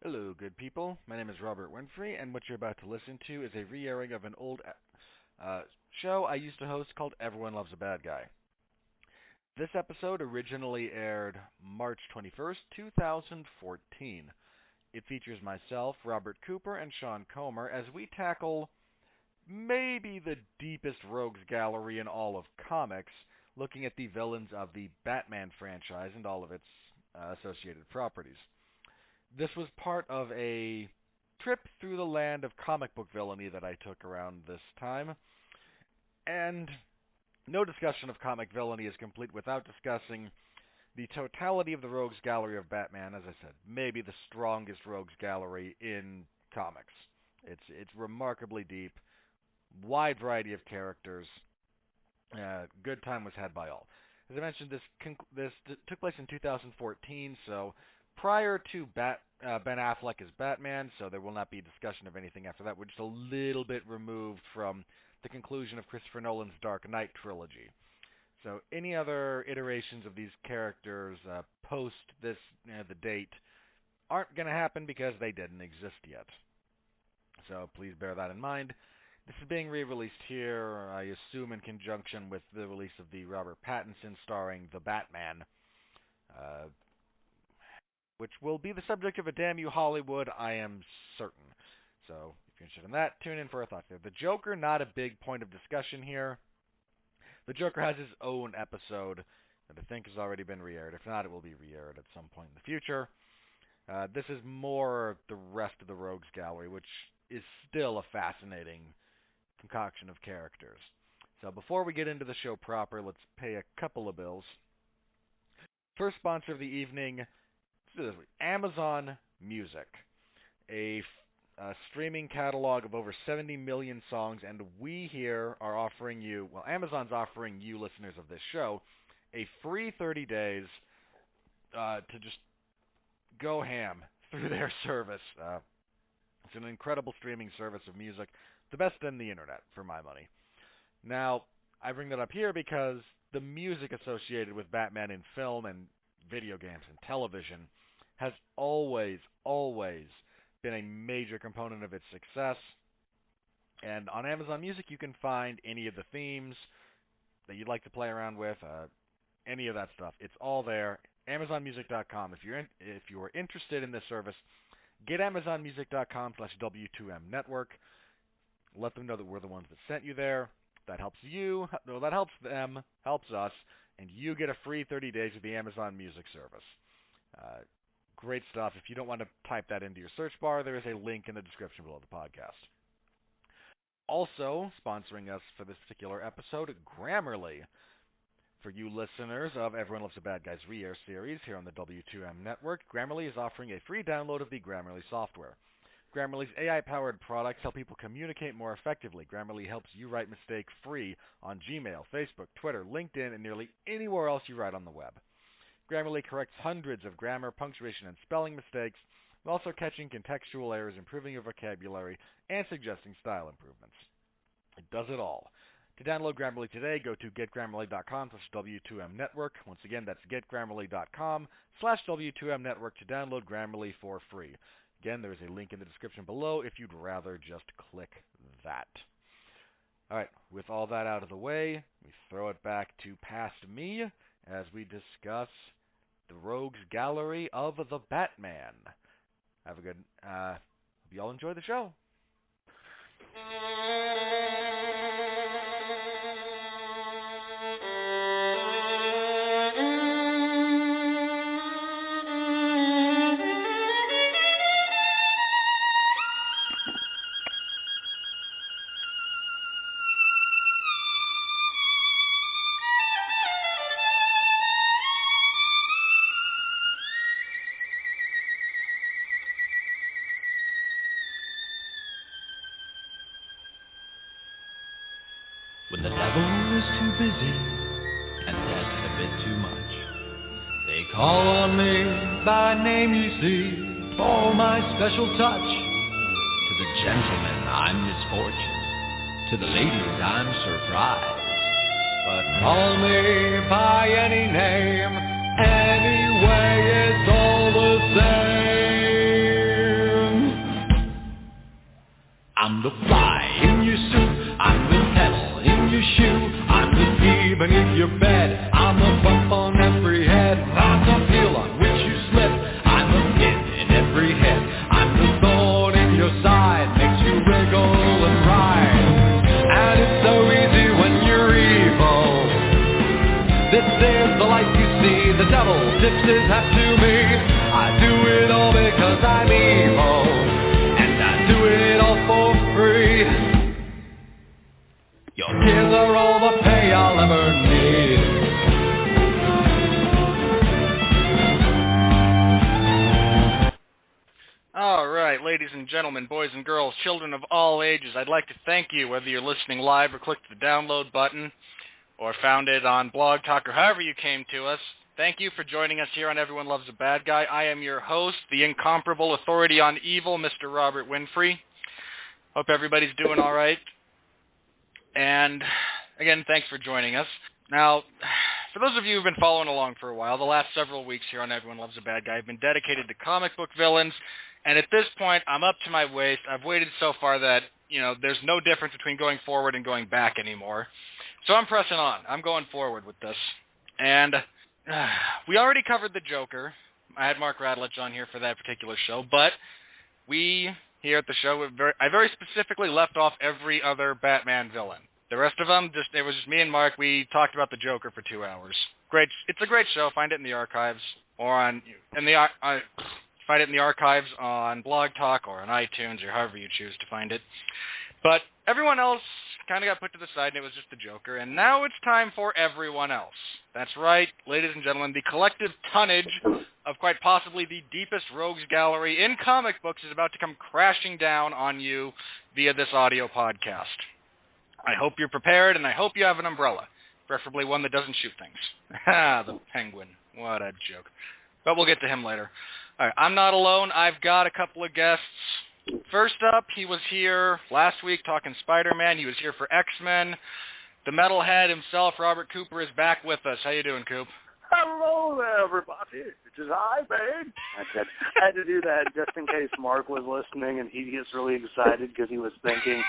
Hello, good people. My name is Robert Winfree, and what you're about to listen to is a re-airing of an old show I used to host called Everyone Loves a Bad Guy. This episode originally aired March 21st, 2014. It features myself, Robert Cooper, and Sean Comer as we tackle maybe the deepest rogues gallery in all of comics, looking at the villains of the Batman franchise and all of its associated properties. This was part of a trip through the land of comic book villainy that I took around this time. And no discussion of comic villainy is complete without discussing the totality of the rogues gallery of Batman. As I said, maybe the strongest rogues gallery in comics. It's remarkably deep, wide variety of characters. Good time was had by all. As I mentioned, this took place in 2014, so prior to Ben Affleck as Batman, so there will not be discussion of anything after that. We're just a little bit removed from the conclusion of Christopher Nolan's Dark Knight trilogy. So any other iterations of these characters post this the date aren't going to happen because they didn't exist yet. So please bear that in mind. This is being re-released here, I assume, in conjunction with the release of the Robert Pattinson starring The Batman, which will be the subject of a Damn You Hollywood, I am certain. So if you're interested in that, tune in for our thoughts there. The Joker, not a big point of discussion here. The Joker has his own episode that I think has already been re-aired. If not, it will be re-aired at some point in the future. This is more the rest of the Rogues Gallery, which is still a fascinating concoction of characters. So before we get into the show proper, let's pay a couple of bills. First sponsor of the evening, Amazon Music, a streaming catalog of over 70 million songs, and we here are offering you, well, Amazon's offering you, listeners of this show, a free 30 days to just go ham through their service. It's an incredible streaming service of music, the best in the internet, for my money. Now, I bring that up here because the music associated with Batman in film and video games and television has always been a major component of its success. And on Amazon Music, you can find any of the themes that you'd like to play around with, any of that stuff. It's all there. AmazonMusic.com. If you are interested in this service, get AmazonMusic.com/W2M Network. Let them know that we're the ones that sent you there. That helps you. No, that helps them, helps us, and you get a free 30 days of the Amazon Music service. Great stuff. If you don't want to type that into your search bar, there is a link in the description below the podcast. Also, sponsoring us for this particular episode, Grammarly. For you listeners of Everyone Loves a Bad Guy's re-air series here on the W2M network, Grammarly is offering a free download of the Grammarly software. Grammarly's AI-powered products help people communicate more effectively. Grammarly helps you write mistake-free on Gmail, Facebook, Twitter, LinkedIn, and nearly anywhere else you write on the web. Grammarly corrects hundreds of grammar, punctuation, and spelling mistakes, while also catching contextual errors, improving your vocabulary, and suggesting style improvements. It does it all. To download Grammarly today, go to getgrammarly.com/W2M Network. Once again, that's getgrammarly.com/W2M Network to download Grammarly for free. Again, there is a link in the description below if you'd rather just click that. All right, with all that out of the way, we throw it back to past me as we discuss the Rogues Gallery of the Batman. Have a good, hope you all enjoy the show. When the devil is too busy and death a bit too much, they call on me by name, you see, for my special touch. To the gentlemen, I'm misfortune. To the ladies, I'm surprise. But call me by any name, anyway, it's all the same. I'm the fly in your suit. I'm the pebble in your shoe. I'm the pea beneath your bed. I'm the bump on every head. I'm the heel on which you slip. I'm the pin in every head. I'm the thorn in your side. Makes you wriggle and ride. And it's so easy when you're evil. This is the life you see. The devil tips his hat to me. I do it all because I'm evil. And I do it all for free. Your tears are all the pay I'll ever need. All right, ladies and gentlemen, boys and girls, children of all ages, I'd like to thank you, whether you're listening live or clicked the download button or found it on Blog Talk or however you came to us. Thank you for joining us here on Everyone Loves a Bad Guy. I am your host, the incomparable authority on evil, Mr. Robert Winfree. Hope everybody's doing all right. And again, thanks for joining us. Now, for those of you who've been following along for a while, the last several weeks here on Everyone Loves a Bad Guy have been dedicated to comic book villains. And at this point, I'm up to my waist. I've waited so far that, there's no difference between going forward and going back anymore. So I'm pressing on. I'm going forward with this. And we already covered the Joker. I had Mark Radulich on here for that particular show. But we, here at the show, I very specifically left off every other Batman villain. The rest of them, it was just me and Mark. We talked about the Joker for 2 hours. Great. It's a great show. Find it in the archives or find it in the archives on Blog Talk or on iTunes or however you choose to find it. But everyone else kind of got put to the side, and it was just the Joker. And now it's time for everyone else. That's right, ladies and gentlemen, the collective tonnage of quite possibly the deepest rogues gallery in comic books is about to come crashing down on you via this audio podcast. I hope you're prepared, and I hope you have an umbrella, preferably one that doesn't shoot things. The Penguin. What a joke. But we'll get to him later. All right, I'm not alone. I've got a couple of guests. First up, he was here last week talking Spider-Man. He was here for X-Men. The metalhead himself, Robert Cooper, is back with us. How you doing, Coop? Hello there, everybody. It's hi, babe. I had to do that just in case Mark was listening and he gets really excited because he was thinking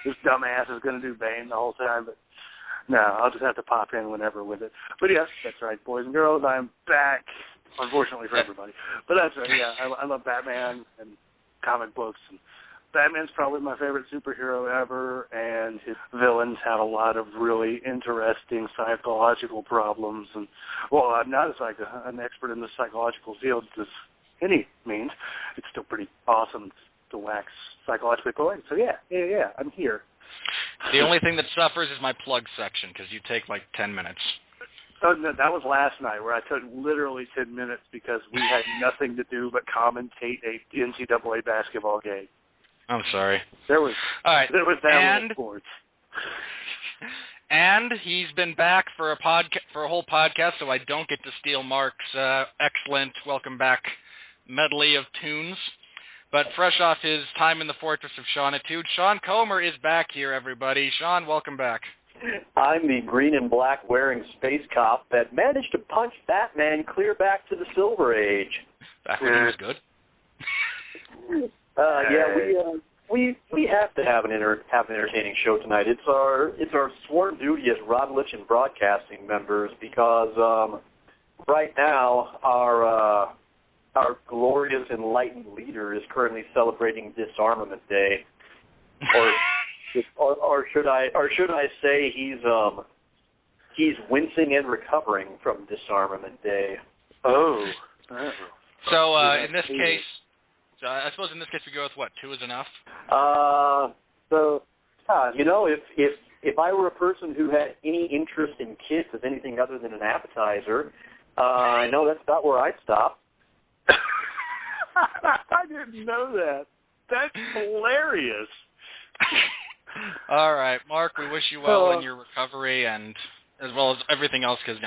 this dumbass is going to do Bane the whole time. But no, I'll just have to pop in whenever with it. But yes, that's right, boys and girls. I'm back, unfortunately for everybody. But that's right, yeah. I love Batman and comic books, and Batman's probably my favorite superhero ever, and his villains have a lot of really interesting psychological problems. And well, I'm not an expert in the psychological field by any means. It's still pretty awesome to wax psychologically going. So yeah, I'm here. The only thing that suffers is my plug section, because you take like 10 minutes. So that was last night, where I took literally 10 minutes because we had nothing to do but commentate a NCAA basketball game. I'm sorry. There was that and, sports. And he's been back for a whole podcast, so I don't get to steal Mark's excellent welcome back medley of tunes. But fresh off his time in the Fortress of Shaunitude, Sean Comer is back here, everybody. Sean, welcome back. I'm the green and black wearing space cop that managed to punch Batman clear back to the Silver Age. Back when he was good. We have to have an entertaining show tonight. It's our sworn duty as Radulich and Broadcasting members because right now our glorious enlightened leader is currently celebrating Disarmament Day, or should I say he's wincing and recovering from Disarmament Day. Oh. So in this case, I suppose in this case we go with what? 2 is enough. If I were a person who had any interest in kids as anything other than an appetizer, I know that's about where I'd stop. I didn't know that. That's hilarious. All right, Mark, we wish you well in your recovery and as well as everything else, because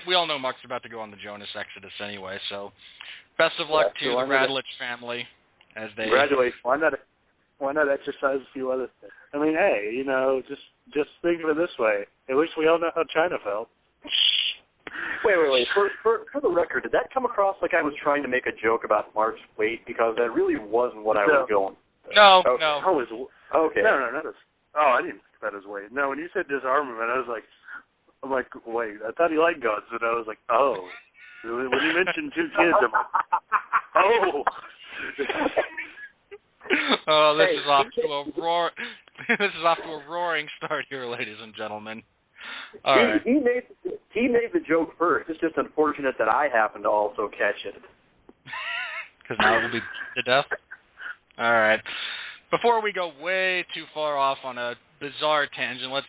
we all know Mark's about to go on the Jonas Exodus anyway, so best of luck to the Radulich family as they... Congratulations. Why not exercise a few other things? I mean, hey, just think of it this way. At least we all know how China felt. Wait. For the record, did that come across like I was trying to make a joke about Mark's weight? Because that really wasn't what I was going. No. Okay. No, not his. Oh, I didn't think about his weight. No, when you said disarmament, I'm like, wait, I thought he liked guns, and I was like, oh. When you mentioned 2 kids, I'm like, oh. Oh, this is off to a roar. This is off to a roaring start here, ladies and gentlemen. All right. He made the joke first. It's just unfortunate that I happened to also catch it. Because now it will be to death. All right. Before we go way too far off on a bizarre tangent, let's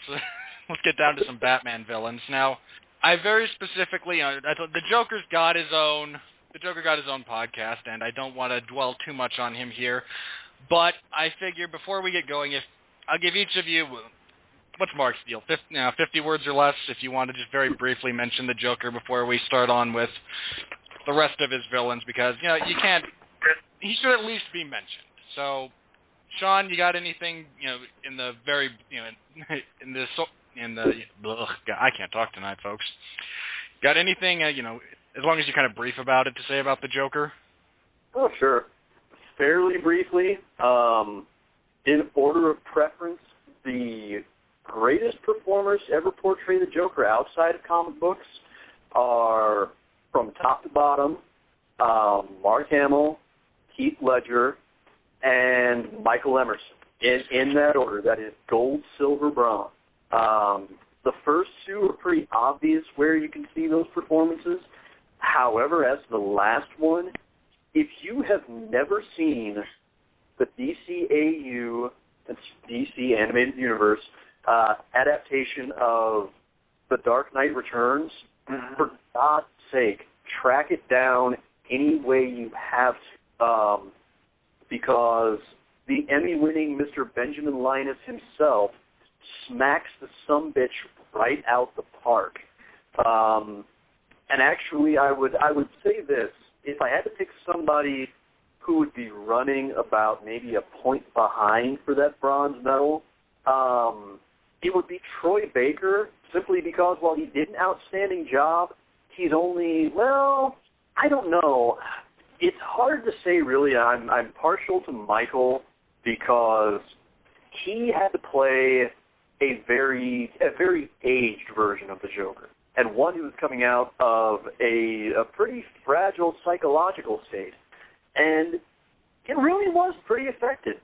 get down to some Batman villains. Now, I very specifically, the Joker's got his own. The Joker got his own podcast, and I don't want to dwell too much on him here. But I figure before we get going, if I'll give each of you, what's Mark's deal? 50 words or less, if you want to just very briefly mention the Joker before we start on with the rest of his villains, because you can't. He should at least be mentioned. So, Sean, you got anything in the very I can't talk tonight, folks. Got anything as long as you're kind of brief about it, to say about the Joker? Oh, sure. Fairly briefly, in order of preference, the greatest performers to ever portray the Joker outside of comic books are, from top to bottom, Mark Hamill, Heath Ledger, and Michael Emerson. In that order, that is gold, silver, bronze. The first 2 are pretty obvious where you can see those performances. However, as the last one, if you have never seen the DCAU, that's DC Animated Universe, adaptation of The Dark Knight Returns, for God's sake, track it down any way you have to, because the Emmy-winning Mr. Benjamin Linus himself smacks the sumbitch right out the park. And actually, I would say this. If I had to pick somebody who would be running about maybe a point behind for that bronze medal, it would be Troy Baker, simply because while he did an outstanding job, he's only, well, I don't know. It's hard to say, really. I'm partial to Michael because he had to play a very aged version of the Joker, and one who was coming out of a pretty fragile psychological state. And it really was pretty effective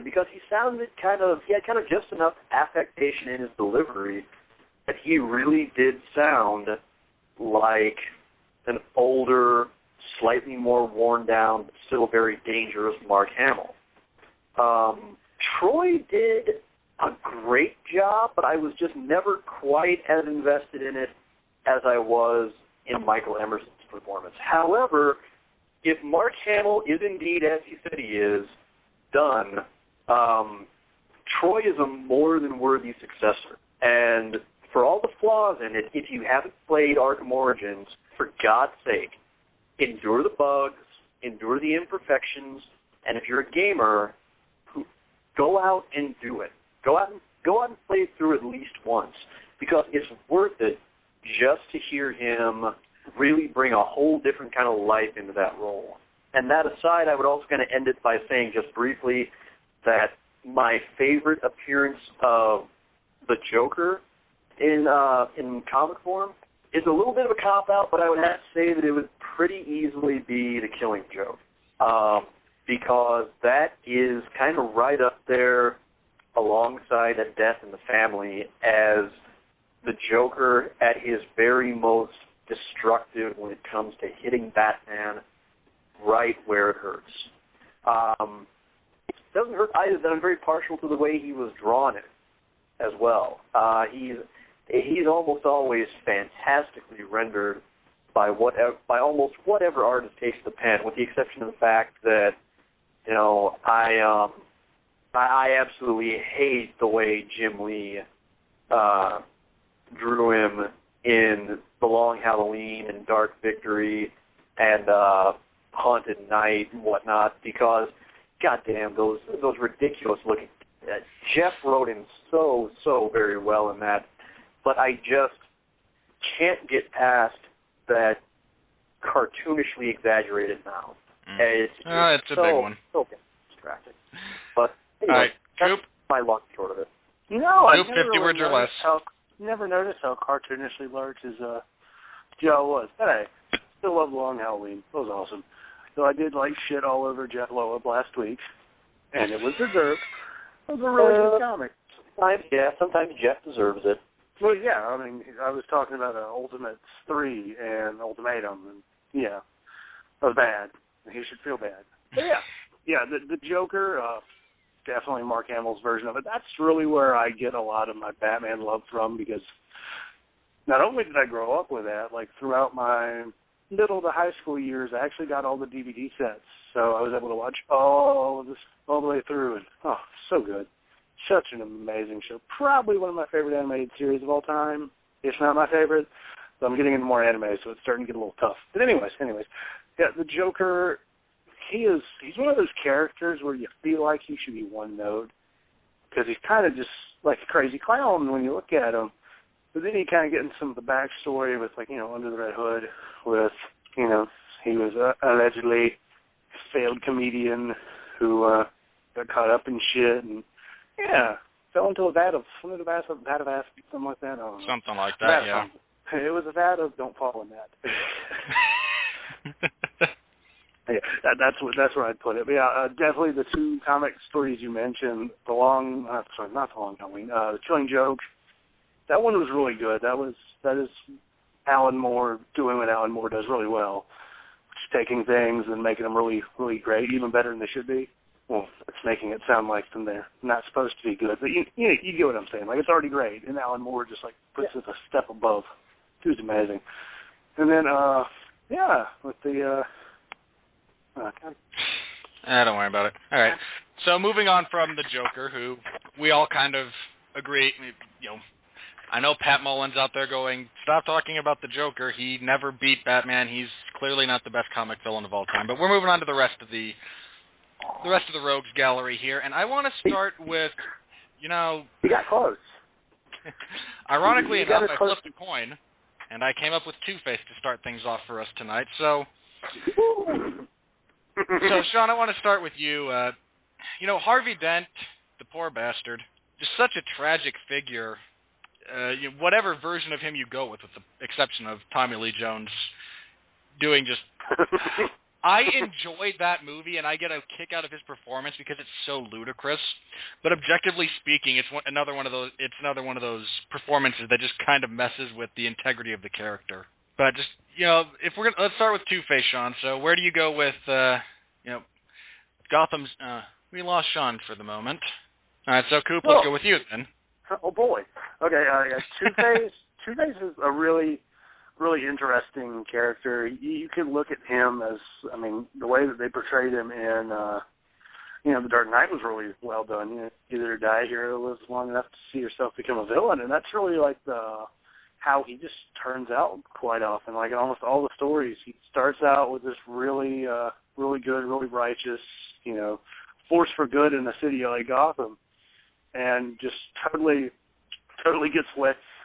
because he had kind of just enough affectation in his delivery that he really did sound like an older, slightly more worn down, but still very dangerous Mark Hamill. Troy did a great job, but I was just never quite as invested in it as I was in Michael Emerson's performance. However, if Mark Hamill is indeed, as he said he is, done, Troy is a more than worthy successor. And for all the flaws in it, if you haven't played Arkham Origins, for God's sake, endure the bugs, endure the imperfections, and if you're a gamer, go out and do it. Go out and play through at least once, because it's worth it just to hear him really bring a whole different kind of life into that role. And that aside, I would also kind of end it by saying just briefly that my favorite appearance of the Joker in comic form is a little bit of a cop-out, but I would have to say that it would pretty easily be The Killing Joke, because that is kind of right up there alongside A Death in the Family as the Joker at his very most destructive when it comes to hitting Batman right where it hurts. It doesn't hurt either that I'm very partial to the way he was drawn in as well. He's almost always fantastically rendered by almost whatever artist takes the pen, with the exception of the fact that I absolutely hate the way Jim Lee drew him in The Long Halloween and Dark Victory and Haunted Night and whatnot, because, goddamn, those ridiculous-looking... Jeff wrote him so very well in that, but I just can't get past that cartoonishly exaggerated mouth. It's a big one. So distracting. But anyway, all right, Coop, Nope, 50 words or less. Never noticed how cartoonishly large his jaw was. But hey, still love Long Halloween. It was awesome. So I did like shit all over Jeff Loeb last week, and it was deserved. It was a really good comic. Sometimes Jeff deserves it. Well, yeah, I mean, I was talking about Ultimates 3 and Ultimatum, and yeah, that was bad. He should feel bad. But yeah, the Joker, definitely Mark Hamill's version of it. That's really where I get a lot of my Batman love from, because not only did I grow up with that, like throughout my middle to high school years, I actually got all the DVD sets, so I was able to watch all of this all the way through, and oh, so good. Such an amazing show. Probably one of my favorite animated series of all time, if not my favorite. So I'm getting into more anime, so it's starting to get a little tough. But anyways, yeah, the Joker, he's one of those characters where you feel like he should be one note, because he's kind of just like a crazy clown when you look at him. But then you kind of get into some of the backstory with, like, Under the Red Hood, with, he was allegedly a failed comedian who got caught up in shit, and yeah, fell into a vat of acid, something like that. I don't know. Something like that, yeah. It was a vat of don't fall in that. Yeah, that's where I'd put it. But yeah, definitely the two comic stories you mentioned, not the Long Halloween, the Killing Joke. That one was really good. That is Alan Moore doing what Alan Moore does really well, just taking things and making them really, really great, even better than they should be. Well, it's making it sound like they're not supposed to be good, but you get what I'm saying. Like, it's already great, and Alan Moore just like puts it a step above. It was amazing. And then, with the don't worry about it. All right. So moving on from the Joker, who we all kind of agree, I know Pat Mullen's out there going, stop talking about the Joker. He never beat Batman. He's clearly not the best comic villain of all time. But we're moving on to the rest of the Rogues Gallery here, and I want to start with, You got close. Ironically enough, I flipped a coin, and I came up with Two-Face to start things off for us tonight. So Sean, I want to start with you. Harvey Dent, the poor bastard, just such a tragic figure. Whatever version of him you go with the exception of Tommy Lee Jones doing just... I enjoyed that movie, and I get a kick out of his performance because it's so ludicrous. But objectively speaking, it's another one of those performances that just kind of messes with the integrity of the character. But just let's start with Two-Face, Sean. So where do you go with Gotham's? We lost Sean for the moment. All right, so Coop, let's go with you then. Oh boy. Okay, Two-Face. Two-Face is a really, really interesting character. You could look at him as, the way that they portrayed him in, The Dark Knight was really well done. Either die here or live long enough to see yourself become a villain, and that's really like how he just turns out quite often. Like in almost all the stories, he starts out with this really, really good, really righteous, force for good in a city like Gotham, and just totally gets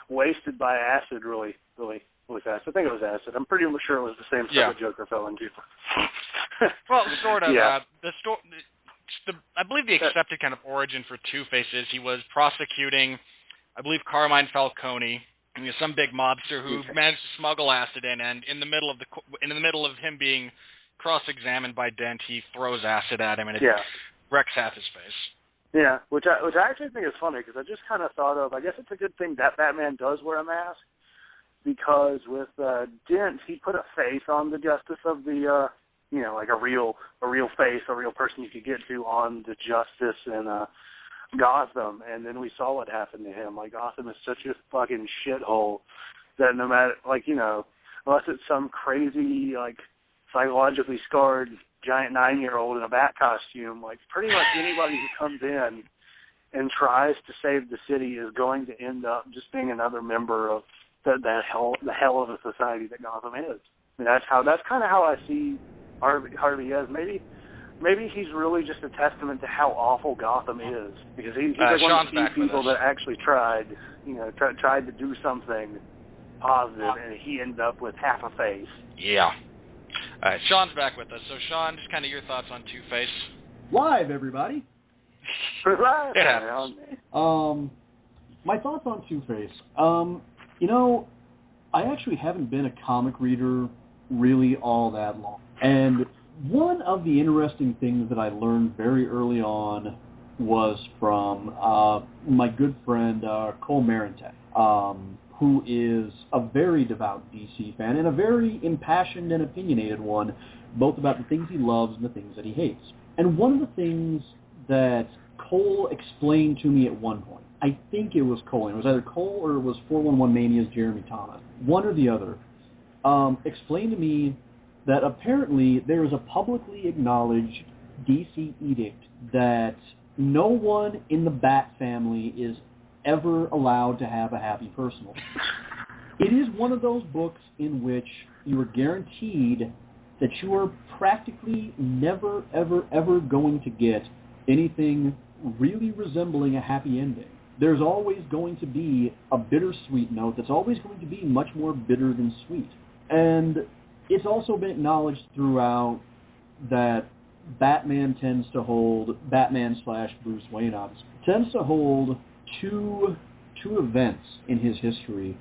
wasted by acid really, really, really fast. I think it was acid. I'm pretty sure it was the same stuff that Joker fell into. Well, sort of. Yeah. I believe the accepted kind of origin for Two-Face is he was prosecuting, I believe, Carmine Falcone, some big mobster who managed to smuggle acid in, and in the middle of him being cross-examined by Dent, he throws acid at him, and it wrecks half his face. Yeah, which I actually think is funny, because I just kind of thought of, I guess it's a good thing that Batman does wear a mask, because with Dent, he put a face on the justice of the, like a real face, a real person you could get to on the justice in Gotham, and then we saw what happened to him. Like, Gotham is such a fucking shithole that no matter, unless it's some crazy, psychologically scarred giant 9-year-old in a bat costume, pretty much anybody who comes in and tries to save the city is going to end up just being another member of the hell of a society that Gotham is. That's kind of how I see Harvey as. Maybe he's really just a testament to how awful Gotham is, because he's one of the few people that actually tried to do something positive, and he ended up with half a face. Yeah. All right, Sean's back with us. So, Sean, just kind of your thoughts on Two-Face. Live, everybody. Live. Yeah. My thoughts on Two-Face. I actually haven't been a comic reader really all that long. And one of the interesting things that I learned very early on was from my good friend Cole Marintek, who is a very devout DC fan and a very impassioned and opinionated one, both about the things he loves and the things that he hates. And one of the things that Cole explained to me at one point, I think it was Cole, it was either Cole or it was 411 Mania's Jeremy Thomas, one or the other, explained to me that apparently there is a publicly acknowledged DC edict that no one in the Bat family is ever allowed to have a happy personal. It is one of those books in which you are guaranteed that you are practically never, ever, ever going to get anything really resembling a happy ending. There's always going to be a bittersweet note that's always going to be much more bitter than sweet. And it's also been acknowledged throughout that Batman tends to hold, Batman/Bruce Wayne obviously, tends to hold two events in his history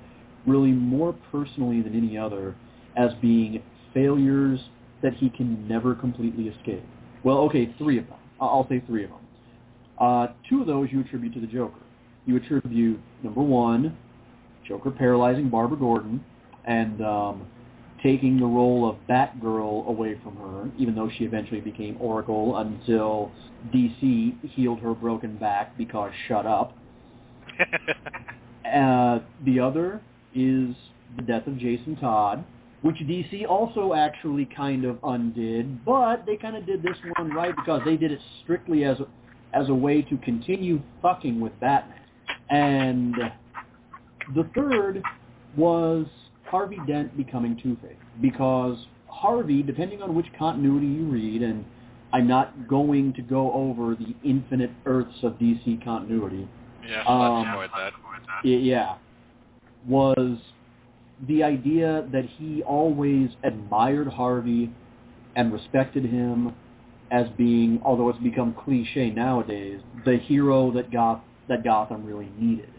really more personally than any other as being failures that he can never completely escape. Well, okay, three of them. I'll say three of them. Two of those you attribute to the Joker. You attribute, number one, Joker paralyzing Barbara Gordon and taking the role of Batgirl away from her, even though she eventually became Oracle until DC healed her broken back because shut up. The other is the death of Jason Todd, which DC also actually kind of undid, but they kind of did this one right because they did it strictly as a way to continue fucking with Batman. And the third was Harvey Dent becoming Two-Face, because Harvey, depending on which continuity you read, and I'm not going to go over the infinite Earths of DC continuity. Yeah, let's avoid that. Yeah, was the idea that he always admired Harvey and respected him as being, although it's become cliche nowadays, the hero that Gotham really needed.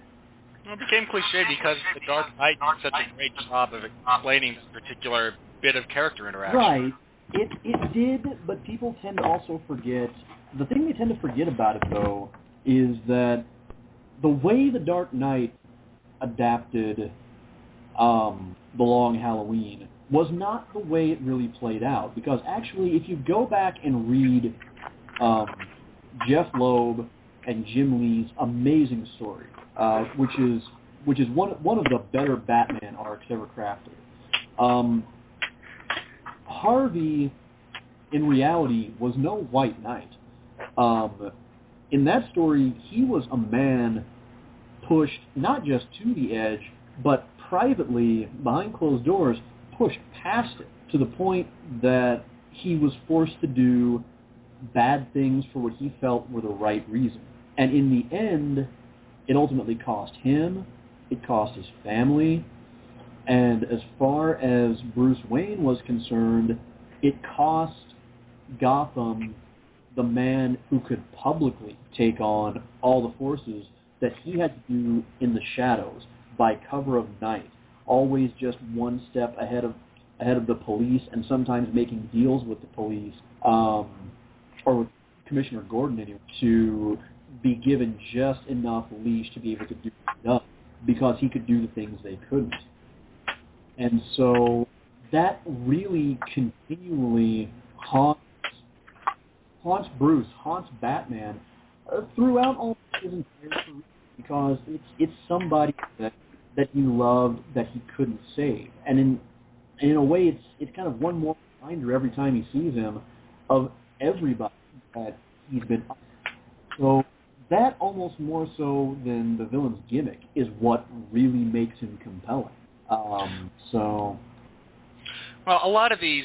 Well, it became cliche because The Dark Knight did such a great job of explaining this particular bit of character interaction. Right. It did, but people tend to also forget, the thing they tend to forget about it, though, is that the way The Dark Knight adapted The Long Halloween was not the way it really played out. Because actually, if you go back and read Jeff Loeb and Jim Lee's amazing story, which is one of the better Batman arcs ever crafted, Harvey, in reality, was no White Knight. In that story, he was a man pushed not just to the edge, but privately, behind closed doors, pushed past it to the point that he was forced to do bad things for what he felt were the right reason. And in the end, it ultimately cost him, it cost his family, and as far as Bruce Wayne was concerned, it cost Gotham the man who could publicly take on all the forces that he had to do in the shadows by cover of night, always just one step ahead of the police, and sometimes making deals with the police, or with Commissioner Gordon anyway, to be given just enough leash to be able to do stuff, because he could do the things they couldn't. And so that really continually haunts Bruce, haunts Batman throughout all his entire career, because it's somebody that you loved that he couldn't save. And in a way, it's kind of one more reminder every time he sees him of everybody that he's been up. So that, almost more so than the villain's gimmick, is what really makes him compelling. Well, a lot of these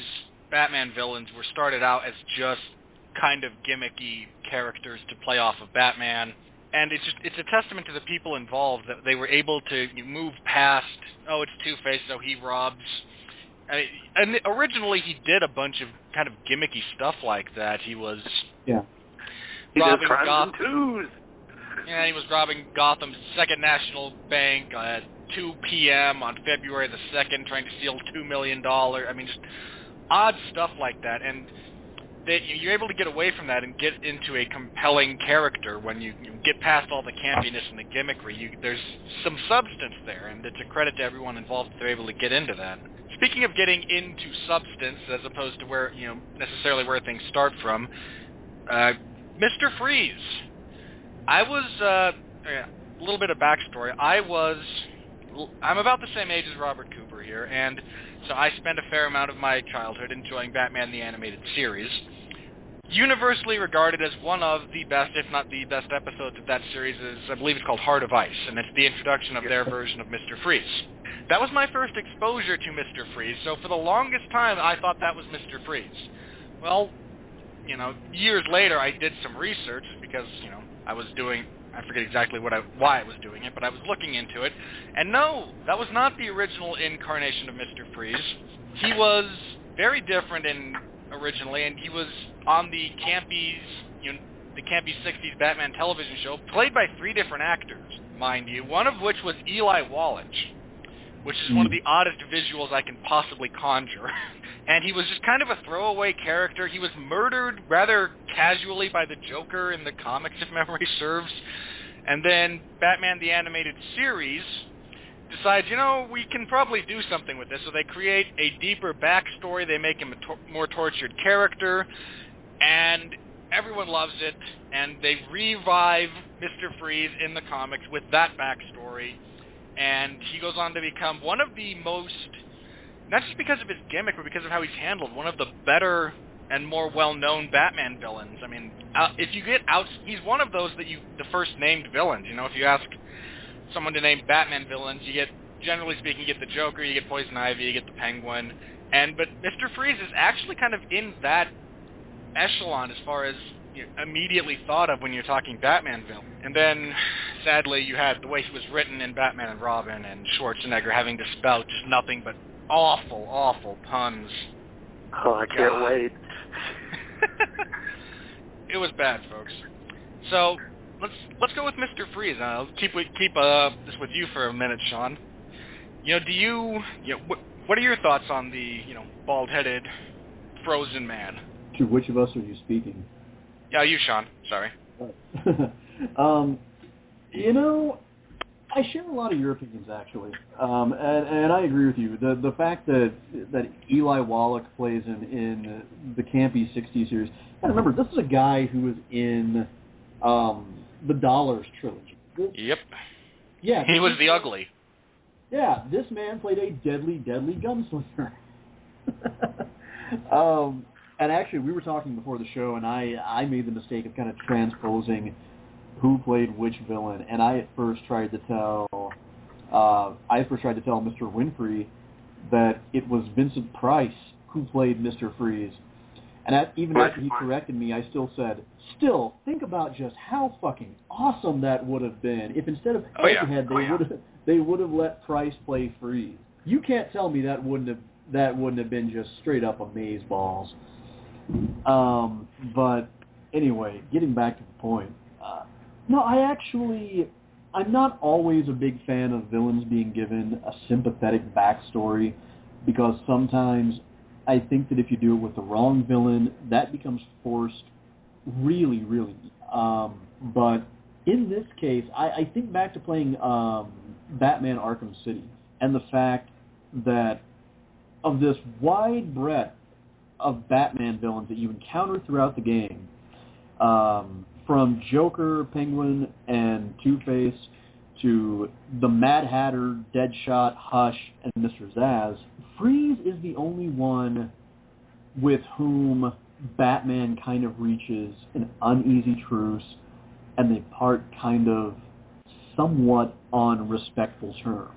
Batman villains were started out as just kind of gimmicky characters to play off of Batman, and it's a testament to the people involved that they were able to move past, oh, it's Two-Face, so he robs. And originally he did a bunch of kind of gimmicky stuff like that. He was he robbing does crimes Gotham. in twos. Yeah, he was robbing Gotham's Second National Bank at 2 p.m. on February the 2nd, trying to steal $2 million. I mean, just odd stuff like that. And you're able to get away from that and get into a compelling character when you get past all the campiness and the gimmickry. There's some substance there, and it's a credit to everyone involved that they're able to get into that. Speaking of getting into substance, as opposed to where necessarily where things start from, Mr. Freeze. I was a little bit of backstory. I'm about the same age as Robert Cooper here, and so I spent a fair amount of my childhood enjoying Batman the Animated Series. Universally regarded as one of the best, if not the best episodes of that series is, I believe it's called Heart of Ice, and it's the introduction of their version of Mr. Freeze. That was my first exposure to Mr. Freeze, so for the longest time I thought that was Mr. Freeze. Well, years later I did some research because, I forget exactly why I was doing it, but I was looking into it, and no, that was not the original incarnation of Mr. Freeze. He was very different originally, and he was on the campy 60s Batman television show, played by 3 different actors, mind you, one of which was Eli Wallach, which is one of the oddest visuals I can possibly conjure. And he was just kind of a throwaway character. He was murdered rather casually by the Joker in the comics, if memory serves. And then Batman the Animated Series decides, we can probably do something with this. So they create a deeper backstory. They make him a more tortured character. And everyone loves it. And they revive Mr. Freeze in the comics with that backstory. And he goes on to become one of the most, not just because of his gimmick, but because of how he's handled, one of the better and more well-known Batman villains. I mean, if you get out, he's one of those the first named villains. If you ask someone to name Batman villains, generally speaking, you get the Joker, you get Poison Ivy, you get the Penguin, but Mr. Freeze is actually kind of in that echelon as far as immediately thought of when you're talking Batman villain. And then, sadly, you had the way he was written in Batman and Robin, and Schwarzenegger having to spout just nothing but awful, awful puns. Oh, I can't wait. It was bad, folks. So let's go with Mr. Freeze. I'll keep this with you for a minute, Sean. What are your thoughts on the bald-headed frozen man? To which of us are you speaking? Yeah, you, Sean. Sorry. I share a lot of your opinions, actually, and I agree with you. The fact that Eli Wallach plays in the campy 60s series, and remember, this is a guy who was in the Dollars trilogy. Yep. Yeah. He was the ugly. Yeah, this man played a deadly, deadly gunslinger. And actually, we were talking before the show, and I made the mistake of kind of transposing who played which villain, and I at first tried to tell Mr. Winfree that it was Vincent Price who played Mr. Freeze. And even after he corrected me, I still said, think about just how fucking awesome that would have been if instead of Head, they would have let Price play Freeze. You can't tell me that wouldn't have been just straight up amazeballs. But anyway, getting back to the point. I'm not always a big fan of villains being given a sympathetic backstory, because sometimes I think that if you do it with the wrong villain, that becomes forced really, really. But in this case, I think back to playing Batman Arkham City, and the fact that of this wide breadth of Batman villains that you encounter throughout the game, from Joker, Penguin, and Two-Face to the Mad Hatter, Deadshot, Hush, and Mr. Zsasz, Freeze is the only one with whom Batman kind of reaches an uneasy truce, and they part kind of somewhat on respectful terms.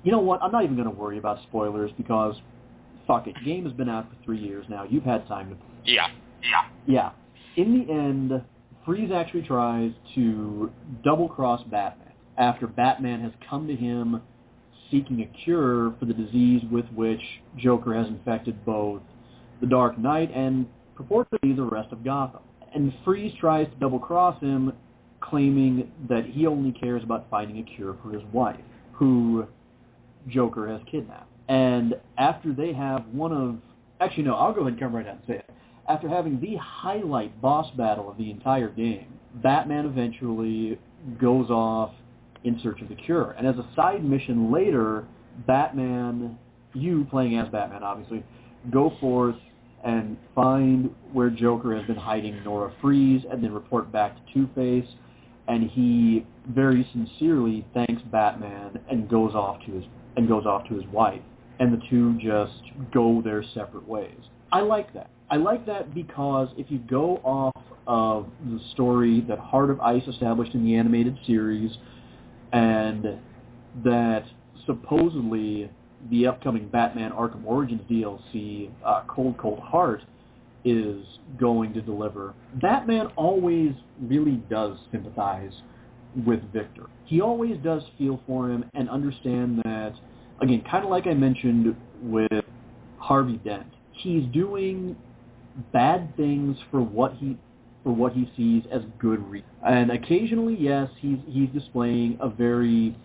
You know what? I'm not even going to worry about spoilers, because fuck it. The game has been out for 3 years now. You've had time to play. Yeah. In the end, Freeze actually tries to double-cross Batman after Batman has come to him seeking a cure for the disease with which Joker has infected both the Dark Knight and purportedly the rest of Gotham. And Freeze tries to double-cross him, claiming that he only cares about finding a cure for his wife, who Joker has kidnapped. And after they have one of... Actually, no, I'll go ahead and come right out and say it. After having the highlight boss battle of the entire game, Batman eventually goes off in search of the cure. And as a side mission later, Batman, you playing as Batman obviously, go forth and find where Joker has been hiding Nora Freeze and then report back to Two-Face. And he very sincerely thanks Batman and goes off to his wife. And the two just go their separate ways. I like that. I like that because if you go off of the story that Heart of Ice established in the animated series, and that supposedly the upcoming Batman Arkham Origins DLC, Cold Cold Heart, is going to deliver, Batman always really does sympathize with Victor. He always does feel for him and understand that, again, kind of like I mentioned with Harvey Dent, he's doing bad things for what he sees as good reasons. And occasionally, yes, he's displaying a very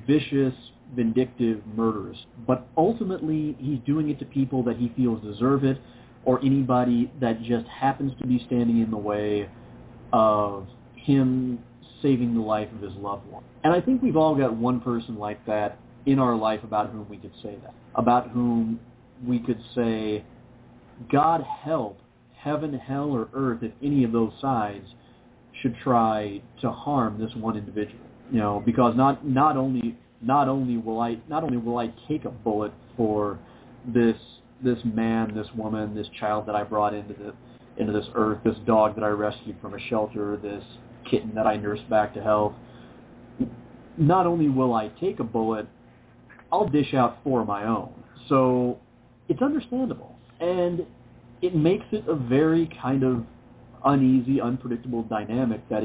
vicious, vindictive, murderous. But ultimately, he's doing it to people that he feels deserve it, or anybody that just happens to be standing in the way of him saving the life of his loved one. And I think we've all got one person like that in our life about whom we could say that. About whom we could say, God help, heaven, hell, or earth, if any of those sides should try to harm this one individual. You know, because not only will I take a bullet for this man, this woman, this child that I brought into this earth, this dog that I rescued from a shelter, this kitten that I nursed back to health. Not only will I take a bullet, I'll dish out 4 of my own. So it's understandable. And it makes it a very kind of uneasy, unpredictable dynamic that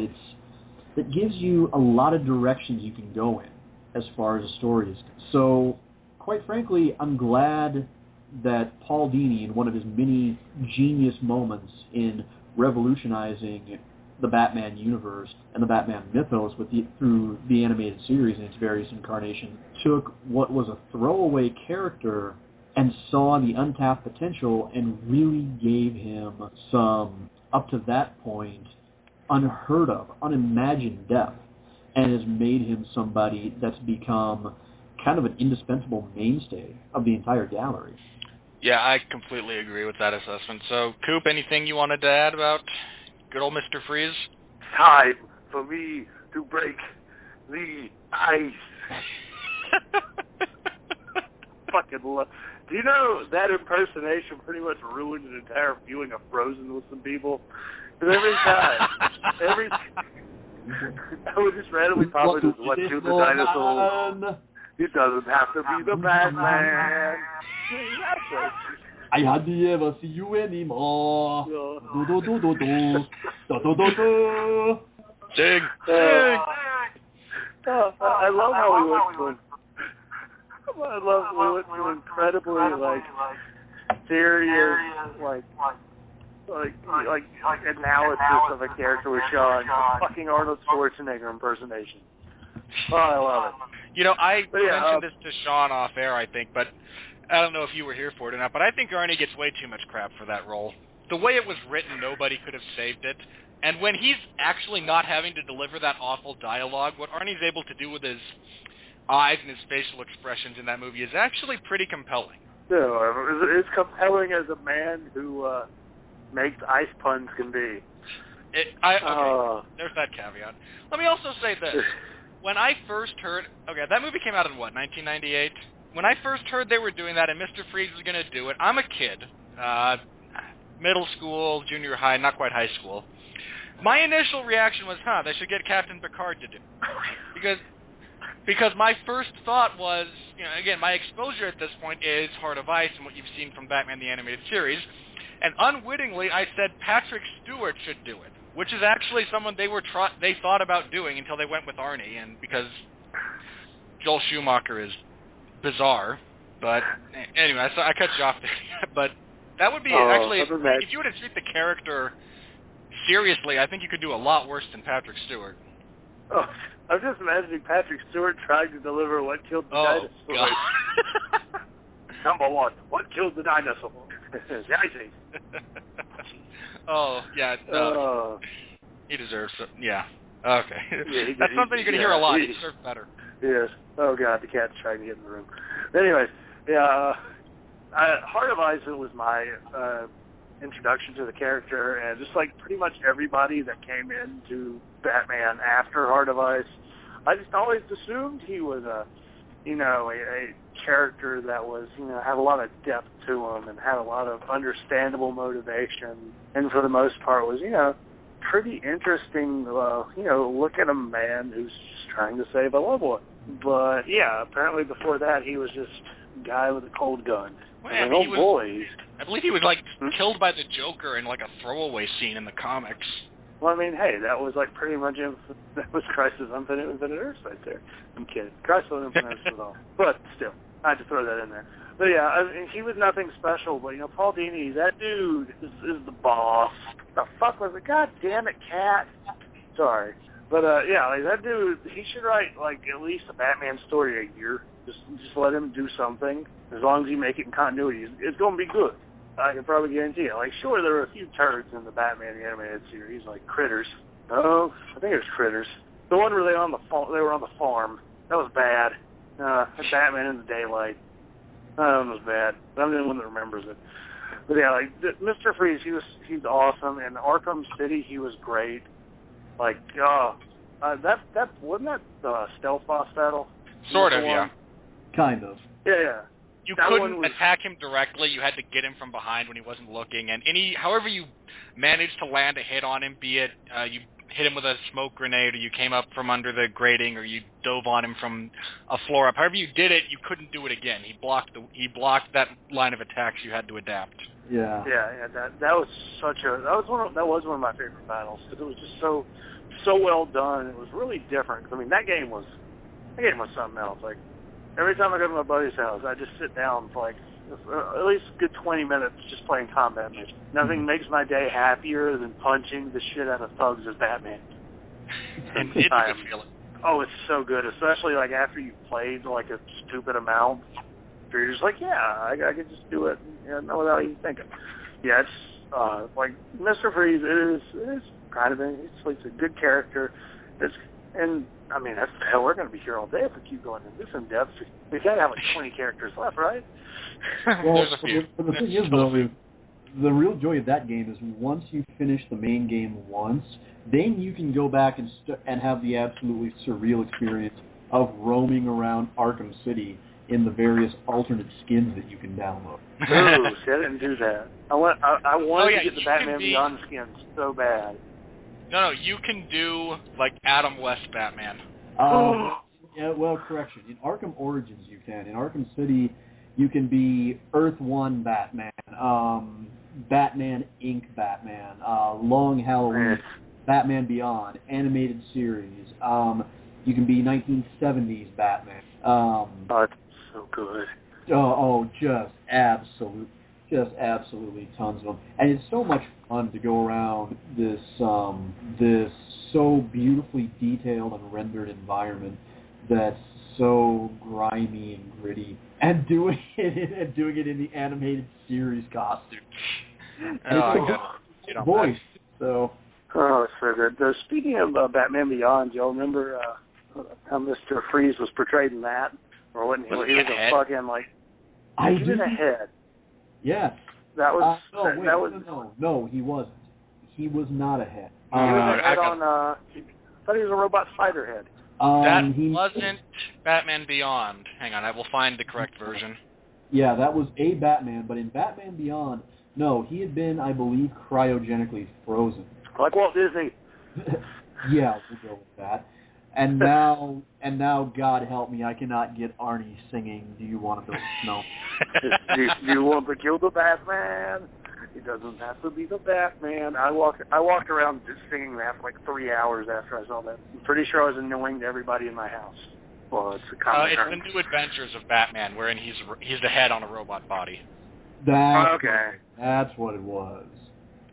gives you a lot of directions you can go in as far as the story is. So, quite frankly, I'm glad that Paul Dini, in one of his many genius moments in revolutionizing the Batman universe and the Batman mythos through the animated series in its various incarnations, took what was a throwaway character and saw the untapped potential and really gave him some, up to that point, unheard of, unimagined depth, and has made him somebody that's become kind of an indispensable mainstay of the entire gallery. Yeah, I completely agree with that assessment. So, Coop, anything you wanted to add about good old Mr. Freeze? Time for me to break the ice. Fucking love. Do you know that impersonation pretty much ruined an entire viewing of Frozen with some people? Because every I would just randomly pop into Let's Shoot the Dinosaurs. It doesn't have to be the Batman. I hardly ever see you anymore. Do do do do do do do do do. Dig. I love how we went to incredibly serious analysis of a character with Sean fucking Arnold Schwarzenegger impersonation. Oh, I love it. You know, I mentioned this to Sean off air, I think, but I don't know if you were here for it or not, but I think Arnie gets way too much crap for that role. The way it was written, nobody could have saved it. And when he's actually not having to deliver that awful dialogue, what Arnie's able to do with his eyes and his facial expressions in that movie is actually pretty compelling. Yeah, as compelling as a man who makes ice puns can be. Okay, there's that caveat. Let me also say this. When I first heard... Okay, that movie came out in, 1998? When I first heard they were doing that and Mr. Freeze was going to do it, I'm a kid. Middle school, junior high, not quite high school. My initial reaction was, they should get Captain Picard to do it. Because my first thought was, again, my exposure at this point is Heart of Ice and what you've seen from Batman the Animated Series, and unwittingly I said Patrick Stewart should do it, which is actually someone they thought about doing until they went with Arnie, and because Joel Schumacher is bizarre. But anyway, I cut you off there. But that would be actually, if you were to treat the character seriously, I think you could do a lot worse than Patrick Stewart. Oh, I'm just imagining Patrick Stewart trying to deliver what killed the Oh, dinosaur. God. Number one, what killed the dinosaur? Rising. Oh, yeah. He deserves it. Yeah. Okay. Yeah, That's something you're going to hear a lot. He deserves better. Yes. Oh, God, the cat's trying to get in the room. Anyways, yeah, Heart of Ice was my introduction to the character, and just like pretty much everybody that came into Batman after Heart of Ice, I just always assumed he was a character that was, had a lot of depth to him and had a lot of understandable motivation, and for the most part was, pretty interesting, look at a man who's just trying to save a loved one. But, yeah, apparently before that he was just a guy with a cold gun. Well, I believe he was, killed by the Joker in, a throwaway scene in the comics. Well, I mean, hey, that was, pretty much that was Crisis on Infinite Earths right there. I'm kidding. Crisis on Infinite Earths at all. But, still, I had to throw that in there. But, yeah, I mean, he was nothing special, but, Paul Dini, that dude is the boss. The fuck was it? God damn it, cat. Sorry. But, that dude, he should write, at least a Batman story a year. Just let him do something. As long as you make it in continuity, it's going to be good. I can probably guarantee it. Sure, there were a few turds in the Batman animated series, like Critters. Oh, I think it was Critters. The one where they were on the farm. That was bad. Batman in the Daylight. That one was bad. I'm the only one that remembers it. But yeah, Mr. Freeze, he's awesome. And Arkham City, he was great. That wasn't that the stealth boss battle? Sort of, yeah. Kind of. Yeah. You couldn't attack him directly. You had to get him from behind when he wasn't looking. And however you managed to land a hit on him, be it you hit him with a smoke grenade, or you came up from under the grating, or you dove on him from a floor up. However you did it, you couldn't do it again. He blocked that line of attacks. You had to adapt. Yeah. Yeah. That was one of my favorite battles, because it was just so well done. It was really different. I mean, that game was something else. Every time I go to my buddy's house, I just sit down for at least a good 20 minutes just playing combat missions. Nothing makes my day happier than punching the shit out of thugs as Batman. And it's a good feeling. Oh, it's so good, especially after you've played a stupid amount. You're just I could just do it, without even thinking. Yeah, it's Mr. Freeze. It is kind of it's a good character. I mean, that's the hell we're going to be here all day if we keep going in this in depth. We got to have 20 characters left, right? Well, There's a few. the thing is, though, the real joy of that game is once you finish the main game once, then you can go back and have the absolutely surreal experience of roaming around Arkham City in the various alternate skins that you can download. Ooh, see, I didn't do that. I wanted to get the Batman Beyond skins so bad. No, you can do Adam West Batman. Yeah, well, correction. In Arkham Origins, you can. In Arkham City, you can be Earth 1 Batman, Batman Inc. Batman, Long Halloween, Batman Beyond, animated series. You can be 1970s Batman. Oh, it's so good. Just absolutely tons of them, and it's so much fun to go around this so beautifully detailed and rendered environment that's so grimy and gritty, and doing it in the animated series costume. Voice. So. Oh, it's so good. Speaking of Batman Beyond, y'all remember how Mr. Freeze was portrayed in that, or when he was a fucking he was a head. Yes. That was No, he wasn't. He was not a head. He was a head on. I thought he was a robot spider head. That wasn't Batman Beyond. Hang on, I will find the correct version. Yeah, that was a Batman, but in Batman Beyond, no, he had been, I believe, cryogenically frozen. Like Walt Disney. Yeah, we'll go with that. And now, God help me, I cannot get Arnie singing "Do You Want to Build a Snow?" Do you want to kill the Batman? It doesn't have to be the Batman. I walked around just singing that for 3 hours after I saw that. I'm pretty sure I was annoying to everybody in my house. Well, it's a common term. It's the New Adventures of Batman, wherein he's the head on a robot body. That's what it was.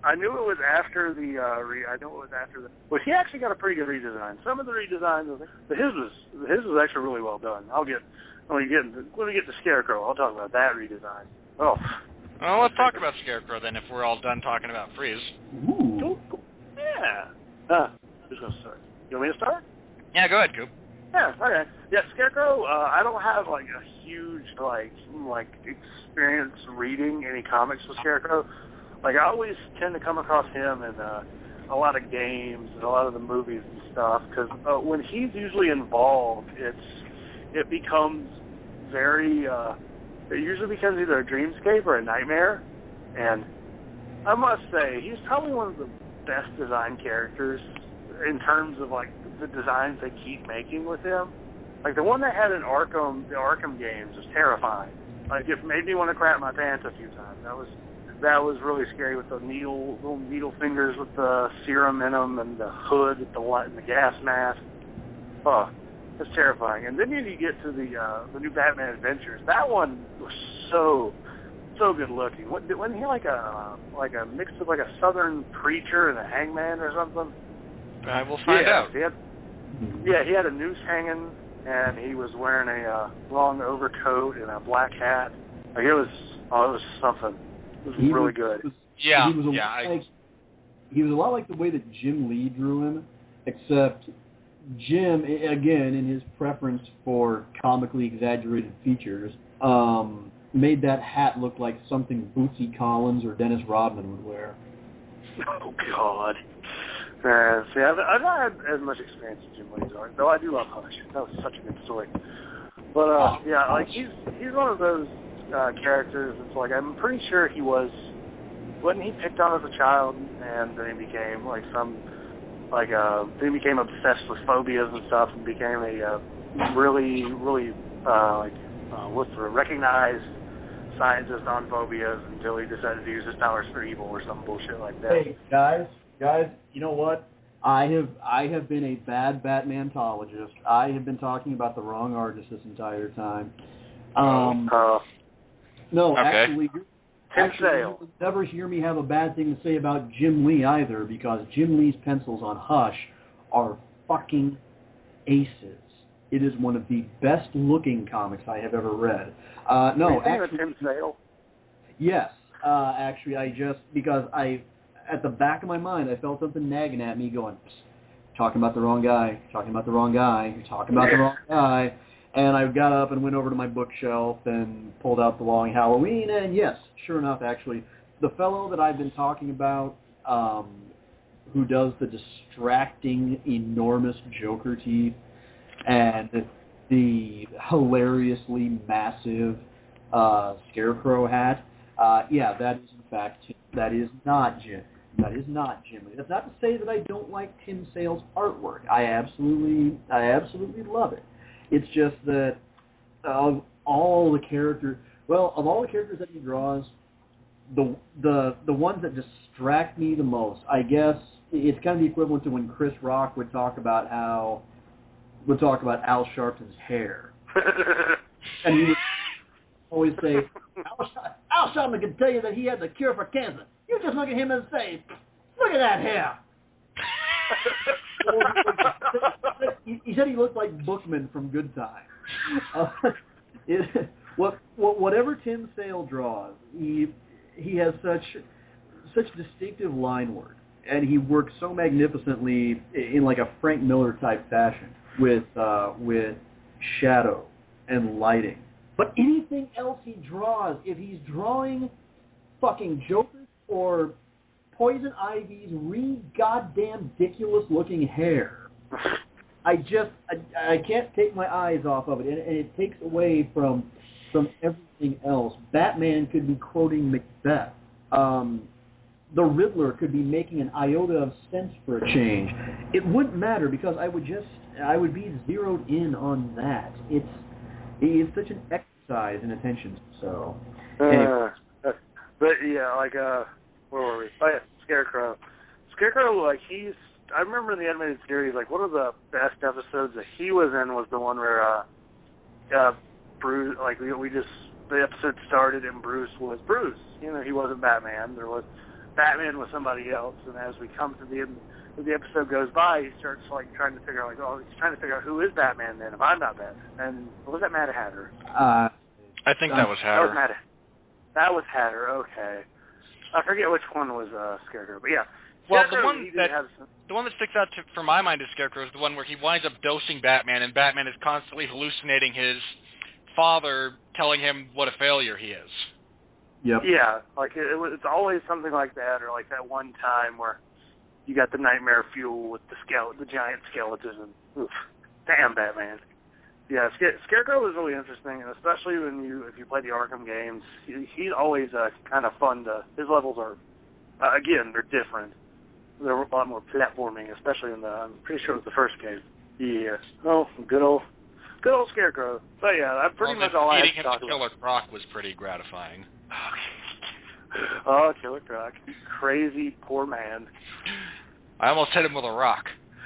I knew it was after the. I know it was after the. Well, he actually got a pretty good redesign. Some of the redesigns, but his was actually really well done. When we get to Scarecrow, I'll talk about that redesign. Oh. Well, let's talk about Scarecrow then. If we're all done talking about Freeze. Ooh. Yeah. Who's gonna start? You want me to start? Yeah, go ahead, Coop. Yeah. Okay. Yeah, Scarecrow. I don't have like a huge like experience reading any comics with Scarecrow. Like, I always tend to come across him in a lot of games and a lot of the movies and stuff, because when he's usually involved, it becomes very, it usually becomes either a dreamscape or a nightmare, and I must say, he's probably one of the best designed characters in terms of, like, the designs they keep making with him. Like, the one they had in the Arkham games was terrifying. Like, it made me want to crap my pants a few times. That was really scary with the little needle fingers with the serum in them and the hood with the gas mask. Oh, it's terrifying. And then you get to the new Batman Adventures. That one was so good looking. Wasn't he like a mix of like a Southern preacher and a hangman or something? We'll find out. He had a noose hanging, and he was wearing a long overcoat and a black hat. Like, it was something. It was really good. He was a lot like the way that Jim Lee drew him, except Jim, again, in his preference for comically exaggerated features, made that hat look like something Bootsy Collins or Dennis Rodman would wear. Oh, God. See, I've not had as much experience as Jim Lee's art, though I do love Hush. That was such a good story. But, like, he's one of those characters. It's like, I'm pretty sure wasn't he picked on as a child, and then he became then he became obsessed with phobias and stuff, and became a really recognized scientist on phobias until he decided to use his powers for evil or some bullshit like that. Hey, guys, you know what? I have been a bad Batmantologist. I have been talking about the wrong artist this entire time. No, okay. actually, you will never hear me have a bad thing to say about Jim Lee either, because Jim Lee's pencils on Hush are fucking aces. It is one of the best-looking comics I have ever read. Tim Sale? Yes, actually, because at the back of my mind, I felt something nagging at me going, talking about the wrong guy, you're talking about the wrong guy. And I got up and went over to my bookshelf and pulled out The Long Halloween, and yes, sure enough, actually, the fellow that I've been talking about, who does the distracting, enormous Joker teeth and the hilariously massive Scarecrow hat, that is in fact Tim. That is not Jim Lee. That's not to say that I don't like Tim Sale's artwork. I absolutely love it. It's just that of all the characters that he draws, the ones that distract me the most, I guess it's kind of the equivalent to when Chris Rock would talk about Al Sharpton's hair, and he would always say, Al Sharpton can tell you that he had the cure for cancer. You just look at him and say, look at that hair. He said he looked like Bookman from Good Time. Whatever Tim Sale draws, he has such distinctive line work, and he works so magnificently in like a Frank Miller type fashion with shadow and lighting. But anything else he draws, if he's drawing fucking Jokers or Poison Ivy's goddamn ridiculous looking hair, I can't take my eyes off of it, and it takes away from everything else. Batman could be quoting Macbeth. The Riddler could be making an iota of sense for a change. It wouldn't matter because I would be zeroed in on that. It's such an exercise in attention. So, anyway. But yeah, where were we? Oh yeah, Scarecrow. Scarecrow, I remember in the animated series, one of the best episodes that he was in was the one where Bruce, the episode started and Bruce was Bruce. He wasn't Batman. Batman was somebody else, and as we come to the episode goes by, he starts trying to figure out he's trying to figure out who is Batman then if I'm not Batman. And was that Mad Hatter? I think that was Hatter. That was Hatter. Okay, I forget which one was Scarecrow, but yeah. Well, Scarecrow, the one that sticks out for my mind is Scarecrow is the one where he winds up dosing Batman, and Batman is constantly hallucinating his father telling him what a failure he is. Yep. Yeah, it's always something like that, or like that one time where you got the nightmare fuel with the giant skeletons, and oof, damn Batman. Yeah, Scarecrow is really interesting, and especially if you play the Arkham games, he's always kind of fun his levels are, again, they're different. They're a lot more platforming, especially I'm pretty sure it was the first game. Yeah. Oh, good old Scarecrow. But yeah, that's pretty much all I have to talk about. Killer Croc was pretty gratifying. Oh, Killer Croc. Crazy poor man. I almost hit him with a rock.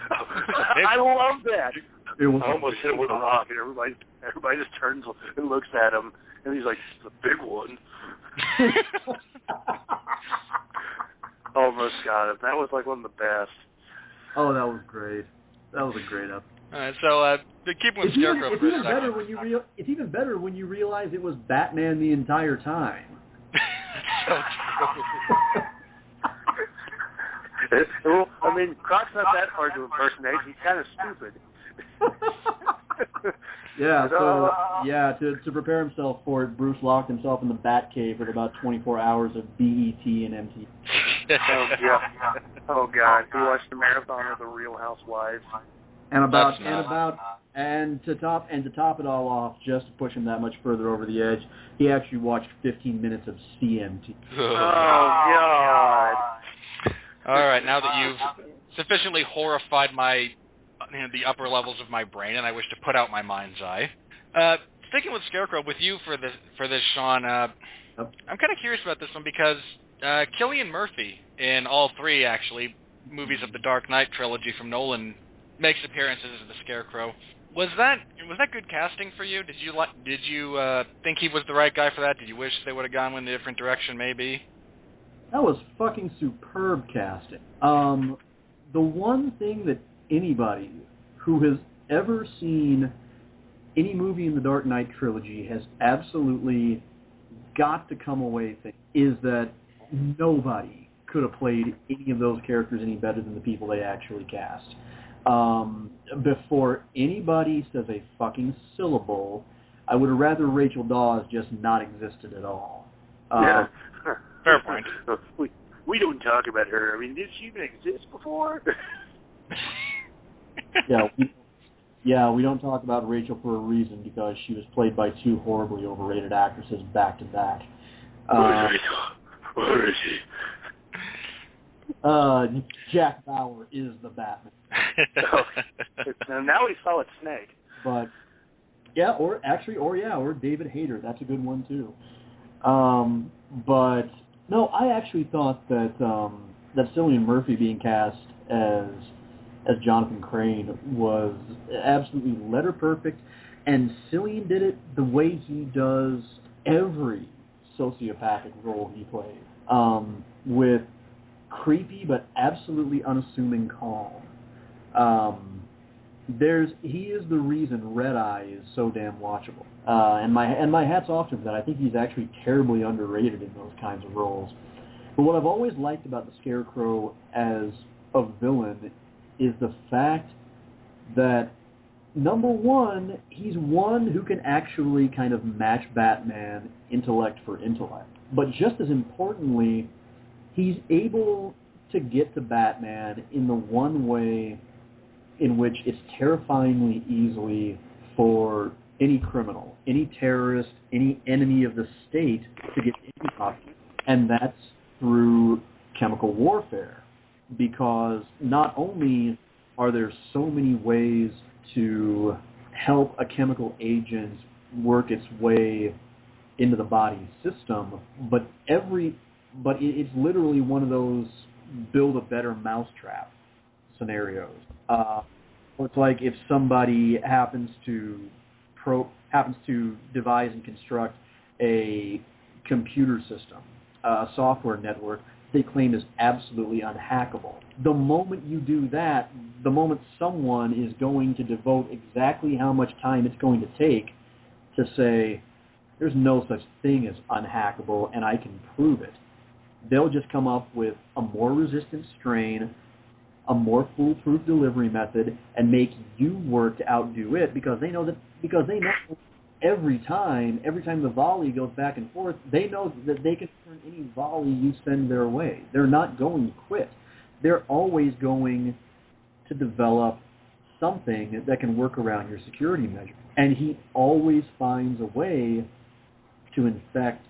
I love that. I almost hit him with a rock, and everybody just turns and looks at him, and he's like, "It's a big one." Almost got it. That was one of the best. Oh, that was great. That was a great episode. All right, so keep with Scarecrow for a second. It's even better when you realize it was Batman the entire time. So true. I mean, Croc's not that hard to impersonate. He's kind of stupid. Yeah, to prepare himself for it, Bruce locked himself in the Batcave with about 24 hours of BET and MTV. Oh God, he watched a marathon of The Real Housewives. And to top it all off, just to push him that much further over the edge, he actually watched 15 minutes of CMT. Oh God! All right, now that you've sufficiently horrified the upper levels of my brain, and I wish to put out my mind's eye. Sticking with Scarecrow with you for this, Sean. I'm kind of curious about this one because Cillian Murphy in all three movies of the Dark Knight trilogy from Nolan makes appearances as the Scarecrow. Was that good casting for you? Did you think he was the right guy for that? Did you wish they would have gone in a different direction, maybe? That was fucking superb casting. The one thing that anybody who has ever seen any movie in the Dark Knight trilogy has absolutely got to come away thinking is that nobody could have played any of those characters any better than the people they actually cast. Before anybody says a fucking syllable, I would have rather Rachel Dawes just not existed at all. Yeah. Fair point. We don't talk about her. I mean, did she even exist before? We don't talk about Rachel for a reason because she was played by two horribly overrated actresses back to back. Where is she? Jack Bauer is the Batman. Now we saw it Snake. But or David Hayter. That's a good one too. But no, I actually thought that Cillian Murphy being cast as Jonathan Crane was absolutely letter perfect, and Cillian did it the way he does every sociopathic role he plays, with creepy but absolutely unassuming calm. He is the reason Red Eye is so damn watchable, and my hat's off to him that I think he's actually terribly underrated in those kinds of roles. But what I've always liked about the Scarecrow as a villain is the fact that, number one, he's one who can actually kind of match Batman intellect for intellect. But just as importantly, he's able to get to Batman in the one way in which it's terrifyingly easily for any criminal, any terrorist, any enemy of the state to get into Gotham. And that's through chemical warfare. Because not only are there so many ways to help a chemical agent work its way into the body's system, but it's literally one of those build a better mousetrap scenarios. It's like if somebody happens to devise and construct a computer system, a software network they claim is absolutely unhackable. The moment you do that, the moment someone is going to devote exactly how much time it's going to take to say, there's no such thing as unhackable and I can prove it, they'll just come up with a more resistant strain, a more foolproof delivery method, and make you work to outdo it because they know every time the volley goes back and forth, they know that they can turn any volley you send their way. They're not going to quit. They're always going to develop something that can work around your security measure. And he always finds a way to infect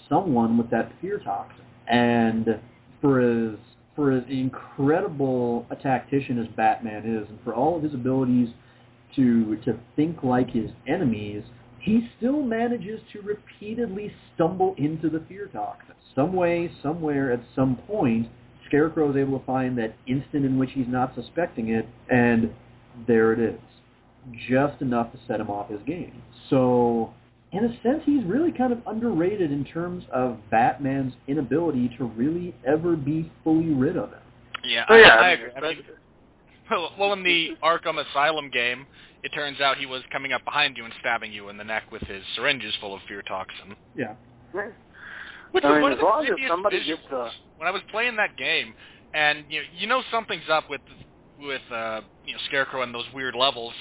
someone with that fear toxin. And for as incredible a tactician as Batman is, and for all of his abilities to think like his enemies, he still manages to repeatedly stumble into the fear toxin. Some way, somewhere, at some point, Scarecrow is able to find that instant in which he's not suspecting it, and there it is. Just enough to set him off his game. So, in a sense, he's really kind of underrated in terms of Batman's inability to really ever be fully rid of him. Yeah, I agree. I mean, well, in the Arkham Asylum game, it turns out he was coming up behind you and stabbing you in the neck with his syringes full of fear toxin. Yeah. Which I is mean, one of as long the as somebody visuals. gets When I was playing that game, and you know something's up with Scarecrow and those weird levels,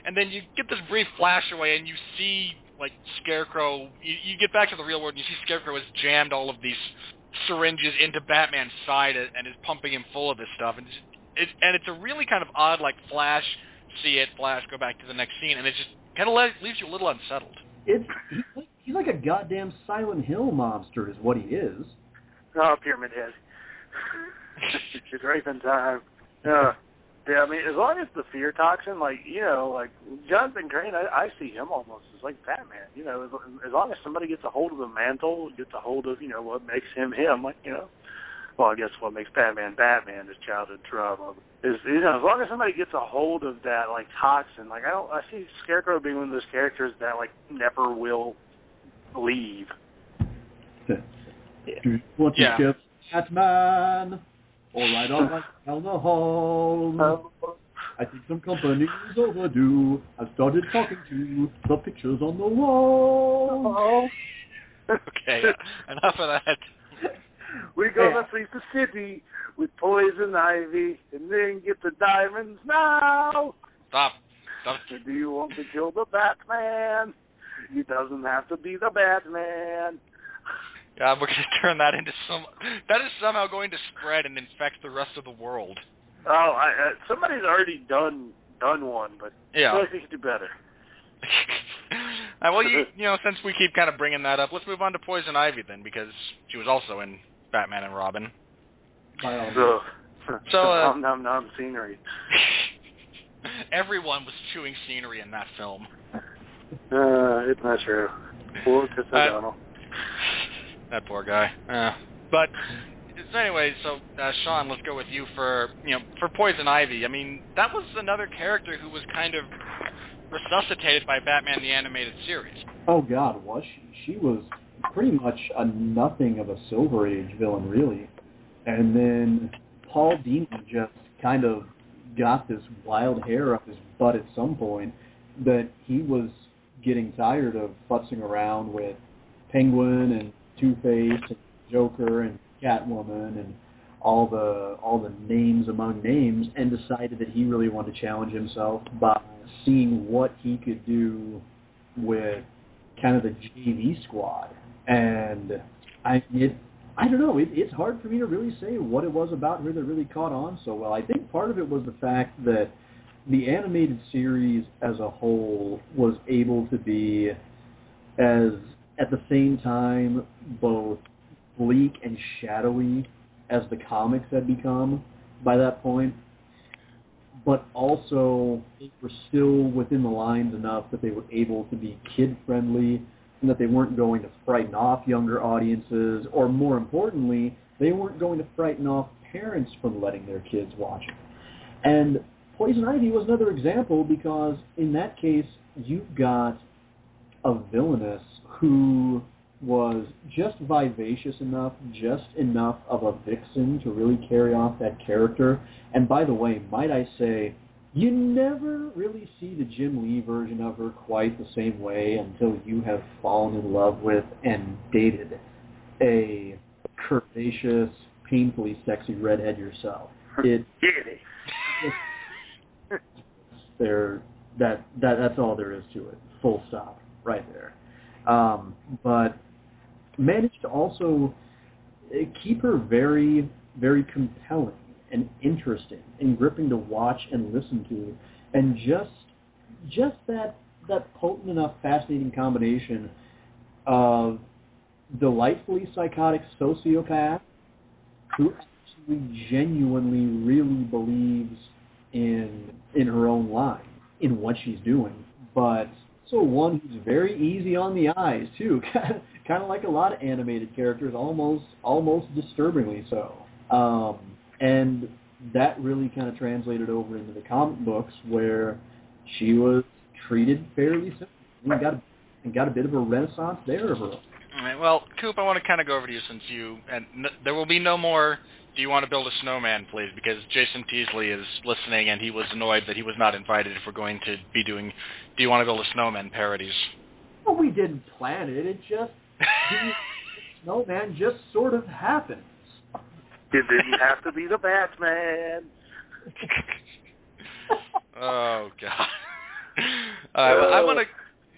and then you get this brief flash away and you see like Scarecrow. You get back to the real world and you see Scarecrow has jammed all of these syringes into Batman's side and is pumping him full of this stuff, and it's a really kind of odd like flash, see it, flash, go back to the next scene, and it just kind of leaves you a little unsettled. He's like a goddamn Silent Hill monster is what he is. Oh, Pyramid Head. It's raping time. Yeah, I mean, as long as the fear toxin, like Jonathan Crane, I see him almost as like Batman. As long as somebody gets a hold of the mantle, gets a hold of, what makes him him, well, I guess what makes Batman Batman is childhood trauma. As long as somebody gets a hold of that, like, toxin, like, I see Scarecrow being one of those characters that, like, never will leave. What is just Batman? All right, down the hall. I think some company is overdue. I've started talking to the pictures on the wall. Okay, enough of that. We're gonna sweep the city with poison ivy and then get the diamonds now. Stop. Do you want to kill the Batman? He doesn't have to be the Batman. Yeah, we're going to turn that into that is somehow going to spread and infect the rest of the world. Oh, somebody's already done one, but yeah. I think you could do better. Well, since we keep kind of bringing that up, let's move on to Poison Ivy then, because she was also in Batman and Robin. So, nom scenery. Everyone was chewing scenery in that film. It's not true. Poor Casadano. That poor guy. But so anyway, Sean, let's go with you for Poison Ivy. I mean, that was another character who was kind of resuscitated by Batman the Animated Series. Oh God, was she? She was pretty much a nothing of a Silver Age villain, really. And then Paul Dini just kind of got this wild hair up his butt at some point that he was getting tired of futzing around with Penguin and Two-Face and Joker and Catwoman and all the names among names, and decided that he really wanted to challenge himself by seeing what he could do with kind of the JV squad. And I don't know, it's hard for me to really say what it was about her that really caught on so well. I think part of it was the fact that the animated series as a whole was able to be as, at the same time, both bleak and shadowy as the comics had become by that point, but also they were still within the lines enough that they were able to be kid-friendly and that they weren't going to frighten off younger audiences, or more importantly, they weren't going to frighten off parents from letting their kids watch it. And Poison Ivy was another example because in that case, you've got a villainess who was just vivacious enough, just enough of a vixen to really carry off that character. And by the way, might I say, you never really see the Jim Lee version of her quite the same way until you have fallen in love with and dated a curvaceous, painfully sexy redhead yourself. That's all there is to it. Full stop. Right there. But managed to also keep her very, very compelling and interesting and gripping to watch and listen to, and just that potent enough, fascinating combination of delightfully psychotic sociopath who actually genuinely really believes in her own line, in what she's doing, but so one who's very easy on the eyes too, kind of like a lot of animated characters, almost disturbingly so. And that really kind of translated over into the comic books, where she was treated fairly simply and got a bit of a renaissance there of her. All right, well, Coop, I want to kind of go over to you since there will be no more "Do you want to build a snowman, please?" because Jason Teasley is listening and he was annoyed that he was not invited if we're going to be doing "Do you want to build a snowman" parodies. Well, we didn't plan it. It just snowman just sort of happens. It didn't have to be the Batman. Oh God. I want to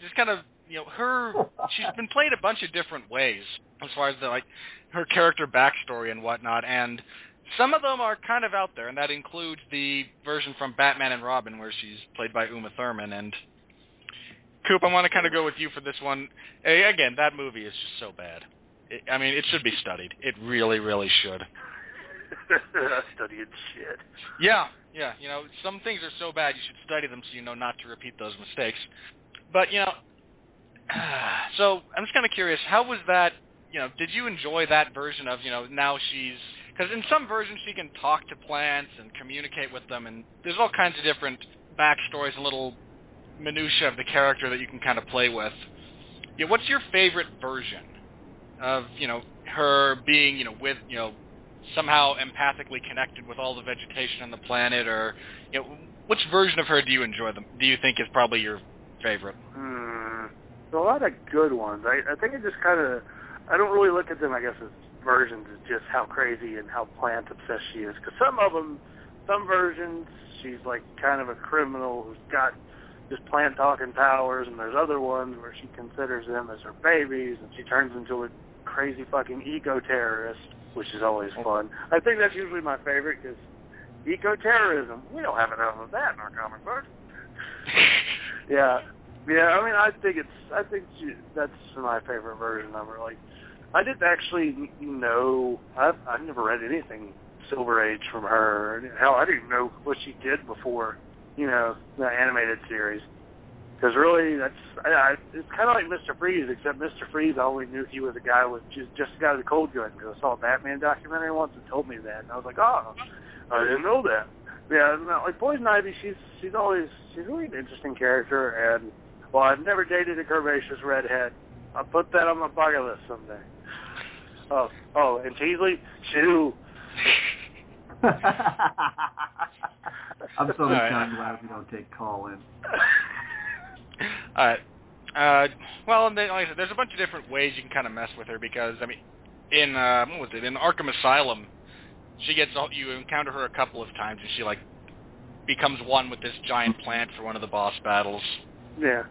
just kind of, she's been played a bunch of different ways as far as her character backstory and whatnot, and some of them are kind of out there, and that includes the version from Batman and Robin where she's played by Uma Thurman. And Coop, I want to kind of go with you for this one. Again, that movie is just so bad. It should be studied. It really, really should. Studying shit. Yeah. Some things are so bad you should study them so you know not to repeat those mistakes. But, so I'm just kind of curious, how was that, did you enjoy that version of, now because in some versions she can talk to plants and communicate with them, and there's all kinds of different backstories and little minutiae of the character that you can kind of play with. What's your favorite version of, her being, with, somehow empathically connected with all the vegetation on the planet, or which version of her do you enjoy do you think is probably your favorite? A lot of good ones. I think it just kind of, I don't really look at them, I guess, as versions, as just how crazy and how plant obsessed she is, because some versions she's like kind of a criminal who's got just plant talking powers, and there's other ones where she considers them as her babies and she turns into a crazy fucking eco-terrorist, which is always fun. I think that's usually my favorite, because eco-terrorism, we don't have enough of that in our comic books. Yeah. I think that's my favorite version of her. Like, I didn't actually know, I've never read anything Silver Age from her. Hell, I didn't even know what she did before, the animated series. Because really, it's kind of like Mr. Freeze, except Mr. Freeze, I only knew he was a guy with just a guy with a cold gun, because I saw a Batman documentary once and told me that, and I was like, oh, I didn't know that. Yeah, like Poison Ivy, she's really an interesting character, and well, I've never dated a curvaceous redhead. I'll put that on my bucket list someday. Oh, and Teasley, shoo. I'm so kind of glad we don't take call-in. All right. Well, and then, like I said, there's a bunch of different ways you can kind of mess with her, because in Arkham Asylum, you encounter her a couple of times, and she becomes one with this giant plant for one of the boss battles. Yeah.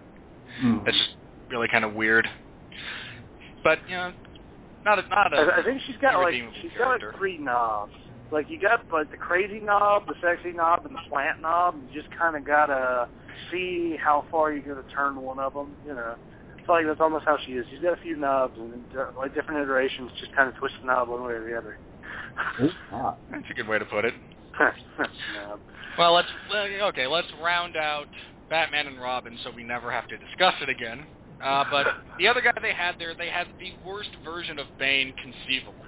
That's just really kind of weird. But not a. I think she's got character. 3 knobs. Like, you got the crazy knob, the sexy knob, and the plant knob. You just kind of gotta see how far you're gonna turn one of them. I feel like that's almost how she is. She's got a few knobs, and different iterations, just kind of twist the knob one way or the other. That's a good way to put it. Well, let's round out Batman and Robin so we never have to discuss it again. But the other guy they had the worst version of Bane conceivable.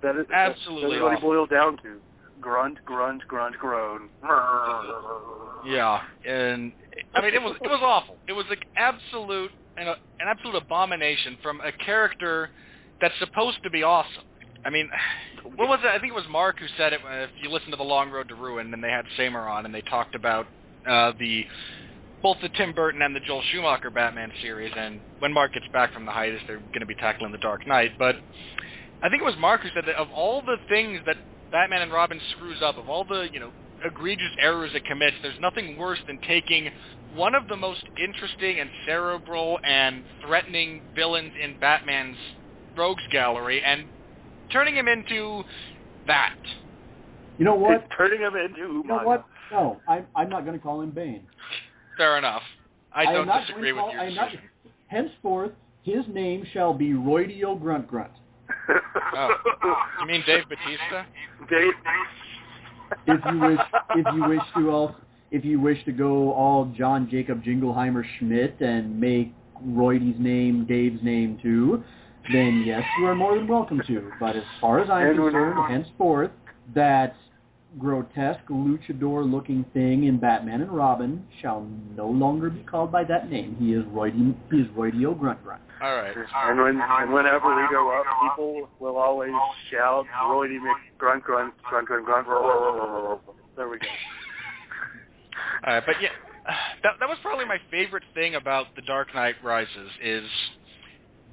That is absolutely what awful. it boiled down to. Grunt, grunt, grunt, groan. Yeah, and it was awful. It was absolute an absolute abomination from a character that's supposed to be awesome. I mean, what was it? I think it was Mark who said it. If you listen to The Long Road to Ruin, and they had Samer on, and they talked about both the Tim Burton and the Joel Schumacher Batman series. And when Mark gets back from the hiatus, they're going to be tackling The Dark Knight. But I think it was Mark who said that of all the things that Batman and Robin screws up, of all the egregious errors it commits, there's nothing worse than taking one of the most interesting and cerebral and threatening villains in Batman's rogues gallery and turning him into that. You know what? Turning him into You know what? No, I'm not going to call him Bane. Fair enough. I don't disagree with your decision. Henceforth, his name shall be Roidio Grunt Grunt. Oh. You mean Dave Bautista? Dave. If you wish to go all John Jacob Jingleheimer Schmidt and make Roidy's name Dave's name too, then yes, you are more than welcome to. But as far as I'm concerned, henceforth, that grotesque luchador-looking thing in Batman and Robin shall no longer be called by that name. He is Roidio Grunt Grunt. All right. And whenever we go up, people will always shout, Roidy McGrunt Grunt, Grunt Grunt Grunt. There we go. All right, but yeah, that was probably my favorite thing about The Dark Knight Rises is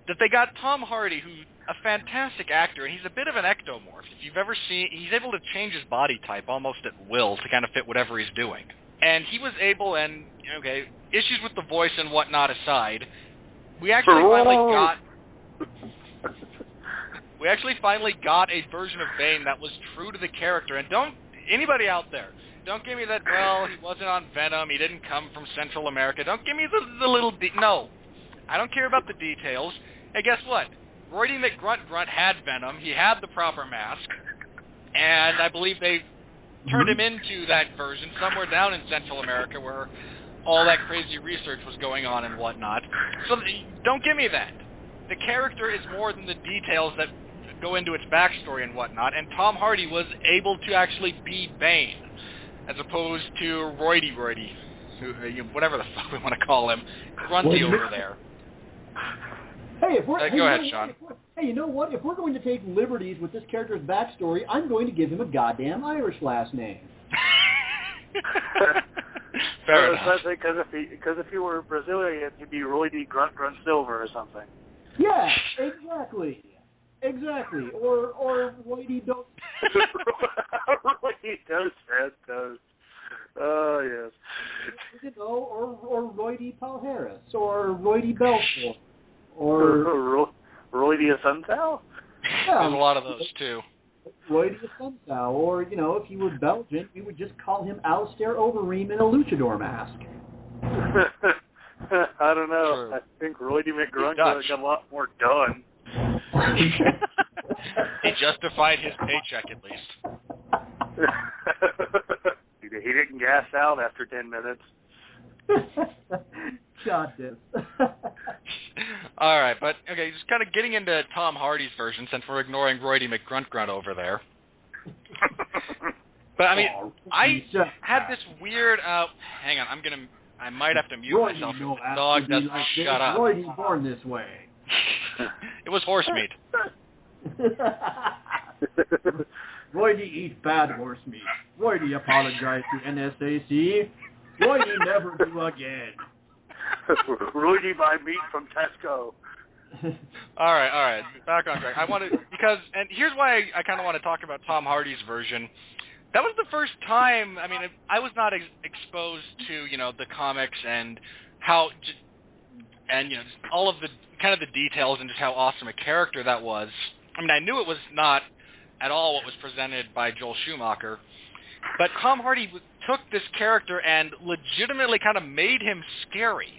that they got Tom Hardy, who's a fantastic actor, and he's a bit of an ectomorph. If you've ever seen, he's able to change his body type almost at will to kind of fit whatever he's doing. And he was able, and okay, issues with the voice and whatnot aside, we actually finally got a version of Bane that was true to the character. And anybody out there, don't give me that, well, he wasn't on Venom, he didn't come from Central America. Don't give me the little no. I don't care about the details. Hey, guess what? Roidy McGrunt Grunt had Venom. He had the proper mask. And I believe they turned him into that version somewhere down in Central America where all that crazy research was going on and whatnot. So don't give me that. The character is more than the details that go into its backstory and whatnot. And Tom Hardy was able to actually be Bane, as opposed to Roidy, whatever the fuck we want to call him, Grunty over there. Hey, go ahead, Sean. Hey, you know what? If we're going to take liberties with this character's backstory, I'm going to give him a goddamn Irish last name. Fair enough. Because if he were Brazilian, he'd be Roidy Grunt Grunt Silver or something. Yeah, exactly. Or Roidy Dos. Roidy Dos Santos. Oh, yes. You know, or Roidy Paul Harris, or Roidy Belfort, or Roidy Assunção? Yeah, there's a lot of those, too. Roidy Assunção, or, if he were Belgian, we would just call him Alistair Overeem in a luchador mask. I don't know. True. I think Roidy McGrunt got a lot more done. He justified his paycheck, at least. He didn't gas out after 10 minutes. Got this. All right, but okay, just kind of getting into Tom Hardy's version since we're ignoring Roidy McGrunt Grunt over there. But I mean, I had this weird. Hang on, I might have to mute myself. If the dog doesn't shut up. Roidy's born this way. It was horse meat. Roidy eats bad horse meat. Roidy apologize to NSAC. Roidy never do again. Roidy buy meat from Tesco. All right. Back on track. And here's why I kind of want to talk about Tom Hardy's version. That was the first time. I mean, I was not exposed to the comics and how, and just all of the kind of the details and just how awesome a character that was. I mean, I knew it was not at all what was presented by Joel Schumacher, but Tom Hardy took this character and legitimately kind of made him scary,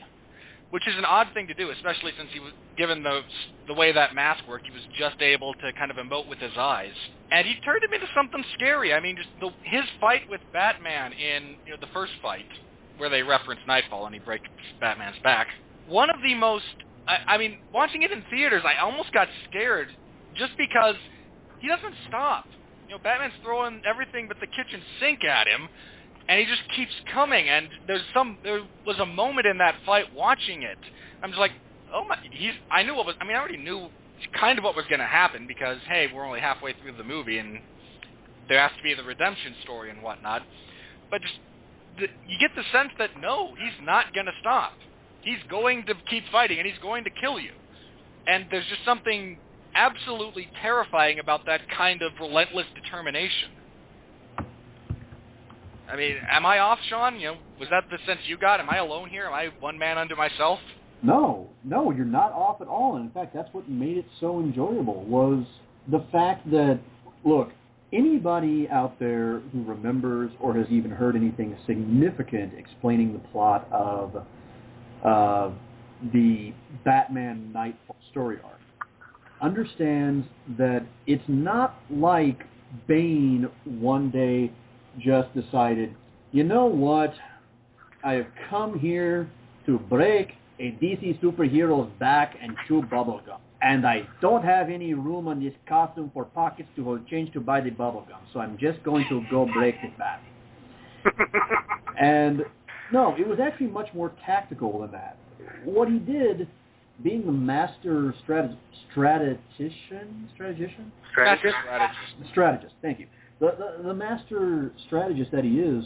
which is an odd thing to do, especially since he was given the way that mask worked. He was just able to kind of emote with his eyes, and he turned him into something scary. I mean, just his fight with Batman in the first fight, where they reference Nightfall and he breaks Batman's back. One of the most, I mean, watching it in theaters, I almost got scared just because he doesn't stop. Batman's throwing everything but the kitchen sink at him, and he just keeps coming. And there was a moment in that fight watching it. I'm just like, oh my, I knew what was, I mean, I already knew kind of what was going to happen because, hey, we're only halfway through the movie and there has to be the redemption story and whatnot. But just, you get the sense that, no, he's not going to stop. He's going to keep fighting and he's going to kill you. And there's just something absolutely terrifying about that kind of relentless determination. I mean, am I off, Sean? You know, was that the sense you got? Am I alone here? Am I one man unto myself? No, you're not off at all. And in fact, that's what made it so enjoyable, was the fact that, look, anybody out there who remembers or has even heard anything significant explaining the plot of the Batman Nightfall story arc understands that it's not like Bane one day just decided, you know what, I have come here to break a DC superhero's back and chew bubblegum. And I don't have any room on this costume for pockets to hold change to buy the bubblegum, so I'm just going to go break his back. And no, it was actually much more tactical than that. What he did, being the master strategist, thank you. The master strategist that he is,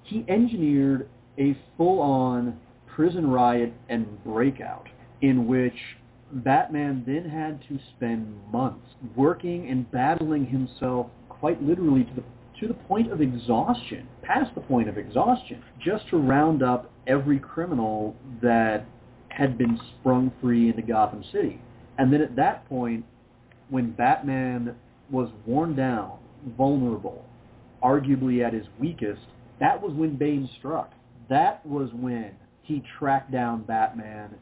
he engineered a full-on prison riot and breakout in which Batman then had to spend months working and battling himself quite literally to the point of exhaustion, past the point of exhaustion, just to round up every criminal that had been sprung free into Gotham City. And then at that point, when Batman was worn down, vulnerable, arguably at his weakest, that was when Bane struck. That was when he tracked down Batman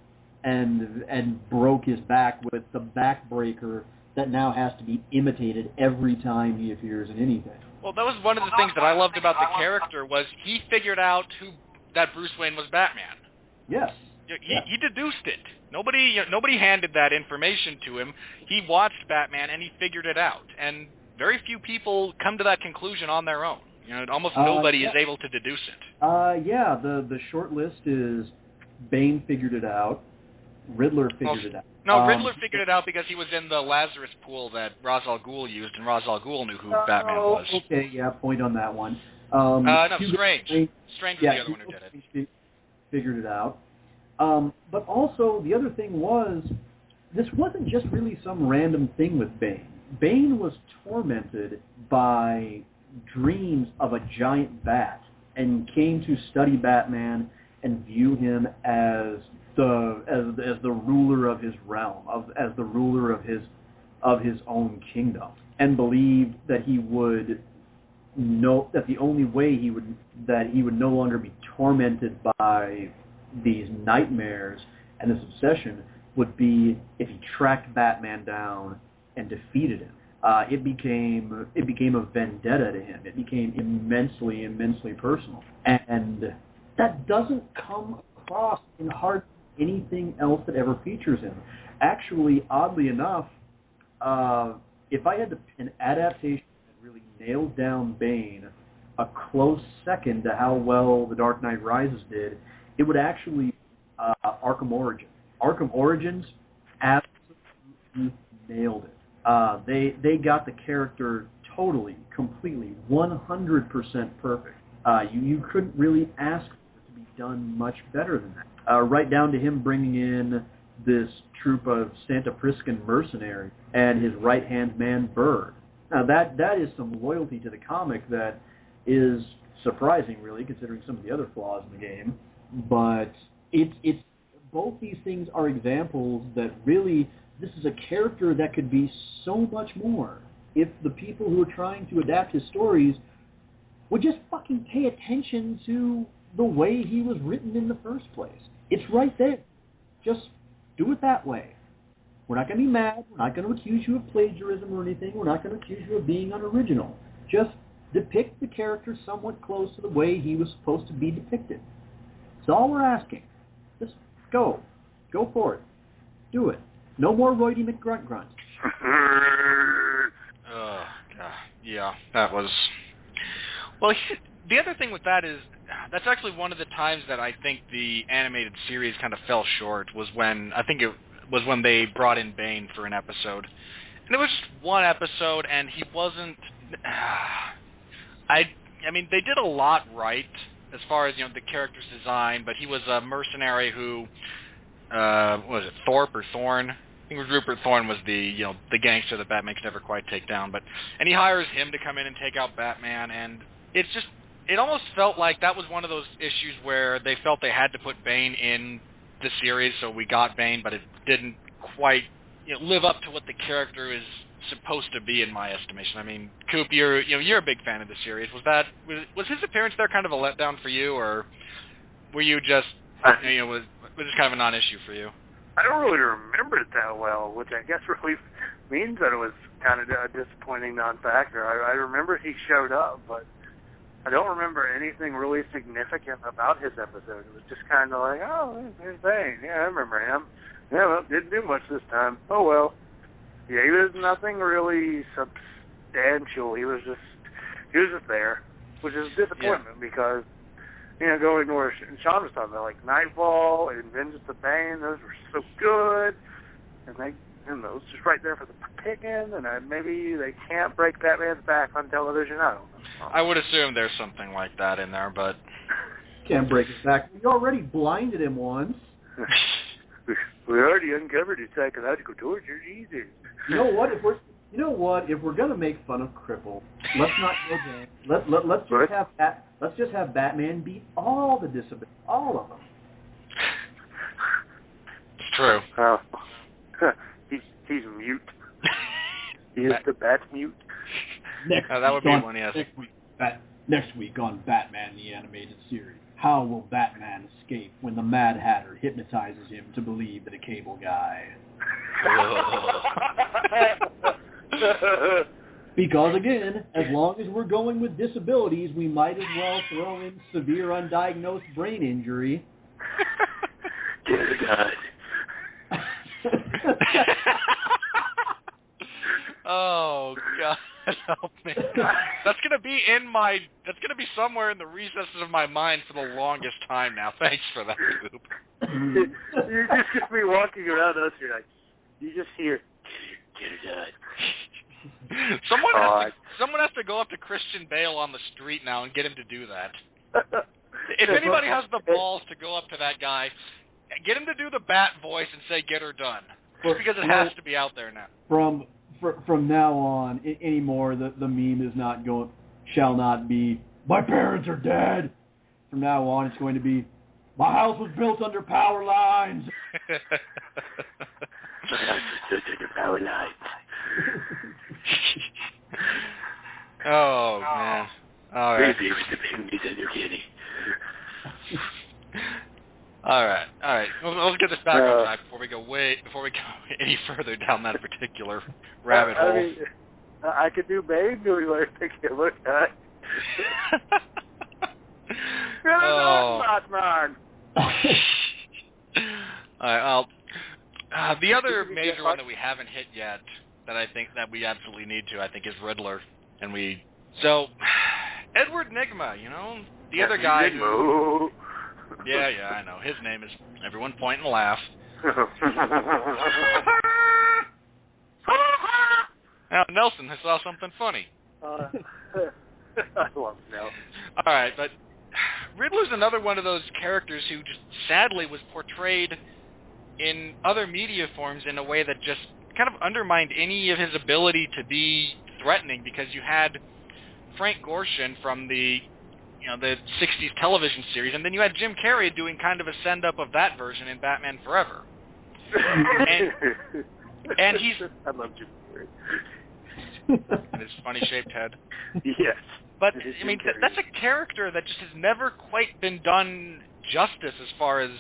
and broke his back with the backbreaker that now has to be imitated every time he appears in anything. Well, that was one of the things that I loved about the character was he figured out that Bruce Wayne was Batman. Yes. He deduced it. Nobody handed that information to him. He watched Batman and he figured it out. And very few people come to that conclusion on their own. You know, almost nobody is able to deduce it. The short list is Bane figured it out, Riddler figured it out. No, Riddler figured it out because he was in the Lazarus pool that Ra's al Ghul used, and Ra's al Ghul knew who Batman was. Okay, yeah, point on that one. No, Strange. Strange was the other one who did it. Figured it out. But also, the other thing was, this wasn't just really some random thing with Bane. Bane was tormented by dreams of a giant bat and came to study Batman and view him as the ruler of his realm, as the ruler of his own kingdom, and believed that he would know that the only way he would no longer be tormented by these nightmares and this obsession would be if he tracked Batman down and defeated him. It became a vendetta to him. It became immensely, immensely personal, and that doesn't come across in hardly anything else that ever features him. Actually, oddly enough, if I had an adaptation that really nailed down Bane a close second to how well The Dark Knight Rises did, it would actually Arkham Origins. Arkham Origins absolutely nailed it. They got the character totally, completely, 100% perfect. You couldn't really ask for it to be done much better than that. Right down to him bringing in this troop of Santa Priscan mercenaries and his right-hand man, Bird. Now, that is some loyalty to the comic that is surprising, really, considering some of the other flaws in the game. But it's both these things are examples that really, this is a character that could be so much more if the people who are trying to adapt his stories would just fucking pay attention to the way he was written in the first place. It's right there. Just do it that way. We're not going to be mad. We're not going to accuse you of plagiarism or anything. We're not going to accuse you of being unoriginal. Just depict the character somewhat close to the way he was supposed to be depicted. That's all we're asking. Just go. Go for it. Do it. No more Roydie McGrunt grunts. Oh, God. Yeah, that was... Well, the other thing with that is, that's actually one of the times that I think the animated series kind of fell short, was when they brought in Bane for an episode. And it was just one episode, and he wasn't... I mean, they did a lot right as far as, the character's design, but he was a mercenary who... what was it, Thorpe or Thorne? I think it was Rupert Thorne was the gangster that Batman could never quite take down. And he hires him to come in and take out Batman, and it almost felt like that was one of those issues where they felt they had to put Bane in the series, so we got Bane, but it didn't quite live up to what the character is supposed to be, in my estimation. I mean, Coop, you're a big fan of the series. Was his appearance there kind of a letdown for you, or were you just was this kind of a non-issue for you? I don't really remember it that well, which I guess really means that it was kind of a disappointing non-factor. I remember he showed up, but I don't remember anything really significant about his episode. It was just kind of like, oh, there's Bane. Yeah, I remember him. Yeah, well, didn't do much this time. Oh, well. Yeah, he was nothing really substantial. He was just there, which is a disappointment because, going to where Sean was talking about, like Nightfall and Vengeance of Bane, those were so good. And those just right there for the picking, and maybe they can't break Batman's back on television. I don't know. I would assume there's something like that in there, but... Can't break his back. We already blinded him once. We already uncovered his psychological torture. Jesus. You know what? If we're gonna make fun of Cripple, let's not go there. Let's just have Batman beat all the disabilities, all of them. It's true. He's mute. He is the Bat mute. That would be one, yes. Next week on Batman the Animated Series. How will Batman escape when the Mad Hatter hypnotizes him to believe that a cable guy? Because, again, as long as we're going with disabilities, we might as well throw in severe undiagnosed brain injury. Dear God. Oh, God, help me. That's gonna be somewhere in the recesses of my mind for the longest time now. Thanks for that, Coop. You're just gonna be walking around us, you're like, you just hear, dear God. Someone has to go up to Christian Bale on the street now and get him to do that. If anybody has the balls to go up to that guy, get him to do the Bat voice and say, "Get her done," because it has to be out there now. From now on, anymore, the meme shall not be, "My parents are dead." From now on, it's going to be, "My house was built under power lines." My house was built under power lines. Oh, man. All right. Maybe with the babies and your kitty. All right. Let's get this back on track before we go any further down that particular rabbit hole. I mean, I could do Bane. Do you want to take a look at? Batman. All right. The other major one that we haven't hit yet, that I think that we absolutely need to, I think, is Riddler, Edward Nygma, the other guy who. Yeah, I know. His name is... Everyone point and laugh. Now, Nelson, I saw something funny. I love Nelson. All right, but Riddler's another one of those characters who just sadly was portrayed in other media forms in a way that just kind of undermined any of his ability to be threatening, because you had Frank Gorshin from the 60s television series, and then you had Jim Carrey doing kind of a send-up of that version in Batman Forever. and he's... I love Jim Carrey. And his funny-shaped head. Yes. But, I mean, that's a character that just has never quite been done justice as far as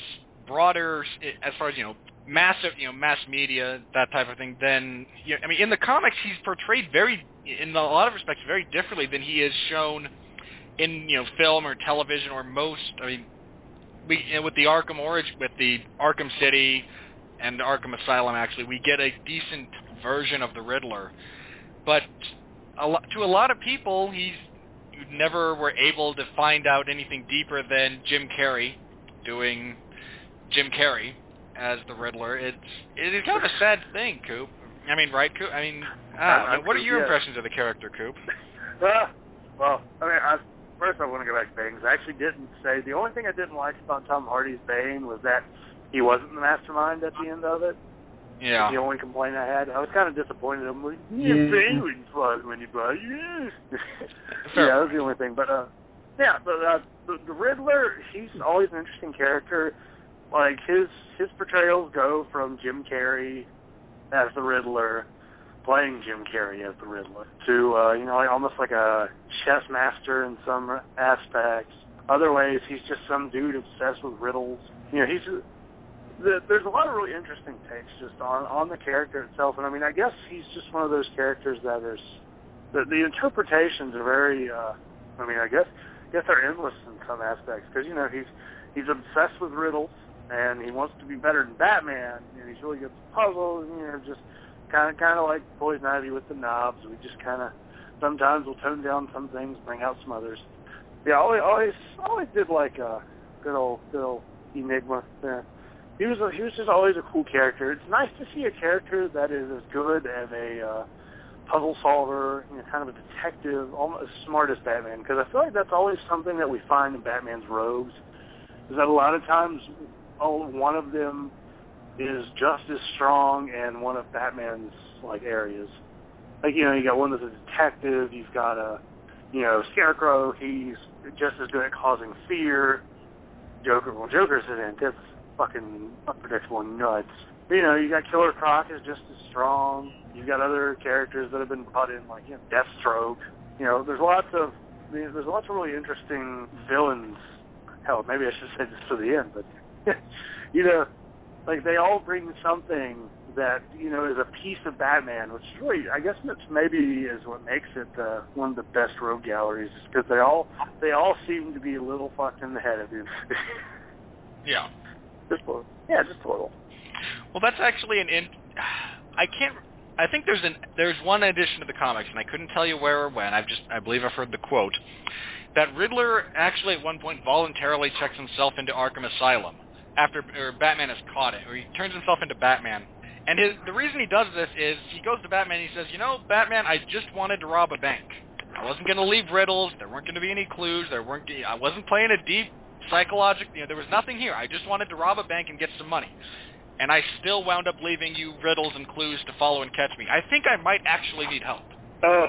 mass media, that type of thing. Then, I mean, in the comics, he's portrayed in a lot of respects, very differently than he is shown in film or television or most. I mean, with the with the Arkham City and Arkham Asylum, actually, we get a decent version of the Riddler. But to a lot of people, he's never were able to find out anything deeper than Jim Carrey doing Jim Carrey as the Riddler. It is kind of a sad thing, Coop. I mean, right, Coop? I mean, what are your impressions of the character, Coop? Well, I mean, first I want to go back to Bane. I actually didn't say, the only thing I didn't like about Tom Hardy's Bane was that he wasn't the mastermind at the end of it. Yeah. That's the only complaint I had. I was kind of disappointed. I'm like, Bane wouldn't fly when you buy it. Yeah, that was the only thing. But, the Riddler, he's always an interesting character. Like, his portrayals go from Jim Carrey as the Riddler, playing Jim Carrey as the Riddler, to, like almost like a chess master in some aspects. Other ways, he's just some dude obsessed with riddles. There's a lot of really interesting takes just on the character itself, and I mean, I guess he's just one of those characters that the interpretations are very, I guess they're endless in some aspects, because, he's obsessed with riddles, and he wants to be better than Batman, and he's really good at puzzles, and, just kind of like Poison Ivy with the knobs. We just kind of, sometimes we'll tone down some things, bring out some others. Yeah, always did like a good old Enigma. Yeah. He was just always a cool character. It's nice to see a character that is as good as a puzzle solver, kind of a detective, almost as smart as Batman, because I feel like that's always something that we find in Batman's rogues, is that a lot of times one of them is just as strong in one of Batman's like areas. Like, you got one that's a detective, you've got a Scarecrow, he's just as good at causing fear. Joker's an antithesis, fucking unpredictable nuts. But, you got Killer Croc is just as strong. You've got other characters that have been brought in, like Deathstroke. There's lots of really interesting villains. Hell, maybe I should say this to the end, but like they all bring something that is a piece of Batman, which really, I guess, maybe is what makes it one of the best rogue galleries, because they all seem to be a little fucked in the head at the end. Yeah. Just a little. Well, that's actually I think there's one addition to the comics, and I couldn't tell you where or when. I believe I've heard the quote that Riddler actually at one point voluntarily checks himself into Arkham Asylum after Batman has caught it, or he turns himself into Batman. And the reason he does this is he goes to Batman and he says, Batman, I just wanted to rob a bank. I wasn't going to leave riddles. There weren't going to be any clues. I wasn't playing a deep psychological. There was nothing here. I just wanted to rob a bank and get some money. And I still wound up leaving you riddles and clues to follow and catch me. I think I might actually need help. Oh,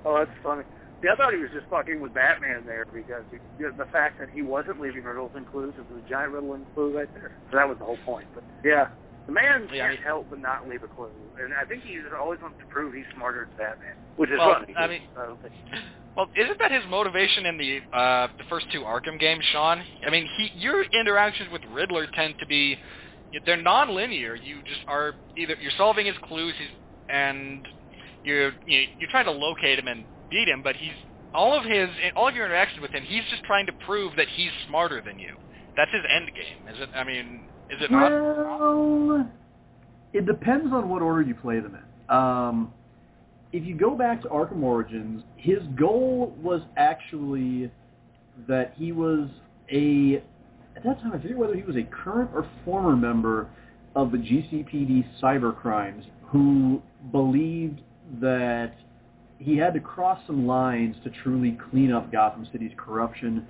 that's funny. See, I thought he was just fucking with Batman there, because the fact that he wasn't leaving riddles and clues was a giant riddle and clue right there. So that was the whole point. But yeah, the man can't help but not leave a clue, and I think he always wants to prove he's smarter than Batman, which is funny. Well, isn't that his motivation in the first two Arkham games, Sean? I mean, your interactions with Riddler tend to be, they're non-linear. You just are you're solving his clues, and you're trying to locate him and beat him, but all of your interactions with him, he's just trying to prove that he's smarter than you. That's his end game. Is it not? Well, it depends on what order you play them in. If you go back to Arkham Origins, his goal was actually that he was at that time, I forget whether he was a current or former member of the GCPD cybercrimes, who believed that he had to cross some lines to truly clean up Gotham City's corruption,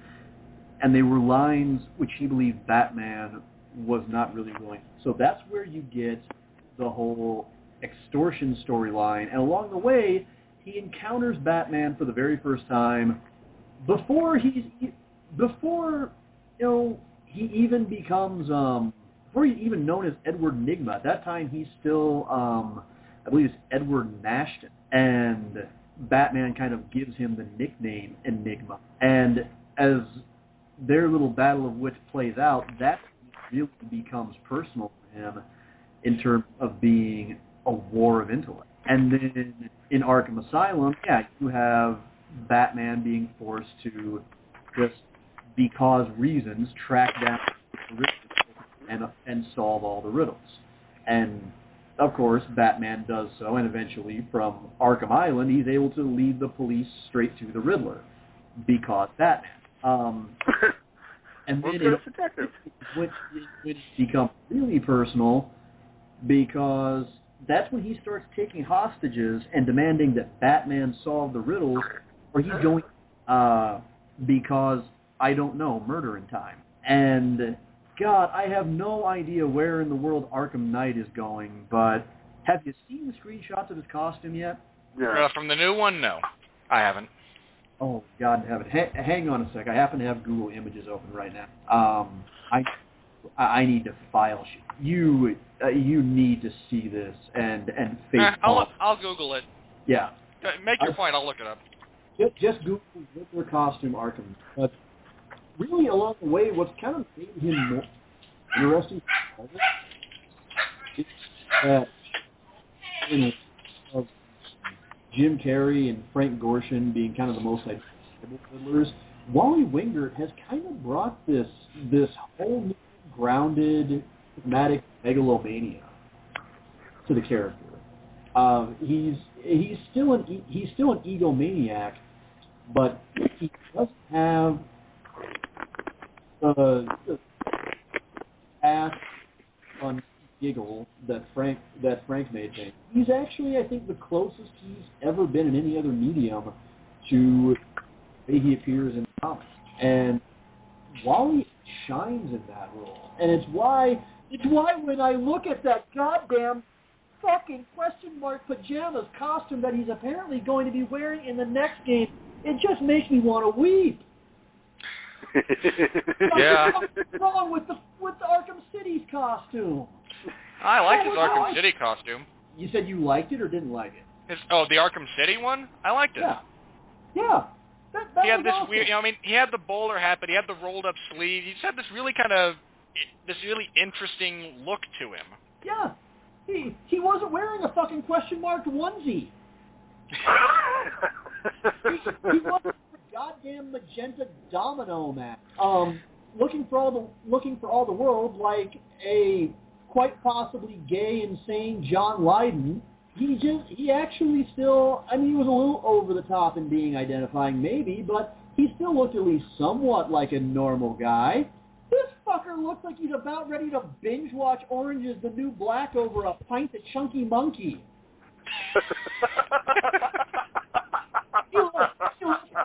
and they were lines which he believed Batman was not really willing. So that's where you get the whole extortion storyline, and along the way, he encounters Batman for the very first time before he even becomes before he's even known as Edward Nygma. At that time, he's still I believe it's Edward Nashton, and Batman kind of gives him the nickname Enigma. And as their little battle of wits plays out, that really becomes personal to him in terms of being a war of intellect. And then in Arkham Asylum, you have Batman being forced to just, because reasons, track down the riddles and solve all the riddles. And of course, Batman does so, and eventually, from Arkham Island, he's able to lead the police straight to the Riddler. because Batman. And then it becomes really personal because that's when he starts taking hostages and demanding that Batman solve the riddles, or he's going because, I don't know, murder in time. And, God, I have no idea where in the world Arkham Knight is going, but have you seen the screenshots of his costume yet? Yeah. From the new one, no. I haven't. Oh, God in heaven. Hang on a sec. I happen to have Google Images open right now. I need to file you need to see this and face I'll Google it. Yeah. Make your point. I'll look it up. Just Google Riddler costume Arkham. But really, along the way, what's kind of made him more interesting is that of Jim Carrey and Frank Gorshin being kind of the most identifiable Riddlers, Wally Wingert has kind of brought this whole new grounded, dramatic megalomania to the character. He's still an egomaniac, but he doesn't have the ass on giggle that Frank made him. He's actually, I think, the closest he's ever been in any other medium to the way he appears in comics. And Wally shines in that role. And it's why when I look at that goddamn fucking question mark pajamas costume that he's apparently going to be wearing in the next game, it just makes me want to weep. Yeah. What's wrong with the Arkham City's costume? I like his Arkham City costume. You said you liked it or didn't like it? The Arkham City one? I liked it. Yeah. That he had this awesome. weird, he had the bowler hat, but he had the rolled up sleeve. He just had this really interesting look to him. Yeah. He wasn't wearing a fucking question mark onesie. he wasn't a goddamn magenta domino man. Looking for all the world like a quite possibly gay, insane John Lydon. He actually still, he was a little over the top in being identifying maybe, but he still looked at least somewhat like a normal guy. This fucker looks like he's about ready to binge watch Orange is the New Black over a pint of Chunky Monkey.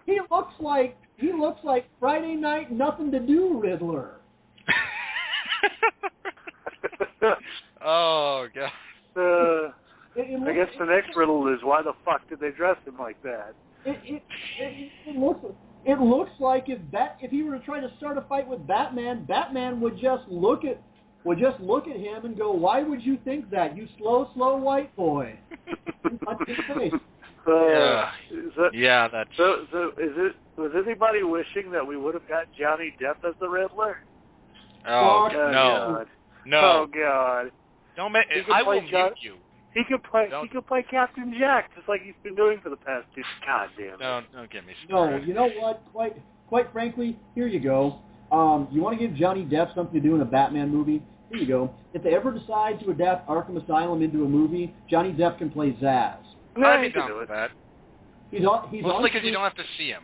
He looks like Friday night nothing to do Riddler. Oh God. I guess the next riddle is why the fuck did they dress him like that? It looks like if he were to try to start a fight with Batman, Batman would just look at him and go, "Why would you think that, you slow white boy?" Punch his face. That's. So was anybody wishing that we would have got Johnny Depp as the Riddler? Oh no. God. No. Oh God. Don't make. I will mute you. He could play Captain Jack just like he's been doing for the past 2. God damn it. No, don't get me started. No, you know what? Quite frankly, here you go. You want to give Johnny Depp something to do in a Batman movie? Here you go. If they ever decide to adapt Arkham Asylum into a movie, Johnny Depp can play Zaz. No, I'd be down with that. Mostly because you don't have to see him.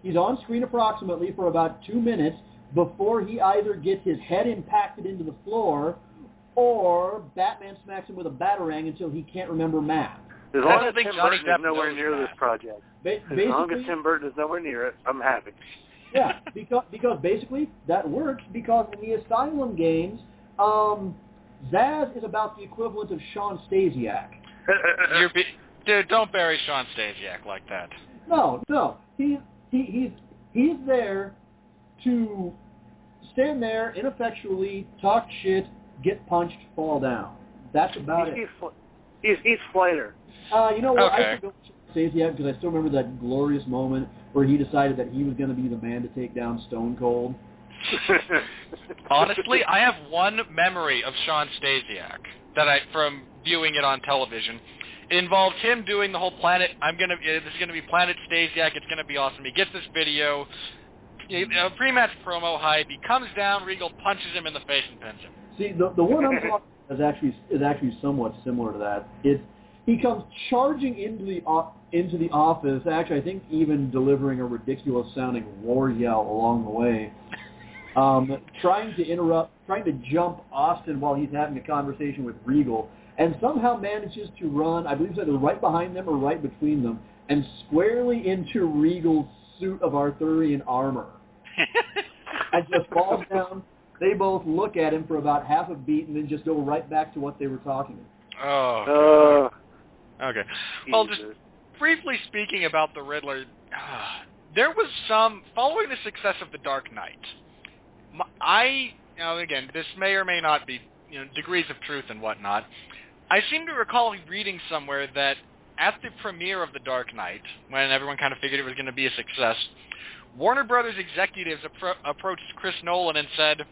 He's on screen approximately for about 2 minutes before he either gets his head impacted into the floor or Batman smacks him with a batarang until he can't remember math. As long as Tim Burton is nowhere near this project. As long as Tim Burton is nowhere near it, I'm happy. Yeah, because basically that works because in the Asylum games, Zaz is about the equivalent of Sean Stasiak. Dude, don't bury Sean Stasiak like that. No. He's there to stand there ineffectually, talk shit, get punched, fall down. That's about it. He's Flater. You know what? Okay. I forgot Stasiak because I still remember that glorious moment where he decided that he was going to be the man to take down Stone Cold. Honestly, I have one memory of Sean Stasiak from viewing it on television. It involved him doing the whole planet. This is gonna be Planet Stasiak. It's gonna be awesome. He gets this video, pre-match promo hype. He comes down. Regal punches him in the face and pins him. See, the one I'm talking about is actually somewhat similar to that. He comes charging into the office, actually I think even delivering a ridiculous-sounding war yell along the way, trying to jump Austin while he's having a conversation with Regal, and somehow manages to run, I believe it's either right behind them or right between them, and squarely into Regal's suit of Arthurian armor. And just falls down. They both look at him for about half a beat and then just go right back to what they were talking about. Oh. Okay. Well, just briefly speaking about the Riddler, there was some, following the success of The Dark Knight, again, this may or may not be, degrees of truth and whatnot. I seem to recall reading somewhere that at the premiere of The Dark Knight, when everyone kind of figured it was going to be a success, Warner Brothers executives approached Chris Nolan and said,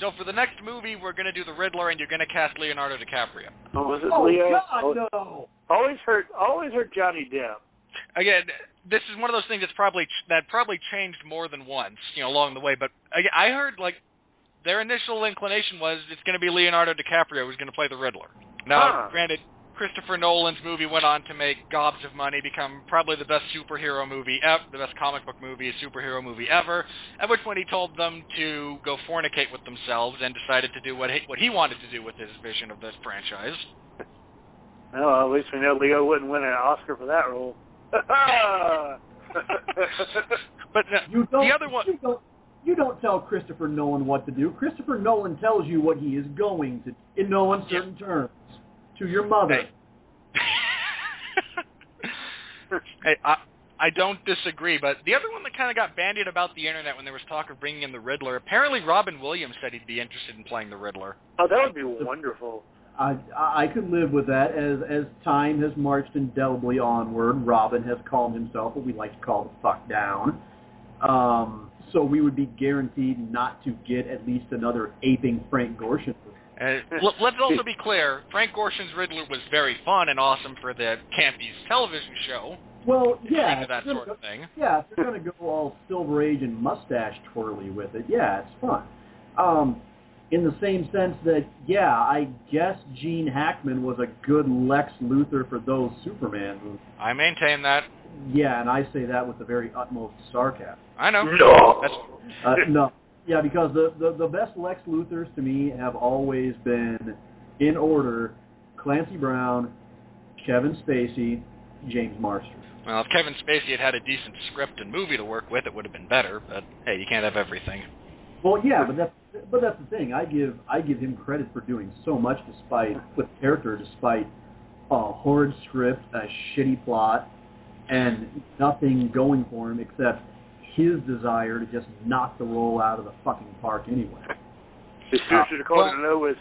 so for the next movie, we're going to do the Riddler, and you're going to cast Leonardo DiCaprio. Oh, was it Leo? God, no! Always heard Johnny Depp. Again, this is one of those things that probably changed more than once, along the way. But again, I heard their initial inclination was it's going to be Leonardo DiCaprio who's going to play the Riddler. Now, granted, Christopher Nolan's movie went on to make gobs of money, become probably the best superhero movie ever, the best comic book movie, superhero movie ever, at which point he told them to go fornicate with themselves and decided to do what he wanted to do with his vision of this franchise. Well, at least we know Leo wouldn't win an Oscar for that role. But the other one... You don't tell Christopher Nolan what to do. Christopher Nolan tells you what he is going to do, in no uncertain terms. To your mother. Hey, I don't disagree, but the other one that kind of got bandied about the internet when there was talk of bringing in the Riddler, apparently Robin Williams said he'd be interested in playing the Riddler. Oh, that would be wonderful. I could live with that. As time has marched indelibly onward, Robin has calmed himself what we like to call the fuck down. So we would be guaranteed not to get at least another aping Frank Gorshin. Let's also be clear, Frank Gorshin's Riddler was very fun and awesome for the Campy's television show. Well, yeah. That sort of thing. Yeah, if they're going to go all Silver Age and mustache twirly with it, yeah, it's fun. In the same sense that, yeah, I guess Gene Hackman was a good Lex Luthor for those Superman movies. I maintain that. Yeah, and I say that with the very utmost sarcasm. I know. No. No. Yeah, because the best Lex Luthors to me have always been, in order, Clancy Brown, Kevin Spacey, James Marsters. Well, if Kevin Spacey had a decent script and movie to work with, it would have been better. But hey, you can't have everything. Well, yeah, but that's the thing. I give him credit for doing so much with character, despite a horrid script, a shitty plot, and nothing going for him except his desire to just knock the role out of the fucking park anyway. His future Dakota Lewis.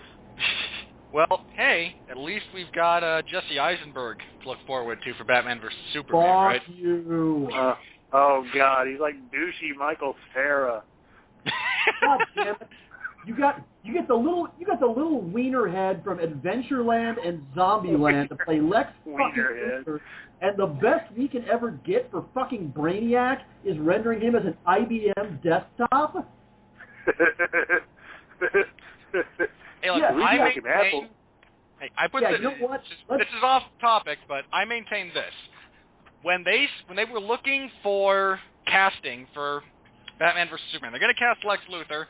Well, hey, at least we've got Jesse Eisenberg to look forward to for Batman vs. Superman, right? Fuck you. Oh God, he's like douchey Michael Cera. God damn it! You get the little wiener head from Adventureland and Zombieland to play Lex fucking Luthor, and the best we can ever get for fucking Brainiac is rendering him as an IBM desktop. Hey, look, I put this. You know what? This is off topic, but I maintain this: when they were looking for casting for Batman vs. Superman, they're going to cast Lex Luthor.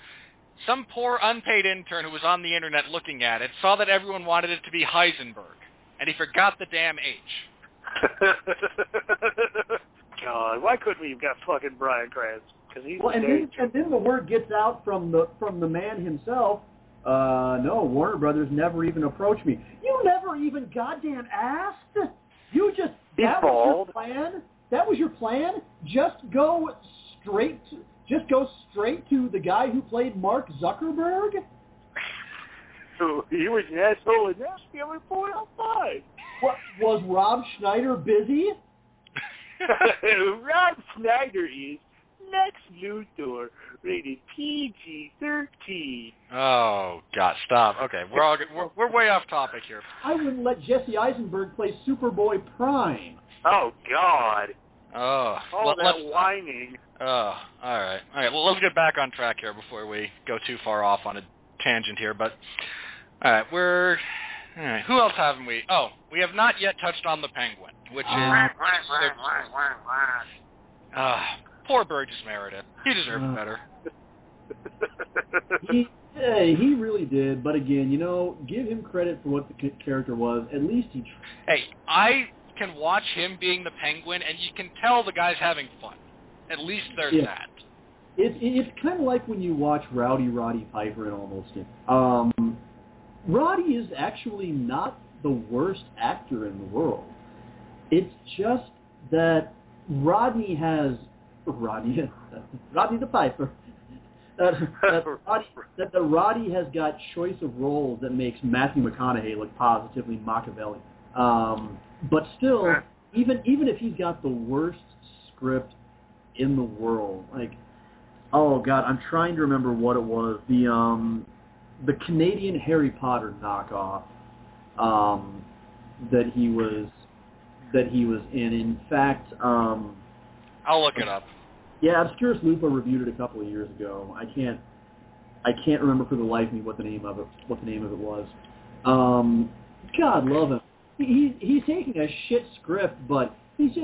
Some poor unpaid intern who was on the internet looking at it saw that everyone wanted it to be Heisenberg, and he forgot the damn H. God, why couldn't we have got fucking Bryan Cranston? Because he's and then the word gets out from the man himself. No, Warner Brothers never even approached me. You never even goddamn asked. You just that was your plan. That was your plan. Just go straight to the guy who played Mark Zuckerberg. So he was an asshole and nasty. I'm going outside. What was Rob Schneider busy? Rob Schneider is Lex Luthor, rated PG-13. Oh God, stop. Okay, we're way off topic here. I wouldn't let Jesse Eisenberg play Superboy Prime. Oh God. Oh, all that whining. Oh, all right. Well, let's get back on track here before we go too far off on a tangent here. But all right, All right, who else haven't we? Oh, we have not yet touched on the Penguin, which is... poor Burgess Meredith. He deserved better. He really did, but again, give him credit for what the character was. At least he... Hey, I can watch him being the Penguin, and you can tell the guy's having fun. At least there's that. It's kind of like when you watch Roddy Piper in Almost Human. Roddy is actually not the worst actor in the world. It's just that Rodney the Piper, that the Roddy has got choice of roles that makes Matthew McConaughey look positively Machiavellian. But still, even if he's got the worst script in the world, like, oh God, I'm trying to remember what it was. The Canadian Harry Potter knockoff that he was in. In fact, I'll look it up. Yeah, Obscurus Lupo reviewed it a couple of years ago. I can't remember for the life of me what the name of it was. God love him. He's taking a shit script, but it's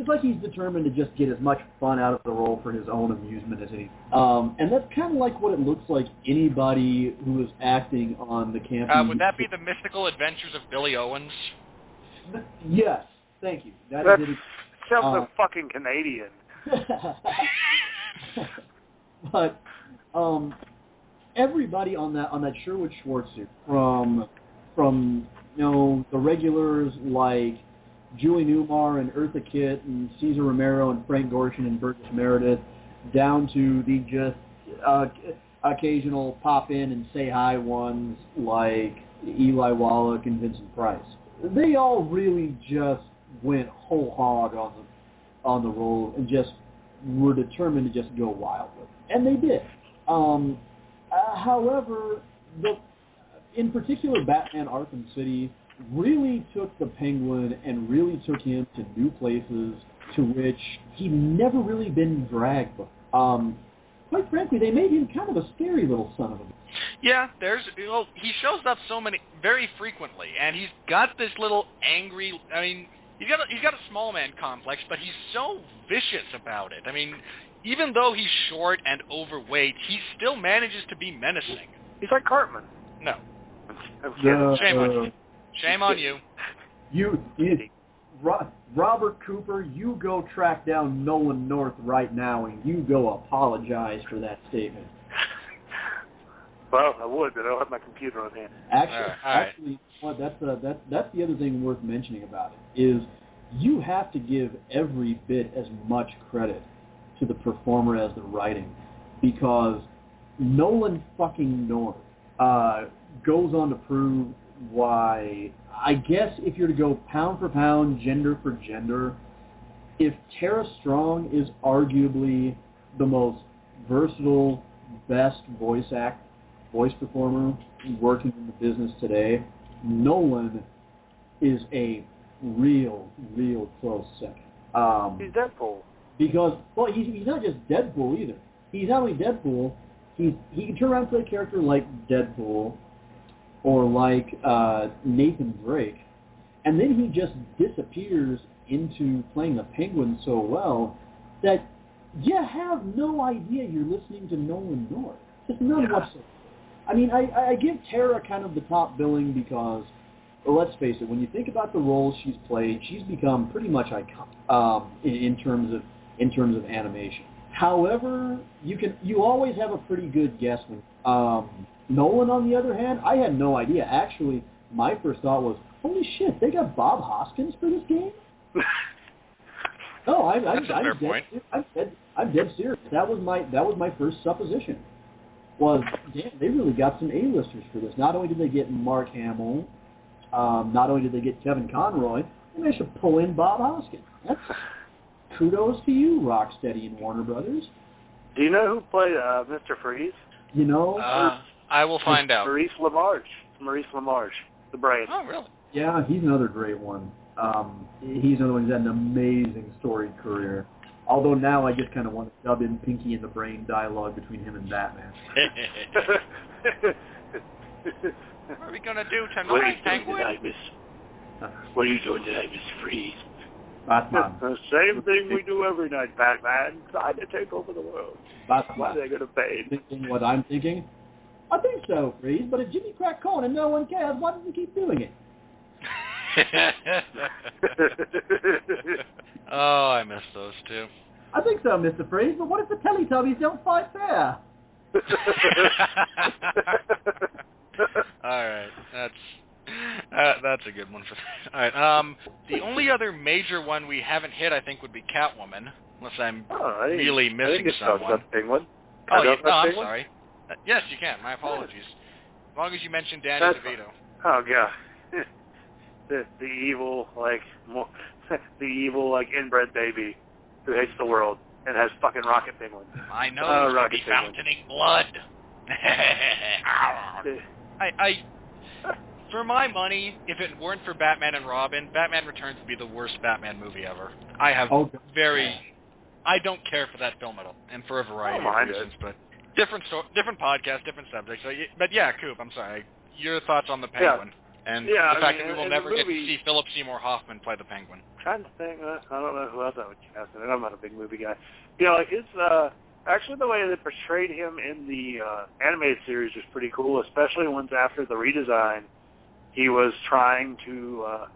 like he's determined to just get as much fun out of the role for his own amusement as anything. And that's kind of like what it looks like anybody who is acting on the campus. Would that be The Mystical Adventures of Billy Owens? Yes, thank you. That sounds so fucking Canadian. But everybody on that Sherwood Schwartz suit, from the regulars like Julie Newmar and Eartha Kitt and Cesar Romero and Frank Gorshin and Burgess Meredith, down to the just occasional pop in and say hi ones like Eli Wallach and Vincent Price. They all really just went whole hog on the role and just were determined to just go wild with it. And they did. However, in particular, Batman Arkham City really took the Penguin and really took him to new places to which he'd never really been dragged before. Quite frankly, they made him kind of a scary little son of a... Yeah, he shows up very frequently, and he's got this little angry... I mean, he's got a small man complex, but he's so vicious about it. I mean, even though he's short and overweight, he still manages to be menacing. He's like Cartman. No. Shame on you. Shame on you. Robert Cooper, you go track down Nolan North right now, and you go apologize for that statement. Well, I would, but I don't have my computer on hand. Actually, that's the other thing worth mentioning about it, is you have to give every bit as much credit to the performer as the writing, because Nolan fucking North goes on to prove why, I guess if you're to go pound for pound, gender for gender, if Tara Strong is arguably the most versatile, best voice performer working in the business today, Nolan is a real close second. He's Deadpool. Because, well, he's not just Deadpool either. He's not only Deadpool, he can turn around and play a character like Deadpool or like Nathan Drake, and then he just disappears into playing the Penguin so well that you have no idea you're listening to Nolan North. Just none whatsoever. I mean, I give Tara kind of the top billing because, well, let's face it, when you think about the roles she's played, she's become pretty much iconic in terms of animation. However, you always have a pretty good guess when. Nolan, on the other hand, I had no idea. Actually, my first thought was, holy shit, they got Bob Hoskins for this game? No, I'm dead serious. That was my first supposition. Was, damn, they really got some A-listers for this. Not only did they get Mark Hamill, not only did they get Kevin Conroy, they managed to pull in Bob Hoskins. That's kudos to you, Rocksteady and Warner Brothers. Do you know who played Mr. Freeze? I will find out. Maurice LaMarche, the Brain. Oh, really? Yeah, he's another great one. He's another one who's had an amazing storied career. Although now I just kind of want to dub in Pinky and the Brain dialogue between him and Batman. What are we gonna do What are tonight, you doing Penguin? tonight, Miss? What are you doing tonight, Miss Freeze? Batman. The same thing we do every night, Batman. Trying to take over the world. What are Batman. they going to pay? Thinking what I'm thinking? I think so, Freeze, but if Jimmy cracked corn and no one cares, why does he keep doing it? Oh, I miss those two. I think so, Mr. Freeze, but what if the Teletubbies don't fight fair? All right, that's a good one for that. All right, the only other major one we haven't hit, I think, would be Catwoman, unless I'm really missing someone. Penguin. Oh, I'm sorry. Yes, you can. My apologies. As long as you mention Danny DeVito. Oh God, the evil inbred baby who hates the world and has fucking rocket penguins. I know he's rocket fountaining blood. For my money, if it weren't for Batman and Robin, Batman Returns would be the worst Batman movie ever. I don't care for that film at all, and for a variety of reasons, but different podcast, different subject. So, but yeah, Coop, I'm sorry. Your thoughts on the Penguin and the fact that we will never get to see Philip Seymour Hoffman play the Penguin. I'm trying to think. I don't know who else I would cast in it. I'm not a big movie guy. You know, like it's actually the way they portrayed him in the animated series was pretty cool, especially once after the redesign. He was trying to,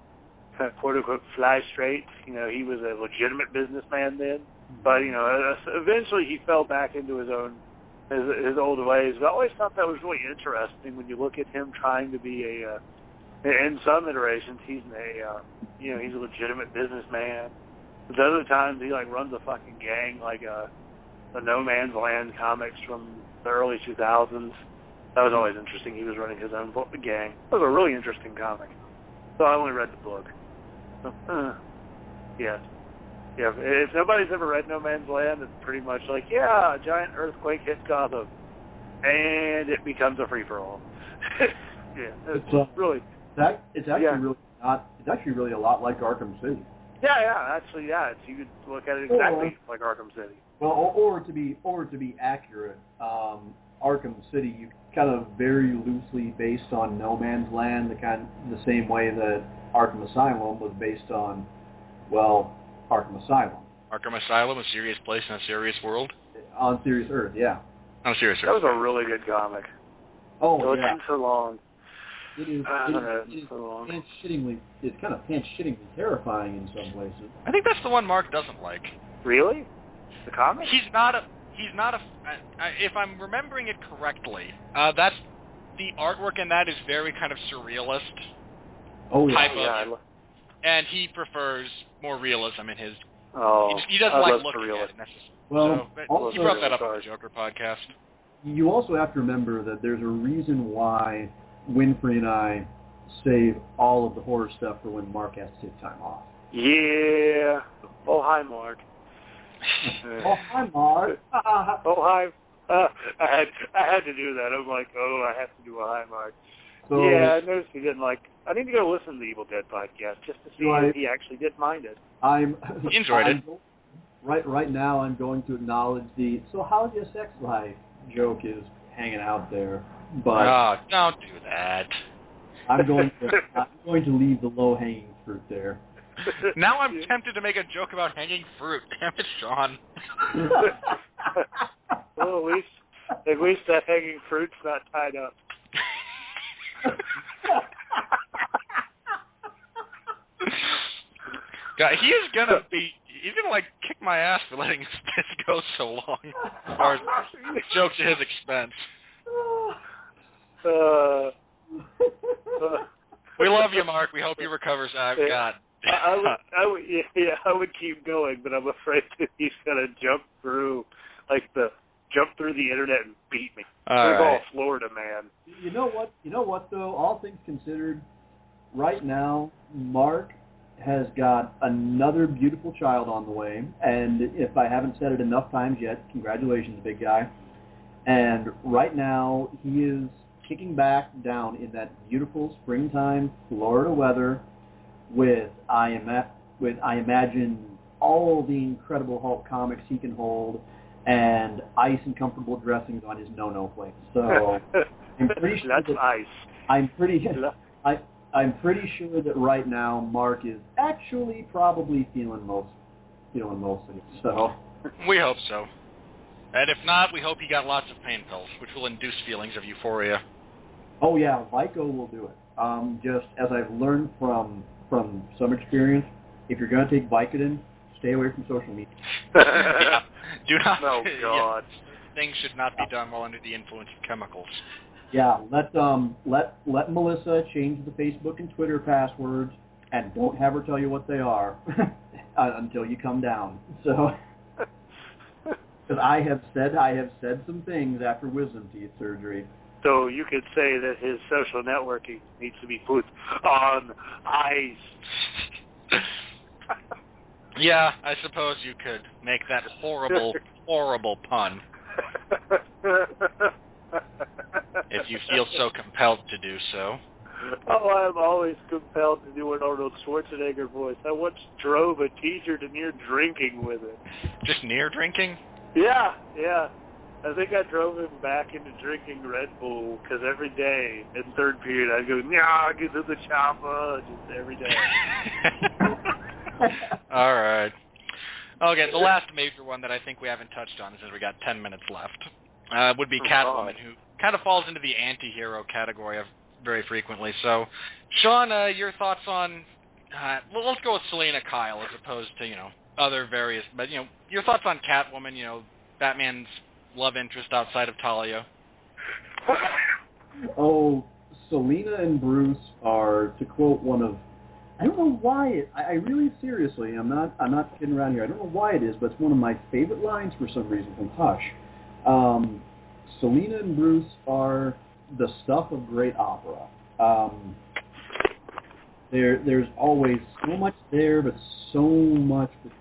quote-unquote, fly straight. You know, he was a legitimate businessman then. But, you know, eventually he fell back into his old ways. But I always thought that was really interesting when you look at him trying to be in some iterations, he's he's a legitimate businessman. But other times he, runs a fucking gang, the No Man's Land comics from the early 2000s. That was always interesting. He was running his own gang. It was a really interesting comic. So I only read the book. Yeah. If nobody's ever read No Man's Land, it's pretty much a giant earthquake hits Gotham, and it becomes a free-for-all. Yeah, it's really. It's actually really a lot like Arkham City. Yeah. You could look at it exactly like Arkham City. Well, or to be accurate, Arkham City, you kind of very loosely based on No Man's Land, the same way that Arkham Asylum was based on, Arkham Asylum. Arkham Asylum, a serious place in a serious world? On Serious Earth, yeah. On Serious Earth. That was a really good comic. Oh, yeah. It's so long. It's kind of pants-shittingly terrifying in some places. I think that's the one Mark doesn't like. Really? The comic? He's not a. If I'm remembering it correctly, that's the artwork in that is very kind of surrealist. Oh yeah. And he prefers more realism in his. Oh. He doesn't like looking at it necessarily. Well, so, he brought that up on the Joker podcast. You also have to remember that there's a reason why Winfree and I save all of the horror stuff for when Mark has to take time off. Yeah. Oh, hi, Mark. Oh, hi, Mark. Oh, hi. I had to do that. I'm like, I have to do a hi, Mark. So, yeah, I noticed he didn't like. I need to go listen to the Evil Dead podcast just to see if he actually did mind it. He enjoyed it. Right now, I'm going to acknowledge the "so how's your sex life" joke is hanging out there, but don't do that. I'm going to leave the low-hanging fruit there. Now I'm tempted to make a joke about hanging fruit. Damn it, Sean. Well, at least that hanging fruit's not tied up. God, he's gonna kick my ass for letting this go so long. As far as jokes at his expense. We love you, Mark. We hope you recover, God. I would keep going, but I'm afraid that he's gonna jump through the internet and beat me. All Florida man. You know what though? All things considered, right now Mark has got another beautiful child on the way, and if I haven't said it enough times yet, congratulations, big guy. And right now he is kicking back down in that beautiful springtime Florida weather with I imagine all the Incredible Hulk comics he can hold and ice and comfortable dressings on his no-no plate. So I'm pretty sure That's nice. I'm pretty sure that right now Mark is actually probably feeling most of it. So We hope so. And if not, we hope he got lots of pain pills, which will induce feelings of euphoria. oh yeah, Vico will do it. Just as I've learned from some experience, if you're going to take Vicodin, stay away from social media. Yeah. Do not. Oh God. Yeah, things should not be done while under the influence of chemicals. Yeah, let Melissa change the Facebook and Twitter passwords, and don't have her tell you what they are until you come down. So, because I have said some things after wisdom teeth surgery. So you could say that his social networking needs to be put on ice. Yeah, I suppose you could make that horrible, horrible pun if you feel so compelled to do so. Oh, I'm always compelled to do an Arnold Schwarzenegger voice. I once drove a teacher to near drinking with it. Just near drinking? Yeah. I think I drove him back into drinking Red Bull, because every day in third period I'd go, "Nah, get to the chopper," just every day. All right. Okay, the last major one that I think we haven't touched on, since we got 10 minutes left, would be Catwoman, who kind of falls into the anti-hero category very frequently. So, Sean, your thoughts on, well, let's go with Selena Kyle as opposed to, other various, but, your thoughts on Catwoman, Batman's love interest outside of Talia. Oh, Selena and Bruce are, to quote one of, I don't know why I really seriously, I'm not kidding around here. I don't know why it is, but it's one of my favorite lines for some reason from Hush. Selena and Bruce are the stuff of great opera. There's always so much there, but so much that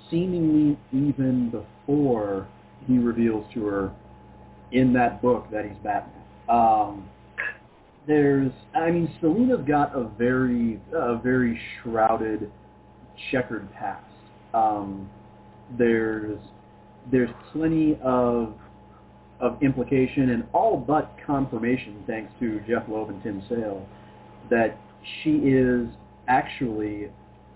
seemingly even before he reveals to her in that book that he's Batman. Selena's got a very shrouded, checkered past. There's plenty of implication and all but confirmation, thanks to Jeff Loeb and Tim Sale, that she is actually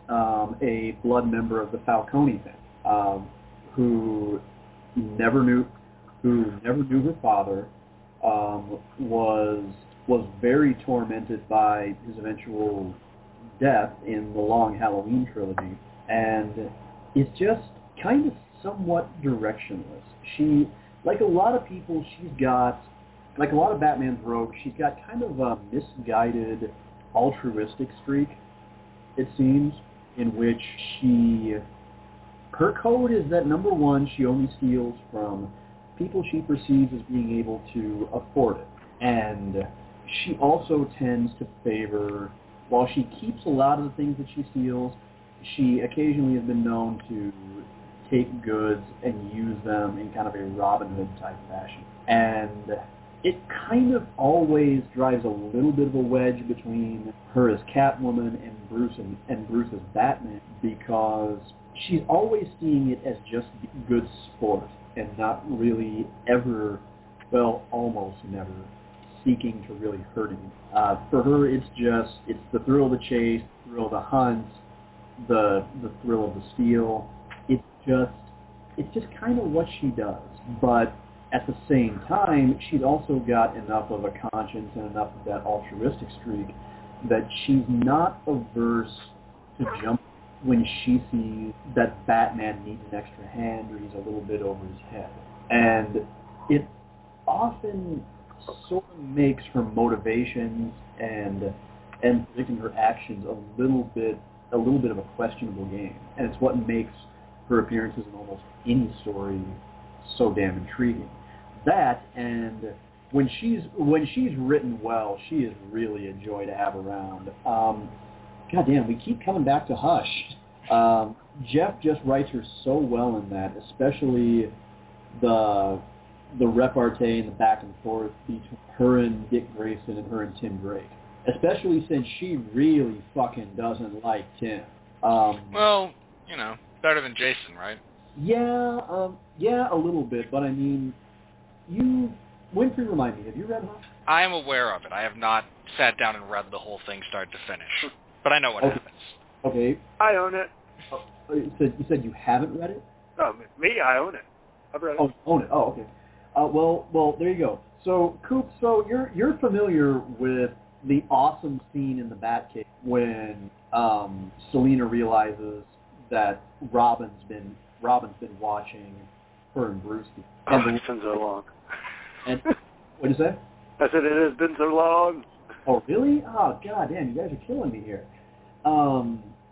a blood member of the Falcone family, who never knew her father, was very tormented by his eventual death in the Long Halloween trilogy, and is just kind of somewhat directionless. She, like a lot of people, like a lot of Batman's rogues, she's got kind of a misguided altruistic streak, it seems, in which her code is that, number one, she only steals from people she perceives as being able to afford it. And she also tends to favor, while she keeps a lot of the things that she steals, she occasionally has been known to take goods and use them in kind of a Robin Hood type fashion. And it kind of always drives a little bit of a wedge between her as Catwoman and Bruce as Batman, because she's always seeing it as just good sport and not really ever, well, almost never, seeking to really hurt him. For her, it's the thrill of the chase, the thrill of the hunt, the thrill of the steal. It's just kind of what she does. But at the same time, she's also got enough of a conscience and enough of that altruistic streak that she's not averse to jump when she sees that Batman needs an extra hand or he's a little bit over his head. And it often sort of makes her motivations and predicting her actions a little bit of a questionable game. And it's what makes her appearances in almost any story so damn intriguing. That, and when she's written well, she is really a joy to have around. God damn, we keep coming back to Hush. Jeff just writes her so well in that, especially the repartee and the back and forth between her and Dick Grayson and her and Tim Drake. Especially since she really fucking doesn't like Tim. Well, better than Jason, right? Yeah, a little bit, but I mean, you Winfree, remind me, have you read Hush? I am aware of it. I have not sat down and read the whole thing start to finish, but I know what happens. Okay. I own it. You said you haven't read it? No, me, I own it. I've read it. Oh, own it. Oh, okay. Well, there you go. So, Coop, so you're familiar with the awesome scene in the Batcave when Selena realizes that Robin's been watching her and Bruce. It's been so long. And what did you say? I said it has been so long. Oh, really? Oh, God damn, you guys are killing me here.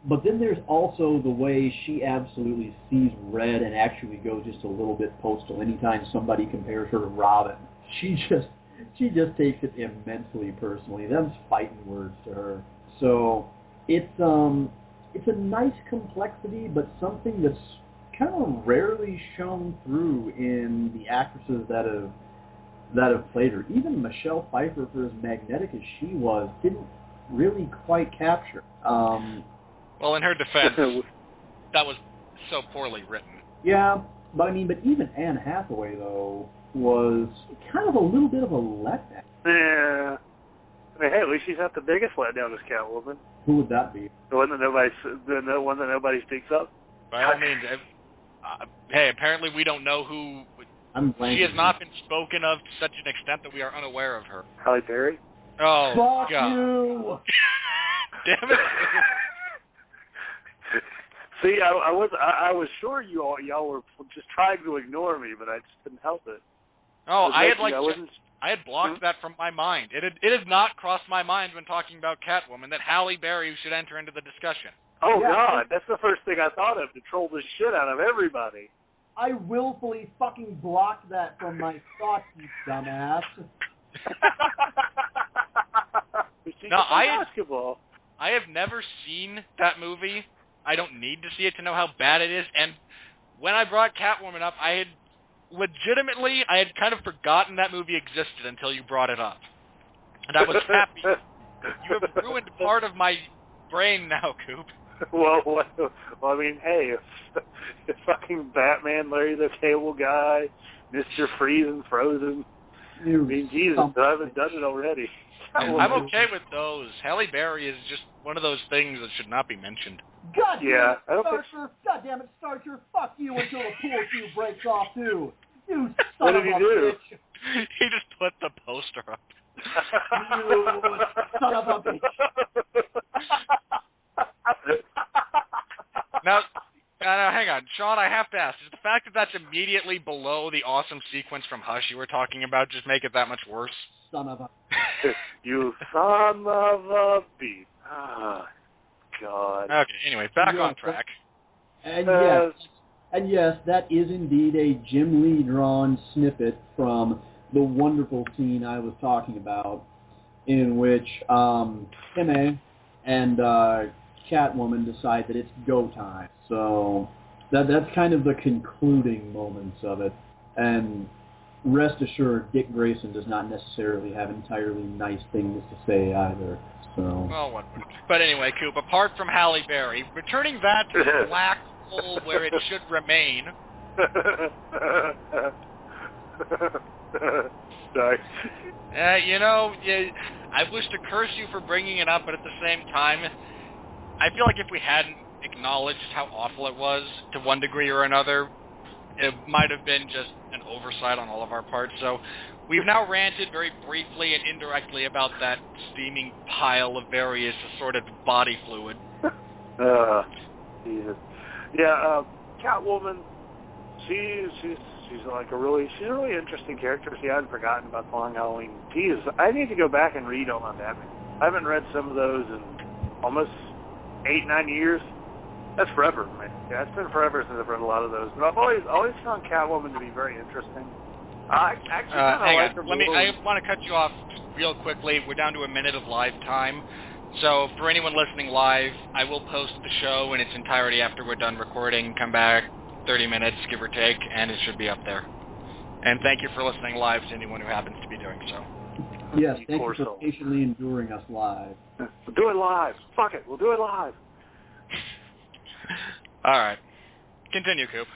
But then there's also the way she absolutely sees red and actually goes just a little bit postal anytime somebody compares her to Robin. She just takes it immensely personally. Them's fighting words to her. So it's a nice complexity, but something that's kind of rarely shown through in the actresses that have played her. Even Michelle Pfeiffer, for as magnetic as she was, didn't really quite capture. Well, in her defense, that was so poorly written. Yeah, but even Anne Hathaway, though, was kind of a little bit of a letdown. Yeah. I mean, hey, at least she's not the biggest letdown as Catwoman. Who would that be? The one that nobody speaks of. By all means, hey, apparently we don't know who. She has not been spoken of to such an extent that we are unaware of her. Halle Berry? Oh, Fuck God. you! Damn it. See, I was sure y'all were just trying to ignore me, but I just couldn't help it. Oh, I had blocked that from my mind. It has not crossed my mind when talking about Catwoman that Halle Berry should enter into the discussion. Oh, yeah. God, that's the first thing I thought of to troll the shit out of everybody. I willfully fucking blocked that from my thoughts, you dumbass. No, basketball. I have never seen that movie. I don't need to see it to know how bad it is. And when I brought Catwoman up, I had kind of forgotten that movie existed until you brought it up. And I was happy. You have ruined part of my brain now, Coop. Well, I mean, hey, if fucking Batman, Larry the Cable Guy, Mr. Freeze and Frozen. I mean, Jesus, I haven't done it already. I'm okay with those. Halle Berry is just one of those things that should not be mentioned. God yeah, damn it, Starcher, fuck you until the pool cue breaks off, too. You what son did of he a do? bitch. He just put the poster up. You son of a bitch. Now, hang on. Sean, I have to ask, does the fact that that's immediately below the awesome sequence from Hush you were talking about just make it that much worse? Son of a... You son of a beast. Ah, God. Okay, anyway, back on track. And yes, that is indeed a Jim Lee drawn snippet from the wonderful scene I was talking about, in which Timmy and Catwoman decide that it's go time. So that's kind of the concluding moments of it. And rest assured, Dick Grayson does not necessarily have entirely nice things to say either. So. Well, but anyway, Coop, apart from Halle Berry, returning that to the black hole where it should remain. Sorry. I wish to curse you for bringing it up, but at the same time, I feel like if we hadn't acknowledged how awful it was to one degree or another, it might have been just an oversight on all of our parts. So we've now ranted very briefly and indirectly about that steaming pile of various assorted body fluid. Jesus. Yeah, Catwoman, she's like a really interesting character. See, I hadn't forgotten about the Long Halloween. Jesus, I need to go back and read all my Batman. I haven't read some of those in almost 8-9 years. That's forever, man. Yeah, it's been forever since I've read a lot of those. But I've always found Catwoman to be very interesting. I actually kind of like her. I want to cut you off real quickly. We're down to a minute of live time. So for anyone listening live, I will post the show in its entirety after we're done recording. Come back 30 minutes, give or take, and it should be up there. And thank you for listening live to anyone who happens to be doing so. Yes, thank you for patiently enduring us live. We'll do it live. Fuck it, we'll do it live. All right. Continue, Coop.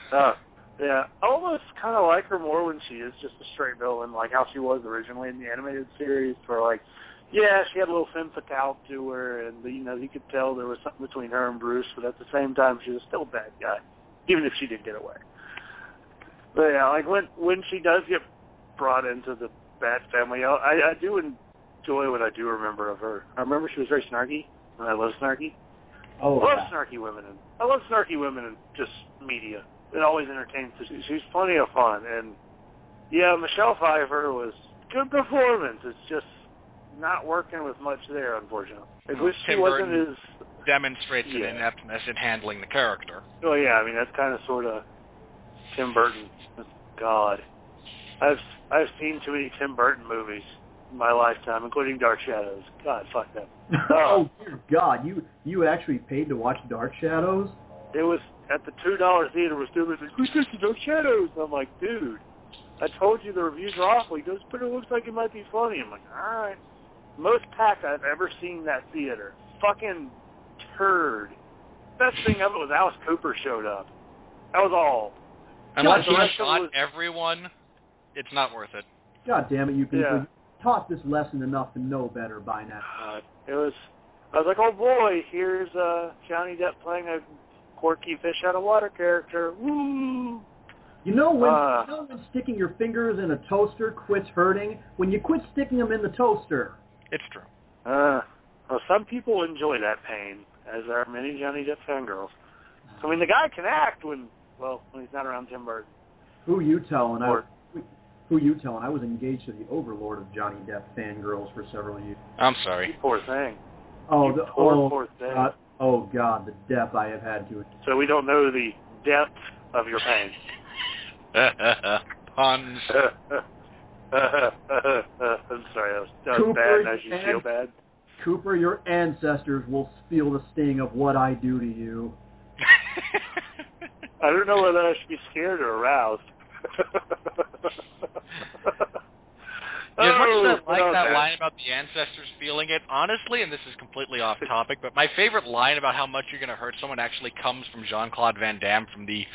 Yeah, I almost kind of like her more when she is just a straight villain, like how she was originally in the animated series, where, like, yeah, she had a little femme fatale to her, and, you know, you could tell there was something between her and Bruce, but at the same time, she was still a bad guy, even if she did get away. But, yeah, like, when she does get brought into the Bat family, I do enjoy what I do remember of her. I remember she was very snarky, and I love snarky. Oh, I love snarky women, and I love snarky women in just media. It always entertains. She's plenty of fun, and yeah, Michelle Pfeiffer was good performance. It's just not working with much there, unfortunately. I wish she wasn't as demonstrates an ineptness in handling the character. Oh yeah, I mean that's kind of sort of Tim Burton. God, I've seen too many Tim Burton movies in my lifetime, including Dark Shadows. God, fuck them. Oh dear God, you actually paid to watch Dark Shadows? It was at the $2 theater. Was doing this. Who's this? Dark Shadows. I'm like, dude, I told you the reviews are awful. He goes, but it looks like it might be funny. I'm like, all right. Most packed I've ever seen that theater. Fucking turd. Best thing of it was Alice Cooper showed up. That was all. Unless you shot everyone, it's not worth it. God damn it, you people. You taught this lesson enough to know better by now. I was like, oh boy, here's Johnny Depp playing a quirky fish out of water character. Woo! You know when sticking your fingers in a toaster quits hurting? When you quit sticking them in the toaster. It's true. Well, some people enjoy that pain, as are many Johnny Depp fangirls. I mean, the guy can act when he's not around Tim Burton. Who you telling? I was engaged to the overlord of Johnny Depp fangirls for several years. I'm sorry. You poor thing. Oh, poor thing. Oh, God, the depth I have had to it. So we don't know the depth of your pain. Puns. I'm sorry, that was bad, and I should feel bad. Cooper, your ancestors will feel the sting of what I do to you. I don't know whether I should be scared or aroused. As much as I like that line about the ancestors feeling it, honestly, and this is completely off topic, but my favorite line about how much you're going to hurt someone actually comes from Jean-Claude Van Damme from the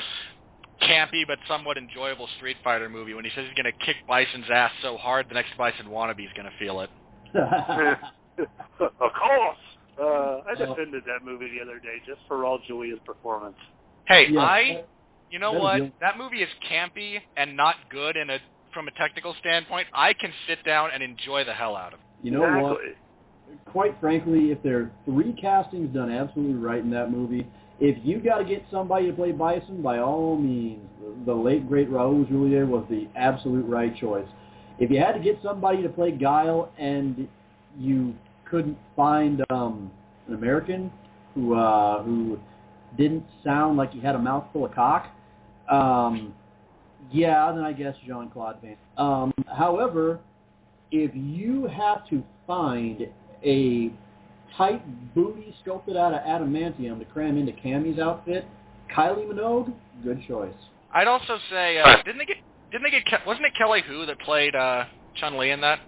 campy but somewhat enjoyable Street Fighter movie when he says he's going to kick Bison's ass so hard the next Bison wannabe is going to feel it. Of course. I defended that movie the other day just for Raul Julia's performance. Hey, you know what? That movie is campy and not good from a technical standpoint. I can sit down and enjoy the hell out of it. You know what? Quite frankly, if there are 3 castings done absolutely right in that movie, if you got to get somebody to play Bison, by all means, the late, great Raul Julia was the absolute right choice. If you had to get somebody to play Guile and you couldn't find an American who didn't sound like he had a mouthful of cock, then I guess Jean-Claude Van Damme. However, if you have to find a tight booty sculpted out of adamantium to cram into Cammy's outfit, Kylie Minogue, good choice. I'd also say, wasn't it Kelly Hu that played Chun-Li in that?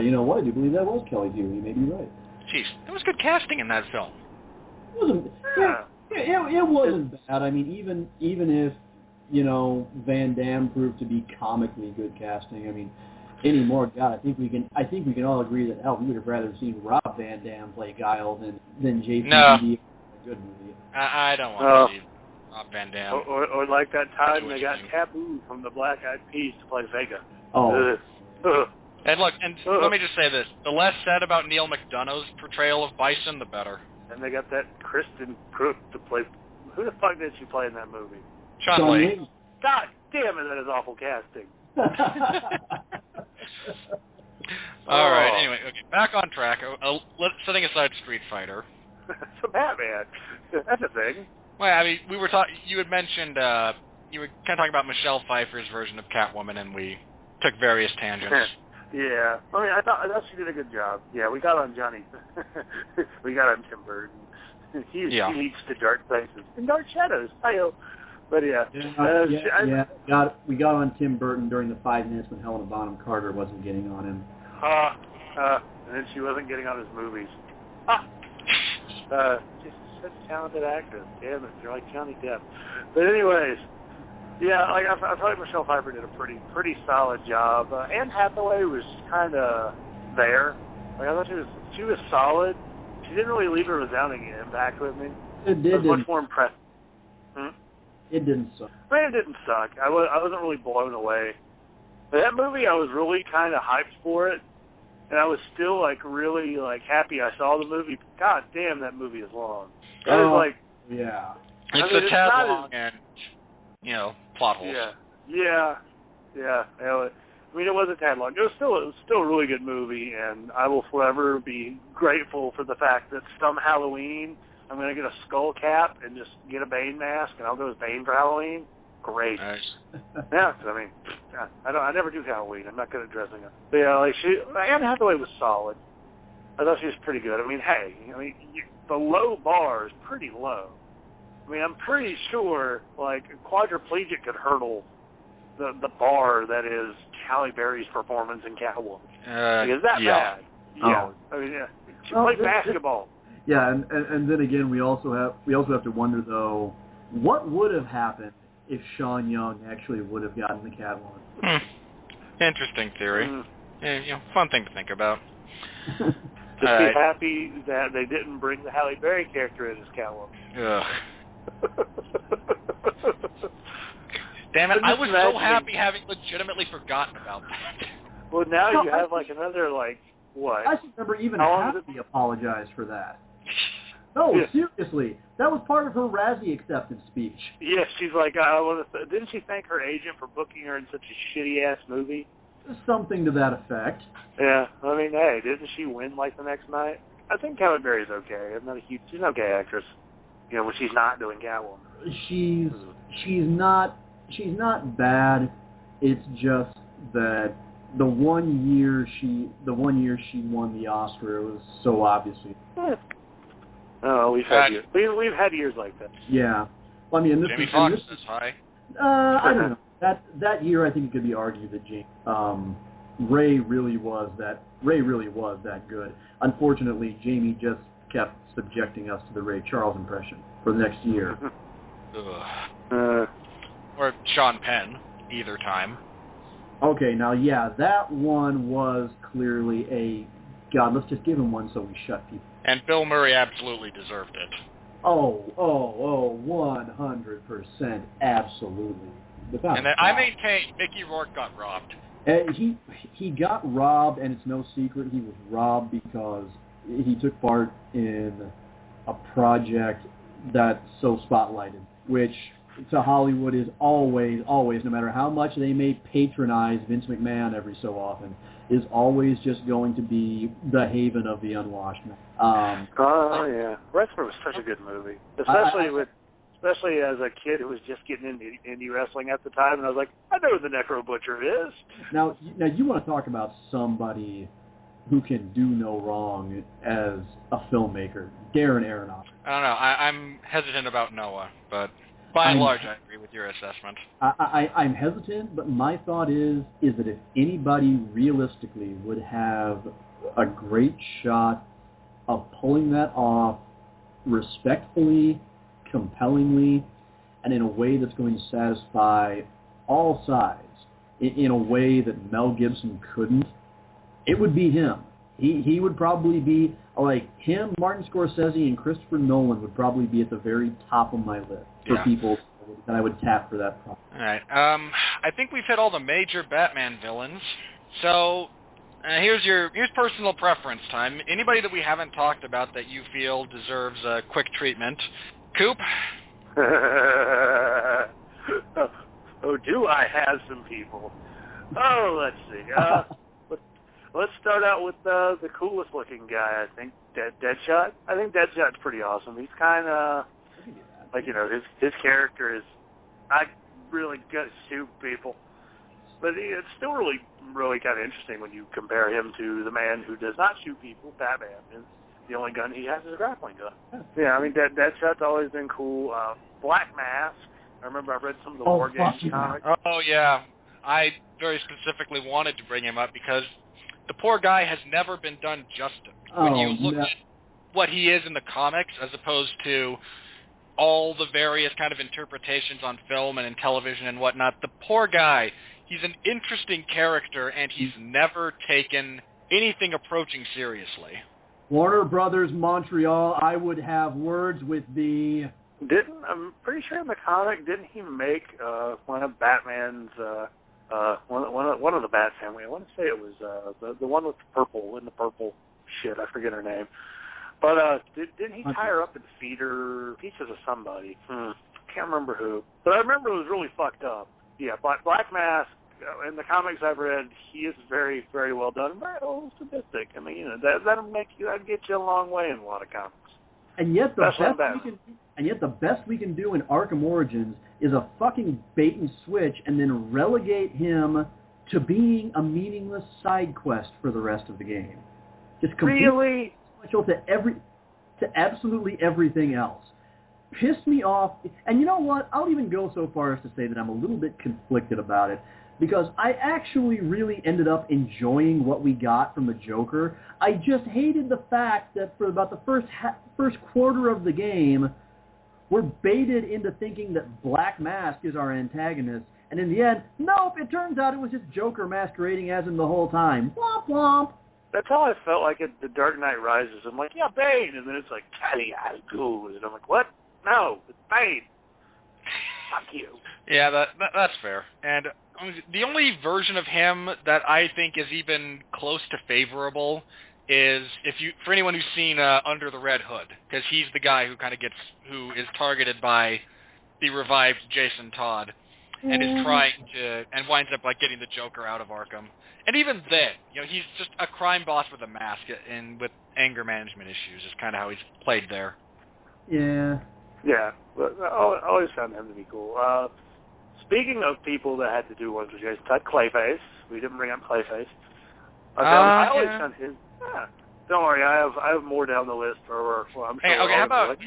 You know what? I do believe that was Kelly Hu. You may be right. Jeez, there was good casting in that film. It wasn't bad. I mean, even if Van Damme proved to be comically good casting. I mean, anymore, God, I think we can all agree that we would have rather seen Rob Van Dam play Guile than JPD in a good movie. I don't want to see Rob Van Dam. Or like that time they got Taboo from the Black Eyed Peas to play Vega. Oh. And look, let me just say this: the less said about Neil McDonough's portrayal of Bison, the better. And they got that Kristen Crook to play. Who the fuck did she play in that movie? Chun-Li. God damn it, that is awful casting. All right. Anyway, okay, back on track. Setting aside Street Fighter. So Batman, that's a thing. Well, I mean, we were you had mentioned you were kind of talking about Michelle Pfeiffer's version of Catwoman, and we took various tangents. Yeah, I mean, I thought she did a good job. Yeah, we got on Johnny. We got on Tim Burton. He leads to dark places and dark shadows. Hi-yo. But we got on Tim Burton during the 5 minutes when Helena Bonham Carter wasn't getting on him. And then she wasn't getting on his movies. She's such a talented actress. Damn it, you're like Johnny Depp. But anyways, Yeah, like I felt like Michelle Pfeiffer did a pretty solid job. Anne Hathaway was kind of there. Like I thought she was solid. She didn't really leave a resounding impact with me. It did. I was much more impressed. It didn't suck. I mean, it didn't suck. I wasn't really blown away. But that movie, I was really kind of hyped for it, and I was still really happy I saw the movie. God damn, that movie is long. It was yeah. It's a tad long and plot holes. Yeah. I mean, it was a tad long. It was still a really good movie, and I will forever be grateful for the fact that some Halloween I'm going to get a skull cap and just get a Bane mask, and I'll go as Bane for Halloween. Great. Nice. Yeah, I mean, I never do Halloween. I'm not good at dressing up. But yeah, Anne Hathaway was solid. I thought she was pretty good. I mean, hey, the low bar is pretty low. I mean, I'm pretty sure a quadriplegic could hurdle the bar that is Halle Berry's performance in Catwoman. Is that bad? Yeah. I mean, yeah. She played basketball. Yeah, and then again, we also have to wonder though, what would have happened if Sean Young actually would have gotten the Catwoman? Interesting theory. Yeah, fun thing to think about. Just be happy that they didn't bring the Halle Berry character in as Catwoman. Ugh. Damn it, I was so happy having legitimately forgotten about that. Well, now you have another, what? I don't remember even Happy apologized for that. No, seriously. That was part of her Razzie acceptance speech. Yeah, she's didn't she thank her agent for booking her in such a shitty-ass movie? Something to that effect. Yeah, I mean, hey, didn't she win, the next night? I think Halle Berry's okay. She's an okay actress. When she's not doing Catwoman. She's not bad. It's just that the one year she won the Oscar, it was so obviously. Oh, we've had years like that. Yeah, well, I mean, Jamie Foxx is high. I don't know. That year, I think it could be argued that Ray really was that good. Unfortunately, Jamie just kept subjecting us to the Ray Charles impression for the next year. Or Sean Penn, either time. Okay, now, yeah, that one was clearly God, let's just give him one so we shut people. And Bill Murray absolutely deserved it. 100%, absolutely. And I maintain Mickey Rourke got robbed. He got robbed, and it's no secret he was robbed because he took part in a project that's so spotlighted, which to Hollywood is always, no matter how much they may patronize Vince McMahon every so often, is always just going to be the haven of the unwashed man. Yeah. Wrestler was such a good movie, especially as a kid who was just getting into indie wrestling at the time, and I was like, I know who the Necro Butcher is. Now you want to talk about somebody who can do no wrong as a filmmaker, Darren Aronofsky. I don't know. I'm hesitant about Noah, but by and large, I agree with your assessment. I'm hesitant, but my thought is that if anybody realistically would have a great shot of pulling that off respectfully, compellingly, and in a way that's going to satisfy all sides, in a way that Mel Gibson couldn't, it would be him. He would probably be, him, Martin Scorsese, and Christopher Nolan would probably be at the very top of my list for people that I would tap for that problem. All right. I think we've hit all the major Batman villains. So here's personal preference time. Anybody that we haven't talked about that you feel deserves a quick treatment? Coop? Oh, do I have some people? Oh, let's see. Let's start out with the coolest looking guy, I think, Deadshot. I think Deadshot's pretty awesome. He's kind of, his character is, I really got to shoot people. But it's still really, really kind of interesting when you compare him to the man who does not shoot people, Batman. The only gun he has is a grappling gun. Yeah, I mean, Deadshot's always been cool. Black Mask. I remember I read some of the War Games comics. Oh, yeah. I very specifically wanted to bring him up because the poor guy has never been done justice. When you look at what he is in the comics as opposed to all the various kind of interpretations on film and in television and whatnot, the poor guy, he's an interesting character, and he's never taken anything approaching seriously. Warner Brothers Montreal, I would have words with thee. I'm pretty sure in the comic, didn't he make one of Batman's, one of the Bat family? I want to say it was the one with the purple shit. I forget her name. But didn't he tie her up and feed her pieces of somebody? Can't remember who. But I remember it was really fucked up. Yeah, Black Mask, in the comics I've read, he is very, very well done. Very sadistic. I mean, that'll get you a long way in a lot of comics. And yet the best we can do in Arkham Origins is a fucking bait and switch, and then relegate him to being a meaningless side quest for the rest of the game. Just completely to absolutely everything else. Pissed me off. And you know what? I'll even go so far as to say that I'm a little bit conflicted about it, because I actually really ended up enjoying what we got from the Joker. I just hated the fact that for about the first quarter of the game, we're baited into thinking that Black Mask is our antagonist, and in the end, nope, it turns out it was just Joker masquerading as him the whole time. Womp womp. That's how I felt like at The Dark Knight Rises. I'm like, yeah, Bane, and then it's like, Tally, cool, and I'm like, what? No, it's Bane. Fuck you. Yeah, that's fair. And the only version of him that I think is even close to favorable is for anyone who's seen Under the Red Hood, because he's the guy who is targeted by the revived Jason Todd, and is trying to, and winds up getting the Joker out of Arkham. And even then, he's just a crime boss with a mask and with anger management issues is kind of how he's played there. Yeah. Yeah, but I always found him to be cool. Speaking of people that had to do ones with Jason Todd, Clayface. We didn't bring up Clayface. I always found his. Yeah. Don't worry, I have more down the list. I'm sure. Hey, okay, how about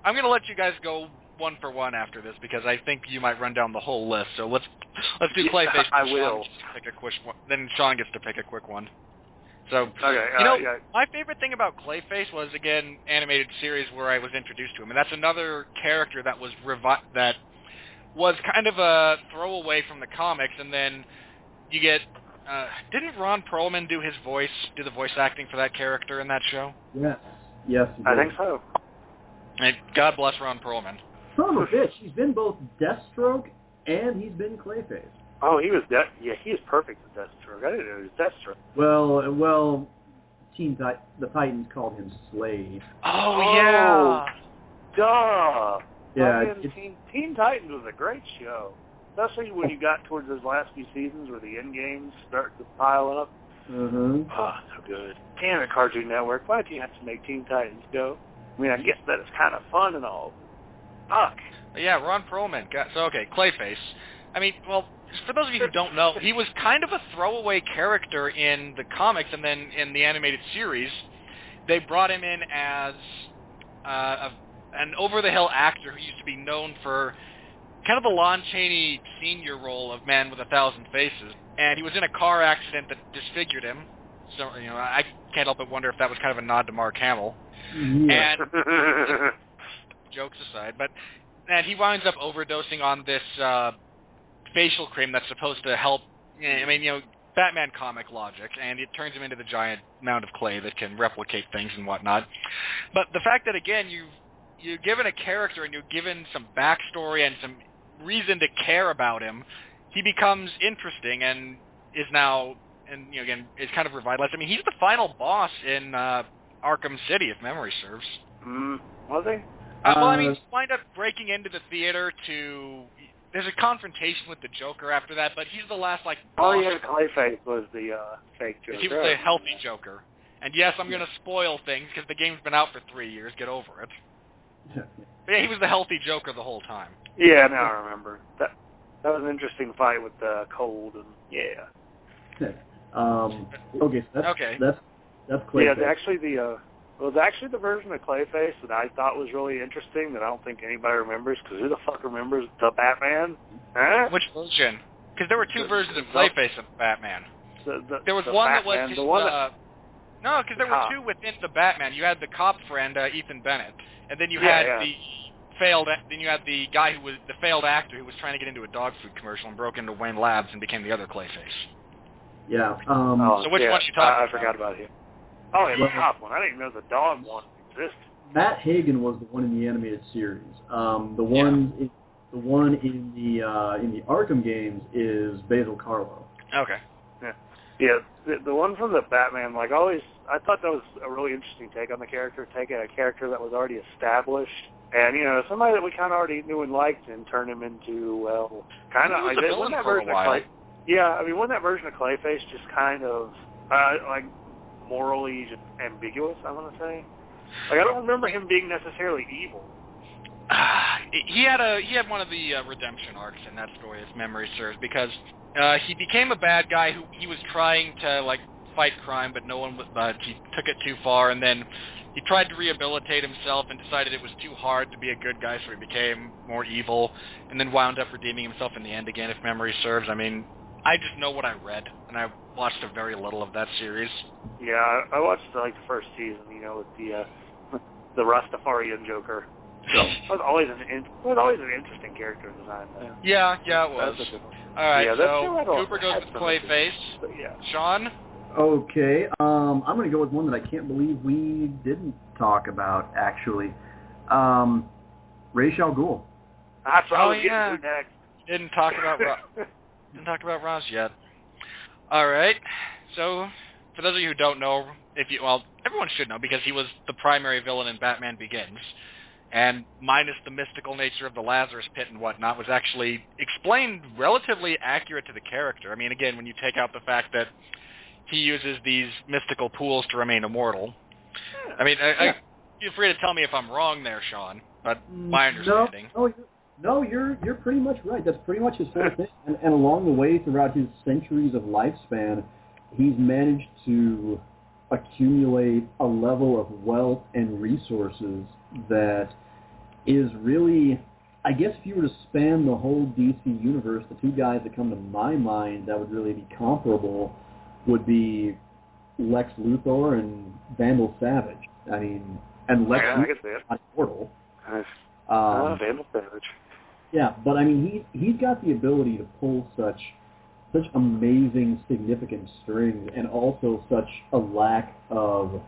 I'm gonna let you guys go one for one after this, because I think you might run down the whole list. So let's do Clayface. I will. Then Sean gets to pick a quick one. So, okay, my favorite thing about Clayface was, again, animated series where I was introduced to him, and that's another character that was kind of a throwaway from the comics, and then you get. Didn't Ron Perlman do the voice acting for that character in that show? Yes. I think so. And God bless Ron Perlman. Son of a bitch, he's been both Deathstroke and he's been Clayface. Oh, he was he is perfect as Deathstroke. I didn't know he was Deathstroke. Well, the Titans called him Slade. Oh yeah. Duh. Yeah. Teen Titans was a great show, especially when you got towards those last few seasons where the end games start to pile up. Mm-hmm. Oh, so good. Damn it, Cartoon Network. Why do you have to make Teen Titans go? I mean, I guess that it's kind of fun and all. Fuck. Yeah, Ron Perlman. So, okay, Clayface. I mean, well, for those of you who don't know, he was kind of a throwaway character in the comics, and then in the animated series, they brought him in as an over-the-hill actor who used to be known for kind of the Lon Chaney senior role of Man with a Thousand Faces. And he was in a car accident that disfigured him. So, I can't help but wonder if that was kind of a nod to Mark Hamill. Yeah. And jokes aside, and he winds up overdosing on this facial cream that's supposed to help. Batman comic logic, and it turns him into the giant mound of clay that can replicate things and whatnot. But the fact that, again, you're given a character and you're given some backstory and some reason to care about him, he becomes interesting and is now, and again, is kind of revitalized. I mean, he's the final boss in Arkham City, if memory serves. Was he? You wind up breaking into the theater to. There's a confrontation with the Joker after that, but he's the last boss. Oh yeah, Clayface was the fake Joker. He was the healthy Joker. And yes, I'm going to spoil things because the game's been out for 3 years. Get over it. But yeah, he was the healthy Joker the whole time. Yeah, now I remember. That was an interesting fight with the cold and yeah. Okay, so that's Clayface. Yeah, actually the version of Clayface that I thought was really interesting that I don't think anybody remembers, because who the fuck remembers the Batman? Huh? Which version? Because there were two versions of Clayface of Batman. There was one Batman, that was no, because there were two within the Batman. You had the cop friend, Ethan Bennett, and then you had the then you had the guy who was the failed actor who was trying to get into a dog food commercial and broke into Wayne Labs and became the other Clayface. Yeah. So which one you talking about? I forgot about him. Oh, yeah, the top one. I didn't even know the dog one existed. Matt Hagen was the one in the animated series. The one in the Arkham games is Basil Karlo. Okay. Yeah, the one from the Batman, like always, I thought that was a really interesting take on the character, taking a character that was already established, and somebody that we kind of already knew and liked, and turn him into, well, kind of. He was a villain for a while. Yeah, I mean, wasn't that version of Clayface just kind of like morally just ambiguous? I want to say, like I don't remember him being necessarily evil. He had one of the redemption arcs in that story, if memory serves, because he became a bad guy who he was trying to like fight crime, but he took it too far, and then he tried to rehabilitate himself and decided it was too hard to be a good guy, so he became more evil, and then wound up redeeming himself in the end again, if memory serves. I mean, I just know what I read, and I watched a very little of that series. Yeah, I watched like the first season, with the Rastafarian Joker. So it was always an interesting character design. Yeah, it was. All right, yeah, so Cooper goes with Clayface. Yeah. Sean? Okay, I'm going to go with one that I can't believe we didn't talk about, actually. Ra's al Ghul. That's what I was getting to next. Didn't talk about Ross yet. All right, so for those of you who don't know, everyone should know because he was the primary villain in Batman Begins. And minus the mystical nature of the Lazarus Pit and whatnot, was actually explained relatively accurate to the character. I mean, again, when you take out the fact that he uses these mystical pools to remain immortal. I mean, feel free to tell me if I'm wrong there, Sean, but my understanding. No, you're pretty much right. That's pretty much his whole thing. And along the way, throughout his centuries of lifespan, he's managed to accumulate a level of wealth and resources that is really, I guess if you were to span the whole DC universe, the two guys that come to my mind that would really be comparable would be Lex Luthor and Vandal Savage. I mean, and Lex Luthor's not immortal. Vandal Savage. Yeah, but I mean, he's got the ability to pull such amazing, significant strings, and also such a lack of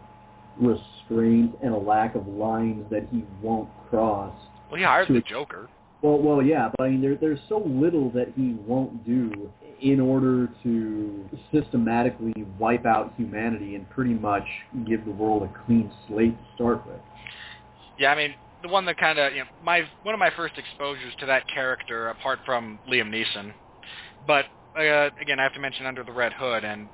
restraint and a lack of lines that he won't cross. Well, he hired the Joker. Well, yeah, but I mean, there's so little that he won't do in order to systematically wipe out humanity and pretty much give the world a clean slate to start with. Yeah, I mean, the one that kind of, one of my first exposures to that character, apart from Liam Neeson, but again, I have to mention Under the Red Hood, and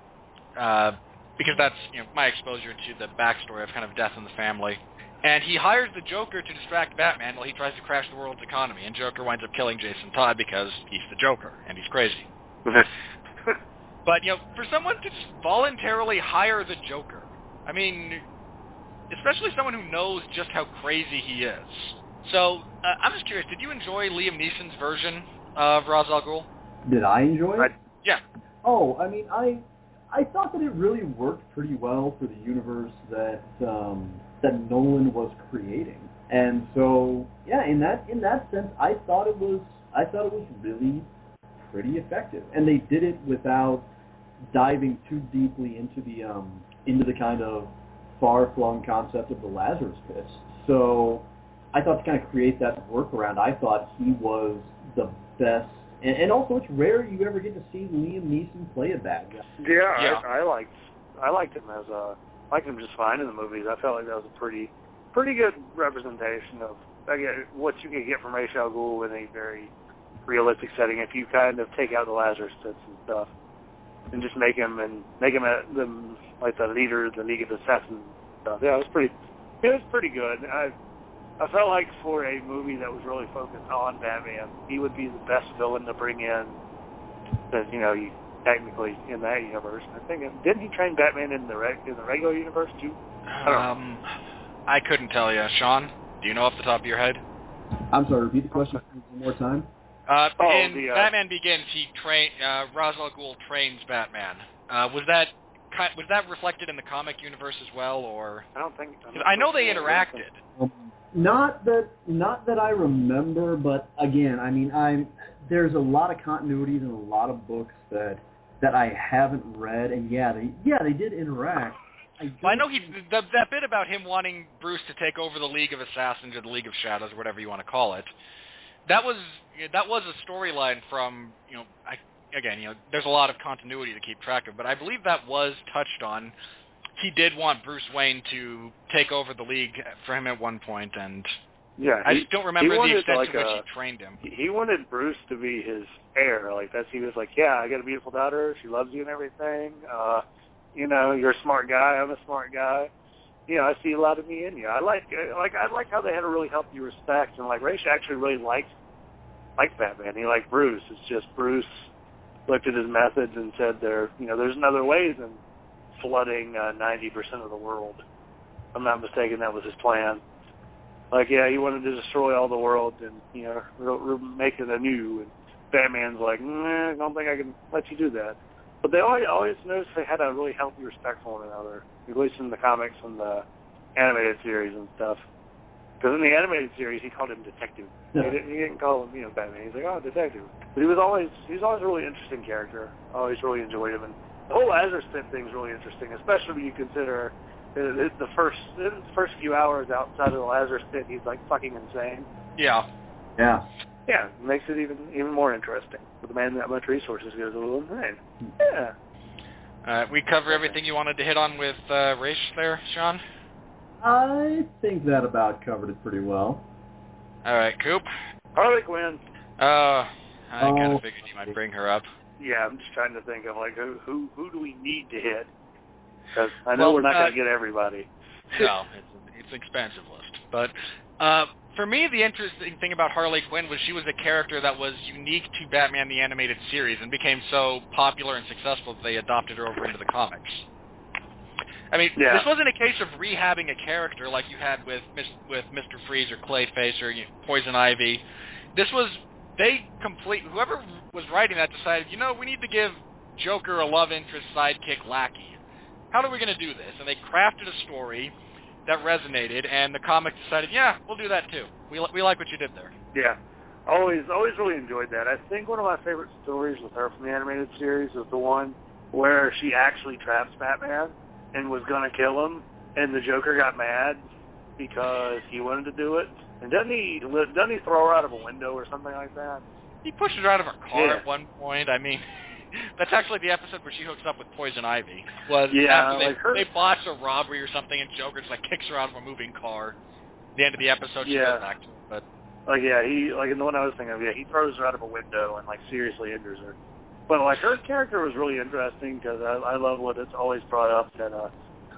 because that's my exposure to the backstory of kind of death in the family. And he hires the Joker to distract Batman while he tries to crash the world's economy, and Joker winds up killing Jason Todd because he's the Joker, and he's crazy. But, for someone to just voluntarily hire the Joker, I mean, especially someone who knows just how crazy he is. So, I'm just curious, did you enjoy Liam Neeson's version of Ra's al Ghul? Did I enjoy it? Yeah. Oh, I mean, I thought that it really worked pretty well for the universe that Nolan was creating, and so yeah, in that sense, I thought it was really pretty effective, and they did it without diving too deeply into the kind of far-flung concept of the Lazarus Pit. So I thought to kind of create that workaround, I thought he was the best. And also, it's rare you ever get to see Liam Neeson play a bad guy. Yeah. I liked him just fine in the movies. I felt like that was a pretty good representation of what you can get from Ra's al Ghul in a very realistic setting. If you kind of take out the Lazarus Pits and stuff, and just make him like the leader of the League of Assassins and stuff. Yeah, it was pretty good. I felt like for a movie that was really focused on Batman, he would be the best villain to bring in. Because you technically in that universe. I think didn't he train Batman in the regular universe too? I couldn't tell you, Sean. Do you know off the top of your head? I'm sorry. Repeat the question one more time. Batman Begins, Ra's al Ghul trains Batman. Was that reflected in the comic universe as well, or? I don't think. I know they interacted. Not that I remember, but again, I mean, there's a lot of continuities in a lot of books that I haven't read, and they did interact. I know that bit about him wanting Bruce to take over the League of Assassins or the League of Shadows, or whatever you want to call it. That was a storyline from, there's a lot of continuity to keep track of, but I believe that was touched on. He did want Bruce Wayne to take over the League for him at one point, and I just don't remember the extent to which he trained him. He wanted Bruce to be his heir. He was like, yeah, I got a beautiful daughter. She loves you and everything. You're a smart guy. I'm a smart guy. I see a lot of me in you. I like how they had a really healthy respect, and Ra's actually really liked Batman. He liked Bruce. It's just Bruce looked at his methods and said there's another way than flooding 90% of the world. If I'm not mistaken, that was his plan. He wanted to destroy all the world and make it anew. And Batman's like, I don't think I can let you do that. But they always noticed they had a really healthy respect for one another, at least in the comics and the animated series and stuff. Because in the animated series, he called him Detective. Yeah. He didn't call him, Batman. He's like, oh, Detective. But he was always a really interesting character. I always really enjoyed him. And the whole Lazarus Pit thing is really interesting, especially when you consider the first few hours outside of the Lazarus Pit, he's fucking insane. Yeah. Yeah. Yeah, it makes it even more interesting. With a man that much resources goes a little insane. Yeah. We cover everything you wanted to hit on with Ra's there, Sean? I think that about covered it pretty well. All right, Coop. Harley Quinn. I kind of figured you might bring her up. Yeah, I'm just trying to think of who do we need to hit? Because I know we're not going to get everybody. No, it's an expensive list. But for me, the interesting thing about Harley Quinn was she was a character that was unique to Batman the Animated Series and became so popular and successful that they adopted her over into the comics. I mean, This wasn't a case of rehabbing a character like you had with Mr. Freeze or Clayface or Poison Ivy. Whoever was writing that decided, we need to give Joker a love interest sidekick lackey. How are we going to do this? And they crafted a story that resonated, and the comic decided, yeah, we'll do that too. We like what you did there. Yeah, always really enjoyed that. I think one of my favorite stories with her from the animated series is the one where she actually traps Batman and was going to kill him, and the Joker got mad because he wanted to do it. And doesn't he throw her out of a window or something like that? He pushed her out of her car at one point. I mean, that's actually the episode where she hooks up with Poison Ivy. After they botch a robbery or something, and Joker just kicks her out of a moving car. At the end of the episode, she goes back to it. But he in the one I was thinking of, he throws her out of a window and seriously injures her. But her character was really interesting because I love what it's always brought up that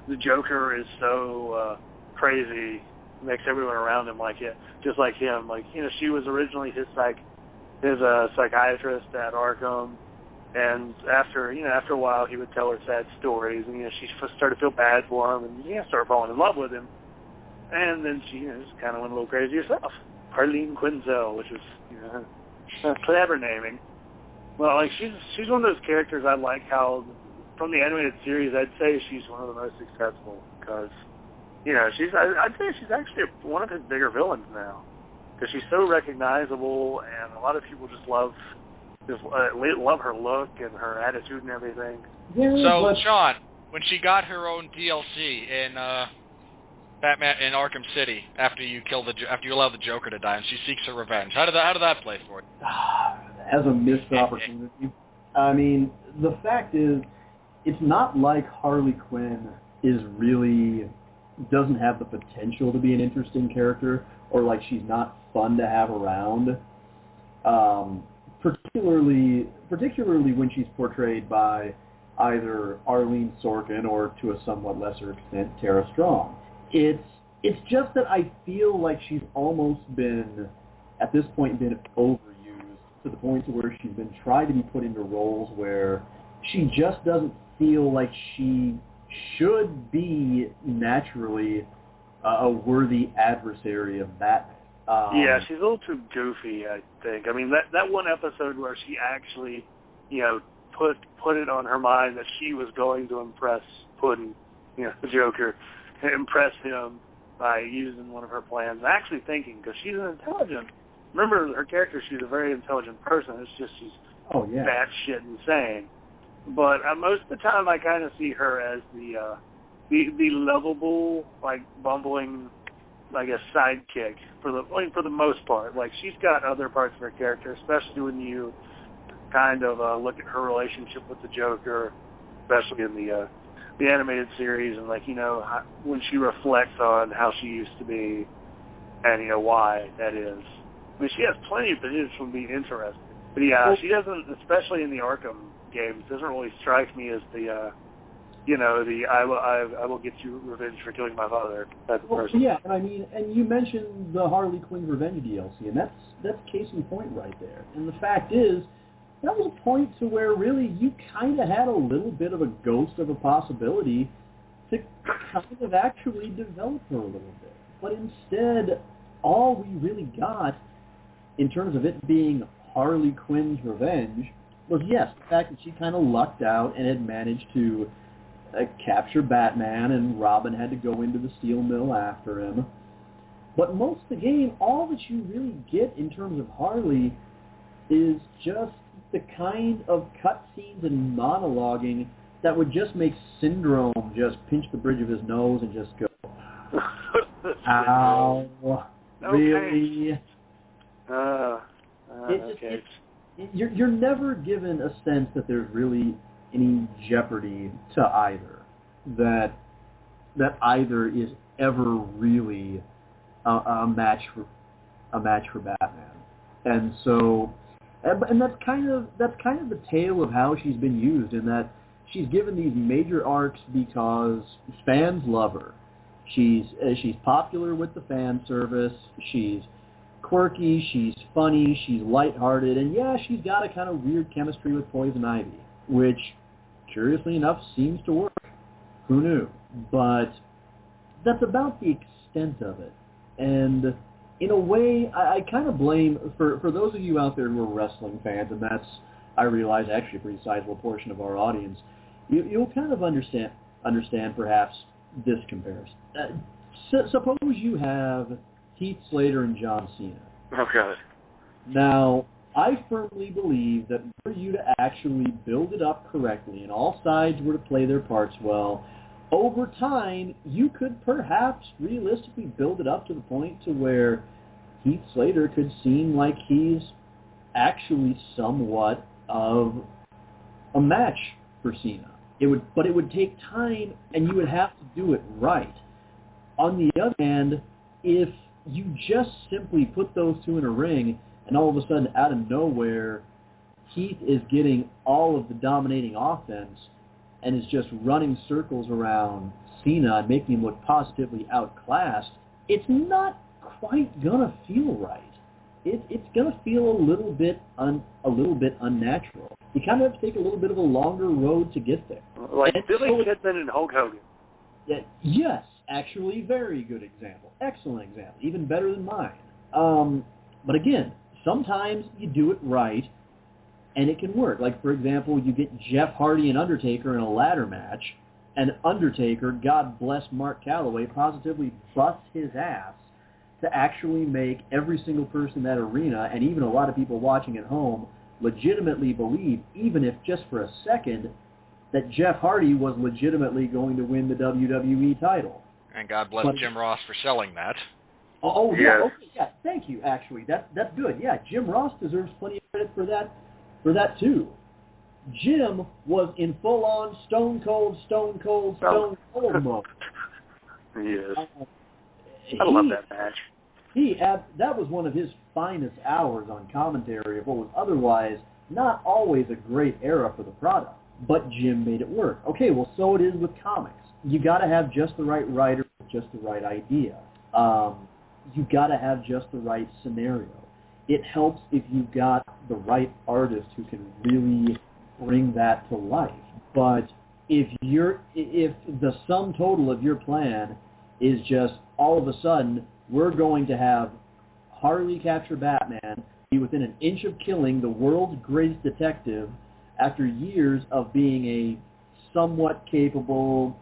the Joker is so crazy, makes everyone around him like it, just like him. She was originally his psychiatrist at Arkham, and after a while he would tell her sad stories, and she started to feel bad for him, and started falling in love with him, and then she just kind of went a little crazy herself. Harleen Quinzel, which is clever naming. Well, she's one of those characters I like how, from the animated series, I'd say she's one of the most successful because, I'd say she's actually one of his bigger villains now because she's so recognizable, and a lot of people just love her look and her attitude and everything. So, Sean, when she got her own DLC in Batman in Arkham City after you allow the Joker to die, and she seeks her revenge, how did that play for you? As a missed opportunity. I mean, the fact is, it's not like Harley Quinn doesn't have the potential to be an interesting character, or she's not fun to have around. Particularly when she's portrayed by either Arlene Sorkin or, to a somewhat lesser extent, Tara Strong. It's just that I feel like she's almost been, at this point, overused to the point to where she's been tried to be put into roles where she just doesn't feel like she should be naturally a worthy adversary of Batman. She's a little too goofy, I think. I mean, that one episode where she actually, put it on her mind that she was going to impress Puddin', the Joker, impress him. by using one of her plans and actually thinking, because she's an intelligent. Remember, her character, she's a very intelligent person. It's just she's batshit insane. But most of the time, I kind of see her as the lovable, like bumbling, I guess, sidekick for the most part. Like, she's got other parts of her character, especially when you kind of look at her relationship with the Joker, especially in the animated series, and like, you know, when she reflects on how she used to be, and you know why that is. I mean, she has plenty of potential from being interesting, but yeah, she doesn't, especially in the Arkham games, doesn't really strike me as the I will get you revenge for killing my father type of person. Yeah, and I mean, and you mentioned the Harley Quinn Revenge DLC, and that's case in point right there. And the fact is, that was a point to where really you kind of had a little bit of a ghost of a possibility to kind of actually develop her a little bit. But instead, all we really got, in terms of it being Harley Quinn's revenge, was, yes, the fact that she kind of lucked out and had managed to capture Batman, and Robin had to go into the steel mill after him. But most of the game, all that you really get in terms of Harley is just the kind of cutscenes and monologuing that would just make Syndrome just pinch the bridge of his nose and just go, ow, really? Okay. You're never given a sense that there's really any jeopardy to either, that either is ever really a match for Batman, and so. And that's kind of the tale of how she's been used, in that she's given these major arcs because fans love her. She's popular with the fan service. She's quirky. She's funny. She's lighthearted, and yeah, she's got a kind of weird chemistry with Poison Ivy, which, curiously enough, seems to work. Who knew? But that's about the extent of it, and. In a way, I kind of blame, for those of you out there who are wrestling fans, and that's, I realize, actually a pretty sizable portion of our audience, you'll kind of understand perhaps this comparison. Suppose you have Heath Slater and John Cena. Oh, God. Now, I firmly believe that for you to actually build it up correctly, and all sides were to play their parts well, over time, you could perhaps realistically build it up to the point to where Heath Slater could seem like he's actually somewhat of a match for Cena. But it would take time, and you would have to do it right. On the other hand, if you just simply put those two in a ring, and all of a sudden, out of nowhere, Heath is getting all of the dominating offense, and is just running circles around Cena and making him look positively outclassed, it's not quite gonna feel right. It's gonna feel a little bit unnatural. You kind of have to take a little bit of a longer road to get there. Like Billy Kidman and Hulk Hogan. Yes, actually, very good example. Excellent example. Even better than mine. But again, sometimes you do it right, and it can work. Like, for example, you get Jeff Hardy and Undertaker in a ladder match, and Undertaker, God bless Mark Calloway, positively busts his ass to actually make every single person in that arena, and even a lot of people watching at home, legitimately believe, even if just for a second, that Jeff Hardy was legitimately going to win the WWE title. And God bless Jim Ross for selling that. Oh yeah, okay, yeah, thank you, actually. That's good. Yeah, Jim Ross deserves plenty of credit for that too. Jim was in full-on stone cold mode. Yes. I love that match. That was one of his finest hours on commentary of what was otherwise not always a great era for the product. But Jim made it work. Okay, well, so it is with comics. You got to have just the right writer, just the right idea. You got to have just the right scenario. It helps if you've got the right artist who can really bring that to life. But if the sum total of your plan is just all of a sudden we're going to have Harley capture Batman, be within an inch of killing the world's greatest detective after years of being a somewhat capable,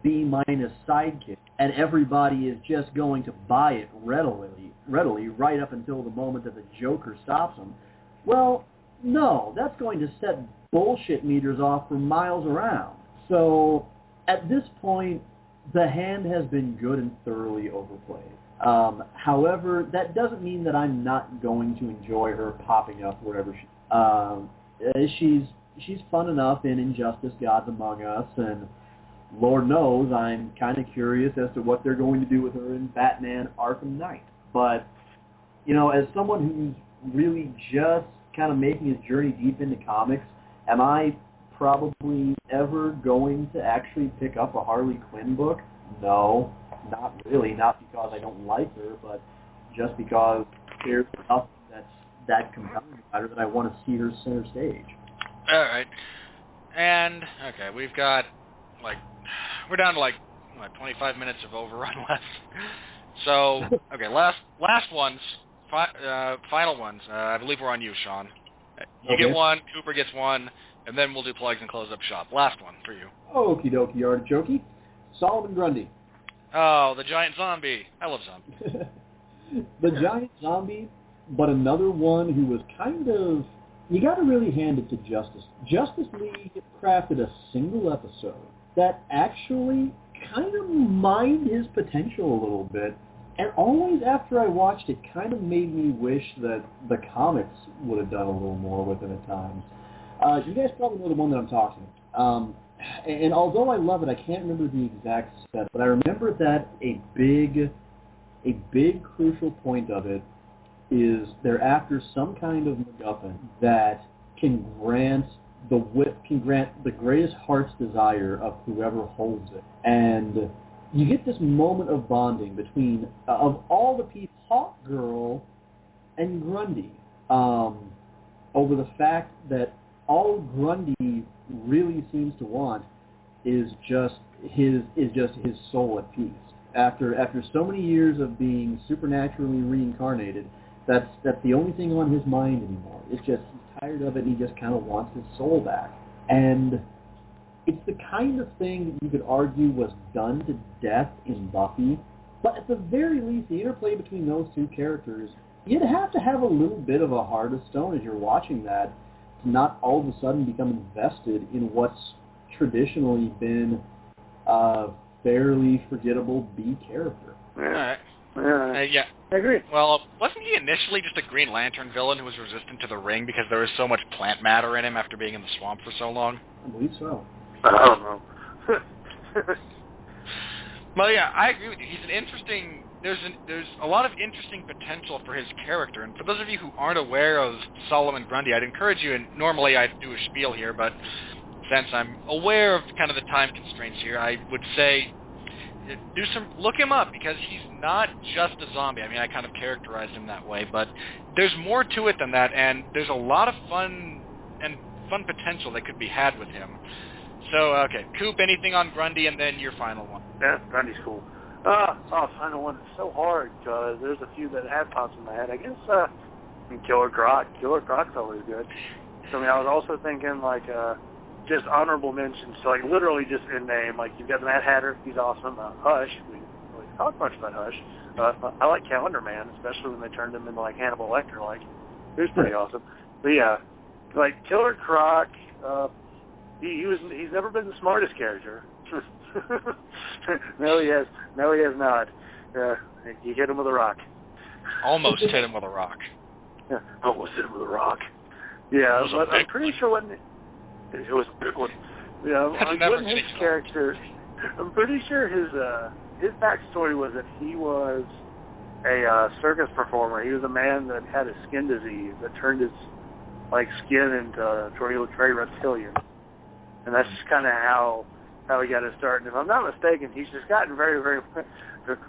B-minus sidekick, and everybody is just going to buy it readily, right up until the moment that the Joker stops them. Well, no, that's going to set bullshit meters off for miles around. So, at this point, the hand has been good and thoroughly overplayed. However, that doesn't mean that I'm not going to enjoy her popping up wherever she's fun enough in Injustice Gods Among Us, and Lord knows I'm kind of curious as to what they're going to do with her in Batman Arkham Knight. But, as someone who's really just kind of making his journey deep into comics, am I probably ever going to actually pick up a Harley Quinn book? No, not really. Not because I don't like her, but just because there's nothing that's that compelling about her that I want to see her center stage. All right. And, okay, we've got, we're down to, 25 minutes of overrun left. So, okay, last ones, final ones. I believe we're on you, Sean. You get one, Cooper gets one, and then we'll do plugs and close up shop. Last one for you. Okie dokie, artichoke. Solomon Grundy. Oh, the giant zombie. I love zombies. The giant zombie, but another one who was kind of... You got to really hand it to Justice. Justice League crafted a single episode that actually kind of mined his potential a little bit, and always after I watched it, kind of made me wish that the comics would have done a little more with it at times. You guys probably know the one that I'm talking about. And although I love it, I can't remember the exact set, but I remember that a big crucial point of it is they're after some kind of MacGuffin that can grant the greatest heart's desire of whoever holds it. And you get this moment of bonding between, of all the people, Hawkgirl and Grundy, over the fact that all Grundy really seems to want is just his soul at peace. After so many years of being supernaturally reincarnated, that's the only thing on his mind anymore. It's just he's tired of it and he just kind of wants his soul back. And it's the kind of thing that you could argue was done to death in Buffy, but at the very least, the interplay between those two characters, you'd have to have a little bit of a heart of stone as you're watching that to not all of a sudden become invested in what's traditionally been a fairly forgettable B character. All right. Yeah. I agree. Well, wasn't he initially just a Green Lantern villain who was resistant to the ring because there was so much plant matter in him after being in the swamp for so long? I believe so. I don't know. Well, yeah, I agree with you. He's an interesting... There's a lot of interesting potential for his character, and for those of you who aren't aware of Solomon Grundy, I'd encourage you, and normally I'd do a spiel here, but since I'm aware of kind of the time constraints here, I would say look him up, because he's not just a zombie. I mean, I kind of characterized him that way, but there's more to it than that, and there's a lot of fun potential that could be had with him. So, okay, Coop, anything on Grundy, and then your final one. Yeah, Grundy's cool. Final one is so hard, because there's a few that have popped in my head. I guess, Killer Croc. Killer Croc's always good. So, I mean, I was also thinking, just honorable mentions, so, literally just in name. You've got the Mad Hatter, he's awesome. Hush, we didn't really talk much about Hush. I like Calendar Man, especially when they turned him into, Hannibal Lecter, He was pretty awesome. But, yeah, Killer Croc, he's never been the smartest character. No, he has not. You hit him with a rock. Almost hit him with a rock. Yeah, almost hit him with a rock. Yeah, but I'm pretty sure when it was a big one. Yeah, when his character, I'm pretty sure his backstory was that he was a circus performer. He was a man that had a skin disease that turned his skin into he looked very reptilian, and that's just kind of how he got his start. And if I'm not mistaken, he's just gotten very, very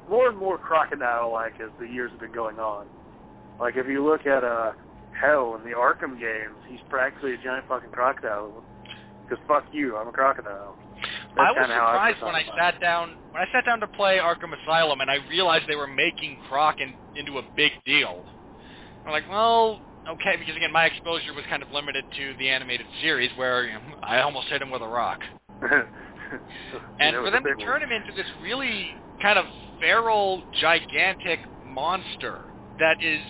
more and more crocodile-like as the years have been going on. If you look at Hell in the Arkham games, he's practically a giant fucking crocodile. Because fuck you, I'm a crocodile. I was surprised when I sat down to play Arkham Asylum, and I realized they were making Croc into a big deal. I'm like, well, okay, because again, my exposure was kind of limited to the animated series, where I almost hit him with a rock. And for them to turn him into this really kind of feral, gigantic monster that is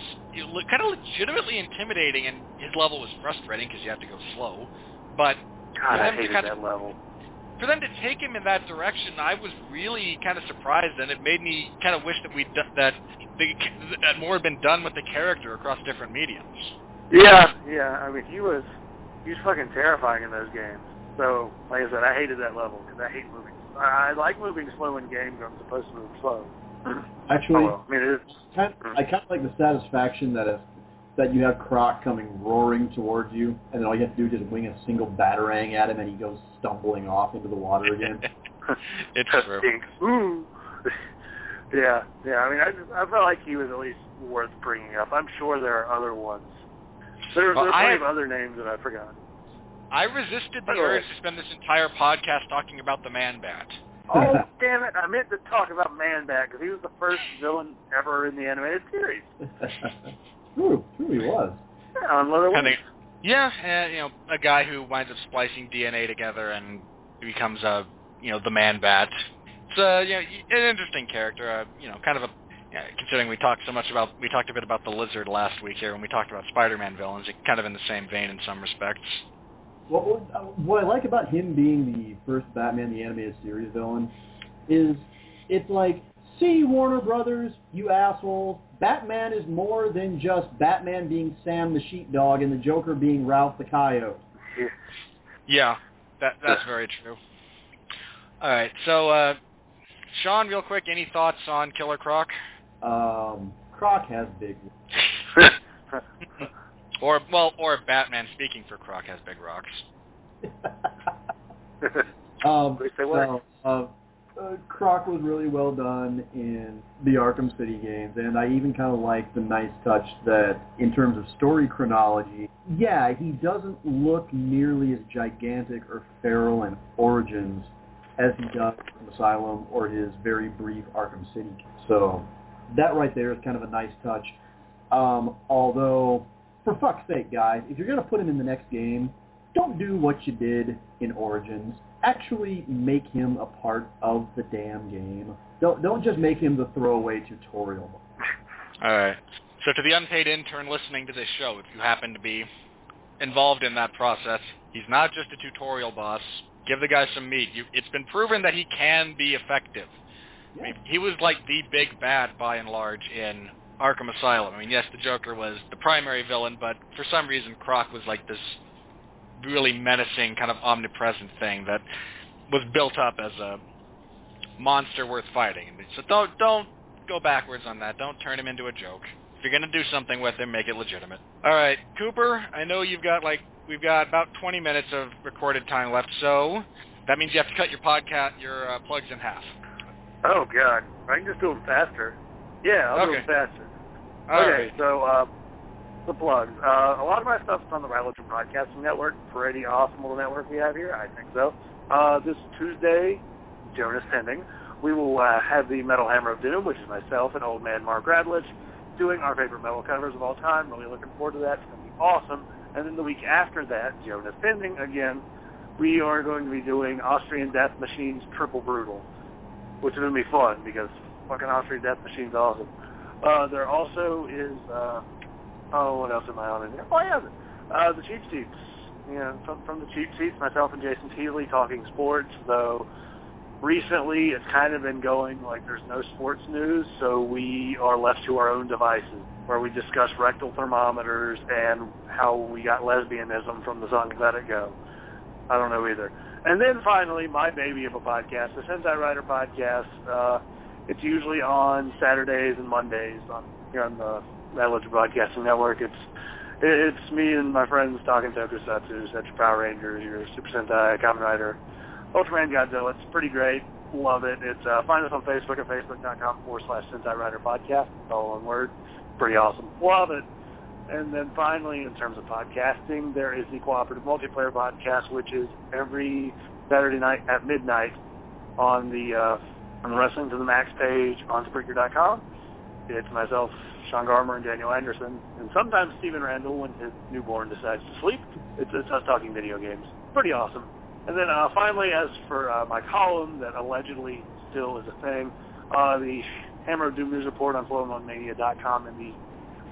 kind of legitimately intimidating, and his level was frustrating because you have to go slow. But God, I hated that level. For them to take him in that direction, I was really kind of surprised, and it made me kind of wish that that more had been done with the character across different mediums. Yeah. I mean, he was fucking terrifying in those games. So, like I said, I hated that level because I hate moving. I like moving slow in games. I'm supposed to move slow. Actually, I mean, I kind of like the satisfaction that you have Croc coming roaring towards you, and then all you have to do is just wing a single batarang at him, and he goes stumbling off into the water again. It's true. Ooh. Yeah. I mean, I felt like he was at least worth bringing up. I'm sure there are other ones. There are plenty of other names that I forgot. I resisted the urge to spend this entire podcast talking about the Man-Bat. Oh, damn it. I meant to talk about Man-Bat because he was the first villain ever in the animated series. True, he was. Yeah, on Leather Wings. Yeah, a guy who winds up splicing DNA together and becomes the Man-Bat. It's an interesting character. Kind of a considering we talked a bit about the Lizard last week here when we talked about Spider-Man villains. It's kind of in the same vein in some respects. What I like about him being the first Batman the Animated Series villain is it's like, see, Warner Brothers, you assholes, Batman is more than just Batman being Sam the Sheepdog and the Joker being Ralph the Coyote. Yeah, that's very true. All right, so Sean, real quick, any thoughts on Killer Croc? Croc has big or Batman speaking for Croc has big rocks. Croc was really well done in the Arkham City games, and I even kind of like the nice touch that, in terms of story chronology, he doesn't look nearly as gigantic or feral in Origins as he does in Asylum or his very brief Arkham City. So that right there is kind of a nice touch. Although, for fuck's sake, guys, if you're going to put him in the next game, don't do what you did in Origins. Actually make him a part of the damn game. Don't just make him the throwaway tutorial. All right. So to the unpaid intern listening to this show, if you happen to be involved in that process, he's not just a tutorial boss. Give the guy some meat. It's been proven that he can be effective. Yeah. I mean, he was like the big bad, by and large, in Arkham Asylum. I mean, yes, the Joker was the primary villain, but for some reason Croc was like this really menacing, kind of omnipresent thing that was built up as a monster worth fighting. So don't go backwards on that. Don't turn him into a joke. If you're going to do something with him, make it legitimate. All right, Cooper, I know we've got about 20 minutes of recorded time left, so that means you have to cut your plugs in half. Oh, God. I can just do them faster. Yeah, I'll do them faster. All right. So, the plugs. A lot of my stuff's on the Rattle Broadcasting Network. Pretty awesome little network we have here. I think so. This Tuesday, Jonas pending, we will have the Metal Hammer of Doom, which is myself and old man Mark Radlich, doing our favorite metal covers of all time. Really looking forward to that. It's going to be awesome. And then the week after that, Jonas pending again, we are going to be doing Austrian Death Machine's Triple Brutal, which is going to be fun because fucking Austrian Death Machine's awesome. There also is... what else am I on in here? Oh, yeah, the Cheap Seats. From the Cheap Seats, myself and Jason Teasley talking sports, though recently it's kind of been going like there's no sports news, so we are left to our own devices, where we discuss rectal thermometers and how we got lesbianism from the song Let It Go. I don't know either. And then finally, my baby of a podcast, the Sentai Rider Podcast. It's usually on Saturdays and Mondays here on the Rattle Broadcasting Network. It's me and my friends talking tokusatsu, such Power Rangers, your Super Sentai, Kamen Rider, Ultraman, Godzilla. It's pretty great. Love it. It's find us on Facebook at facebook.com/Sentai Rider Podcast. It's all one word. Pretty awesome. Love it. And then finally, in terms of podcasting, there is the Cooperative Multiplayer Podcast, which is every Saturday night at midnight on the Wrestling to the Max page on Spreaker.com. It's myself, Sean Garmer, and Daniel Anderson, and sometimes Stephen Randall when his newborn decides to sleep. It's us talking video games. Pretty awesome. And then finally, as for my column that allegedly still is a thing, the Hammer of Doom News Report on 411mania.com in the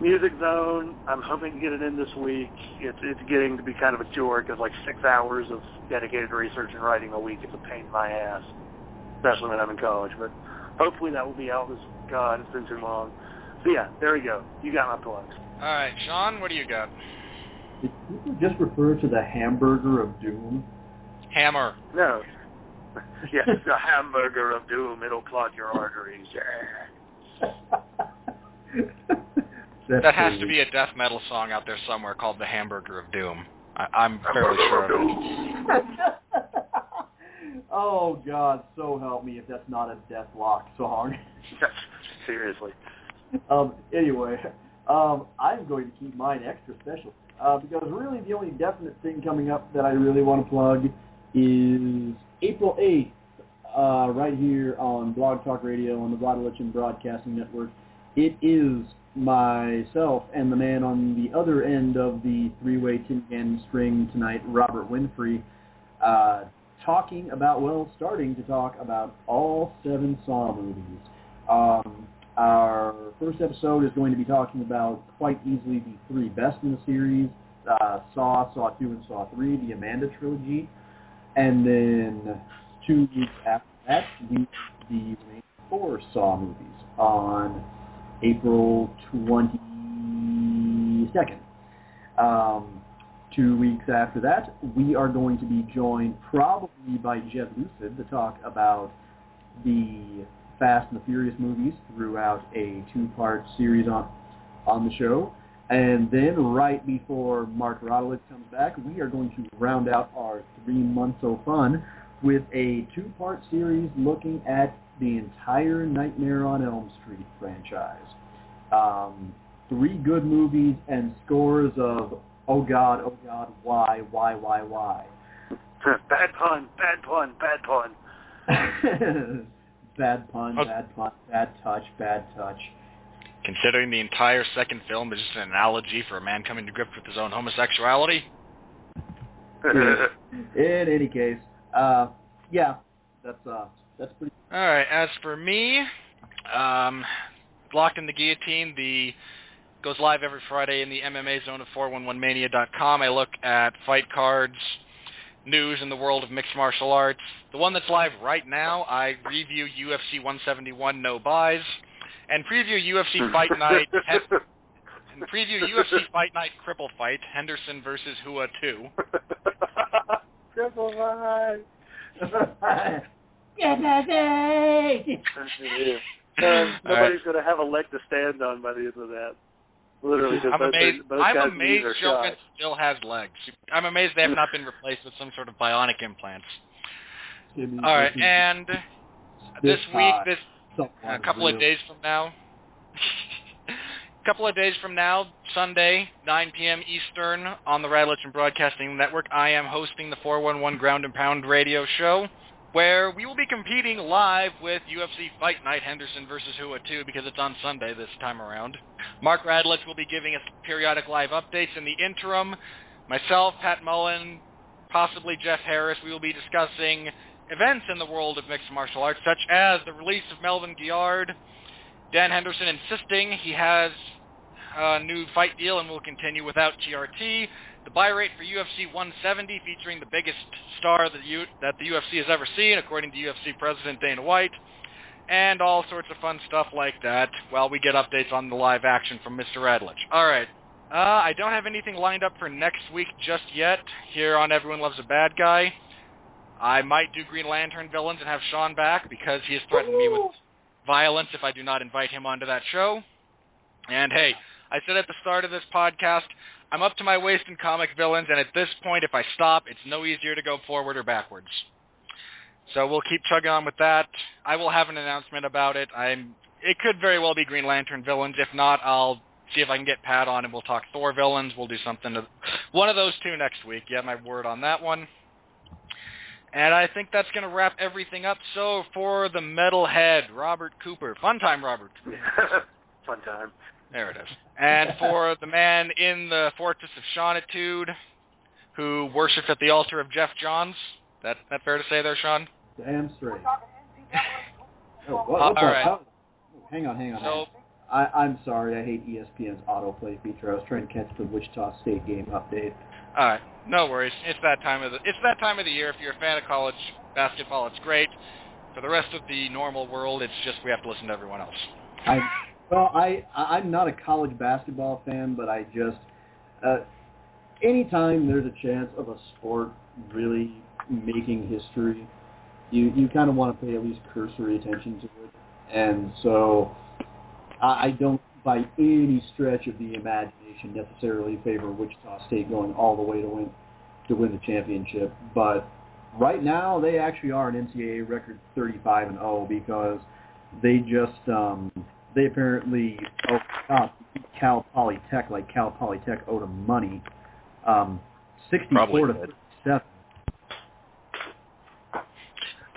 Music Zone. I'm hoping to get it in this week. It's getting to be kind of a chore because like 6 hours of dedicated research and writing a week is a pain in my ass, especially when I'm in college. But hopefully that will be out this. God, it's been too long. So yeah, there we go. You got my plugs. All right, Sean, what do you got? Did people just refer to the hamburger of doom? Hammer. No. Yes, the hamburger of doom. It'll clog your arteries. That has to be a death metal song out there somewhere called The Hamburger of Doom. I'm fairly sure of it. Oh, God, so help me if that's not a Deathlock song. Seriously. Anyway, I'm going to keep mine extra special because really the only definite thing coming up that I really want to plug is April 8th, right here on Blog Talk Radio on the Vladalichin Broadcasting Network. It is myself and the man on the other end of the three-way tin can string tonight, Robert Winfree, starting to talk about all 7 Saw movies. Our first episode is going to be talking about quite easily the 3 best in the series, Saw, Saw 2, and Saw 3, the Amanda trilogy. And then 2 weeks after that, we have the remaining 4 Saw movies on April 22nd. 2 weeks after that, we are going to be joined probably by Jed Lucid to talk about the Fast and the Furious movies throughout a 2-part series on the show. And then right before Mark Rodowitz comes back, we are going to round out our 3 months of fun with a 2-part series looking at the entire Nightmare on Elm Street franchise. 3 good movies and scores of, oh God, why? Bad pun. Bad pun, bad touch. Considering the entire second film is just an analogy for a man coming to grips with his own homosexuality? In any case, yeah, that's pretty... Alright, as for me, Locked in the Guillotine, goes live every Friday in the MMA Zone of 411mania.com. I look at fight cards, news in the world of mixed martial arts. The one that's live right now, I review UFC 171 No Buys, and preview UFC Fight Night Cripple Fight, Henderson versus Hua 2. Cripple Fight. Nobody's going to have a leg to stand on by the end of that. Literally, I'm amazed Joe shot. still has legs. I'm amazed they have not been replaced with some sort of bionic implants. All right, and this week, a couple of days from now, Sunday, 9 p.m. Eastern, on the Radlich and Broadcasting Network, I am hosting the 411 Ground and Pound radio show, where we will be competing live with UFC Fight Night Henderson versus Hua 2 because it's on Sunday this time around. Mark Radlich will be giving us periodic live updates. In the interim, myself, Pat Mullen, possibly Jeff Harris, we will be discussing events in the world of mixed martial arts, such as the release of Melvin Guillard, Dan Henderson insisting he has a new fight deal and will continue without TRT, the buy rate for UFC 170 featuring the biggest star that the UFC has ever seen, according to UFC President Dana White, and all sorts of fun stuff like that while we get updates on the live action from Mr. Radlich. All right. I don't have anything lined up for next week just yet here on Everyone Loves a Bad Guy. I might do Green Lantern villains and have Sean back because he has threatened me with violence if I do not invite him onto that show. And hey, I said at the start of this podcast, I'm up to my waist in comic villains, and at this point, if I stop, it's no easier to go forward or backwards. So we'll keep chugging on with that. I will have an announcement about it. It could very well be Green Lantern villains. If not, I'll see if I can get Pat on and we'll talk Thor villains. We'll do one of those 2 next week. You have my word on that one. And I think that's going to wrap everything up. So for the metalhead, Robert Cooper. Fun time, Robert. Fun time. There it is. And for the man in the Fortress of Shaunitude, who worships at the altar of Jeff Johns, That fair to say there, Sean? Damn straight. Oh, All right. Hang on. So, I'm sorry. I hate ESPN's autoplay feature. I was trying to catch the Wichita State game update. all right, no worries. It's that time of the year. If you're a fan of college basketball, it's great. For the rest of the normal world, it's just we have to listen to everyone else. I'm not a college basketball fan, but I just anytime there's a chance of a sport really making history, you kind of want to pay at least cursory attention to it. And so I don't, by any stretch of the imagination, necessarily favor Wichita State going all the way to win the championship. But right now, they actually are an NCAA record 35-0 because they just they apparently beat Cal Polytech like Cal Polytech owed them money, 64-37.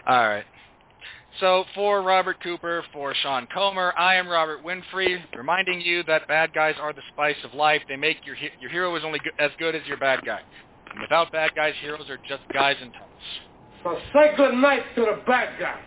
All right. So for Robert Cooper, for Sean Comer, I am Robert Winfree, reminding you that bad guys are the spice of life. They make your hero is only as good as your bad guy. And without bad guys, heroes are just guys in tunnels. So say good night to the bad guy.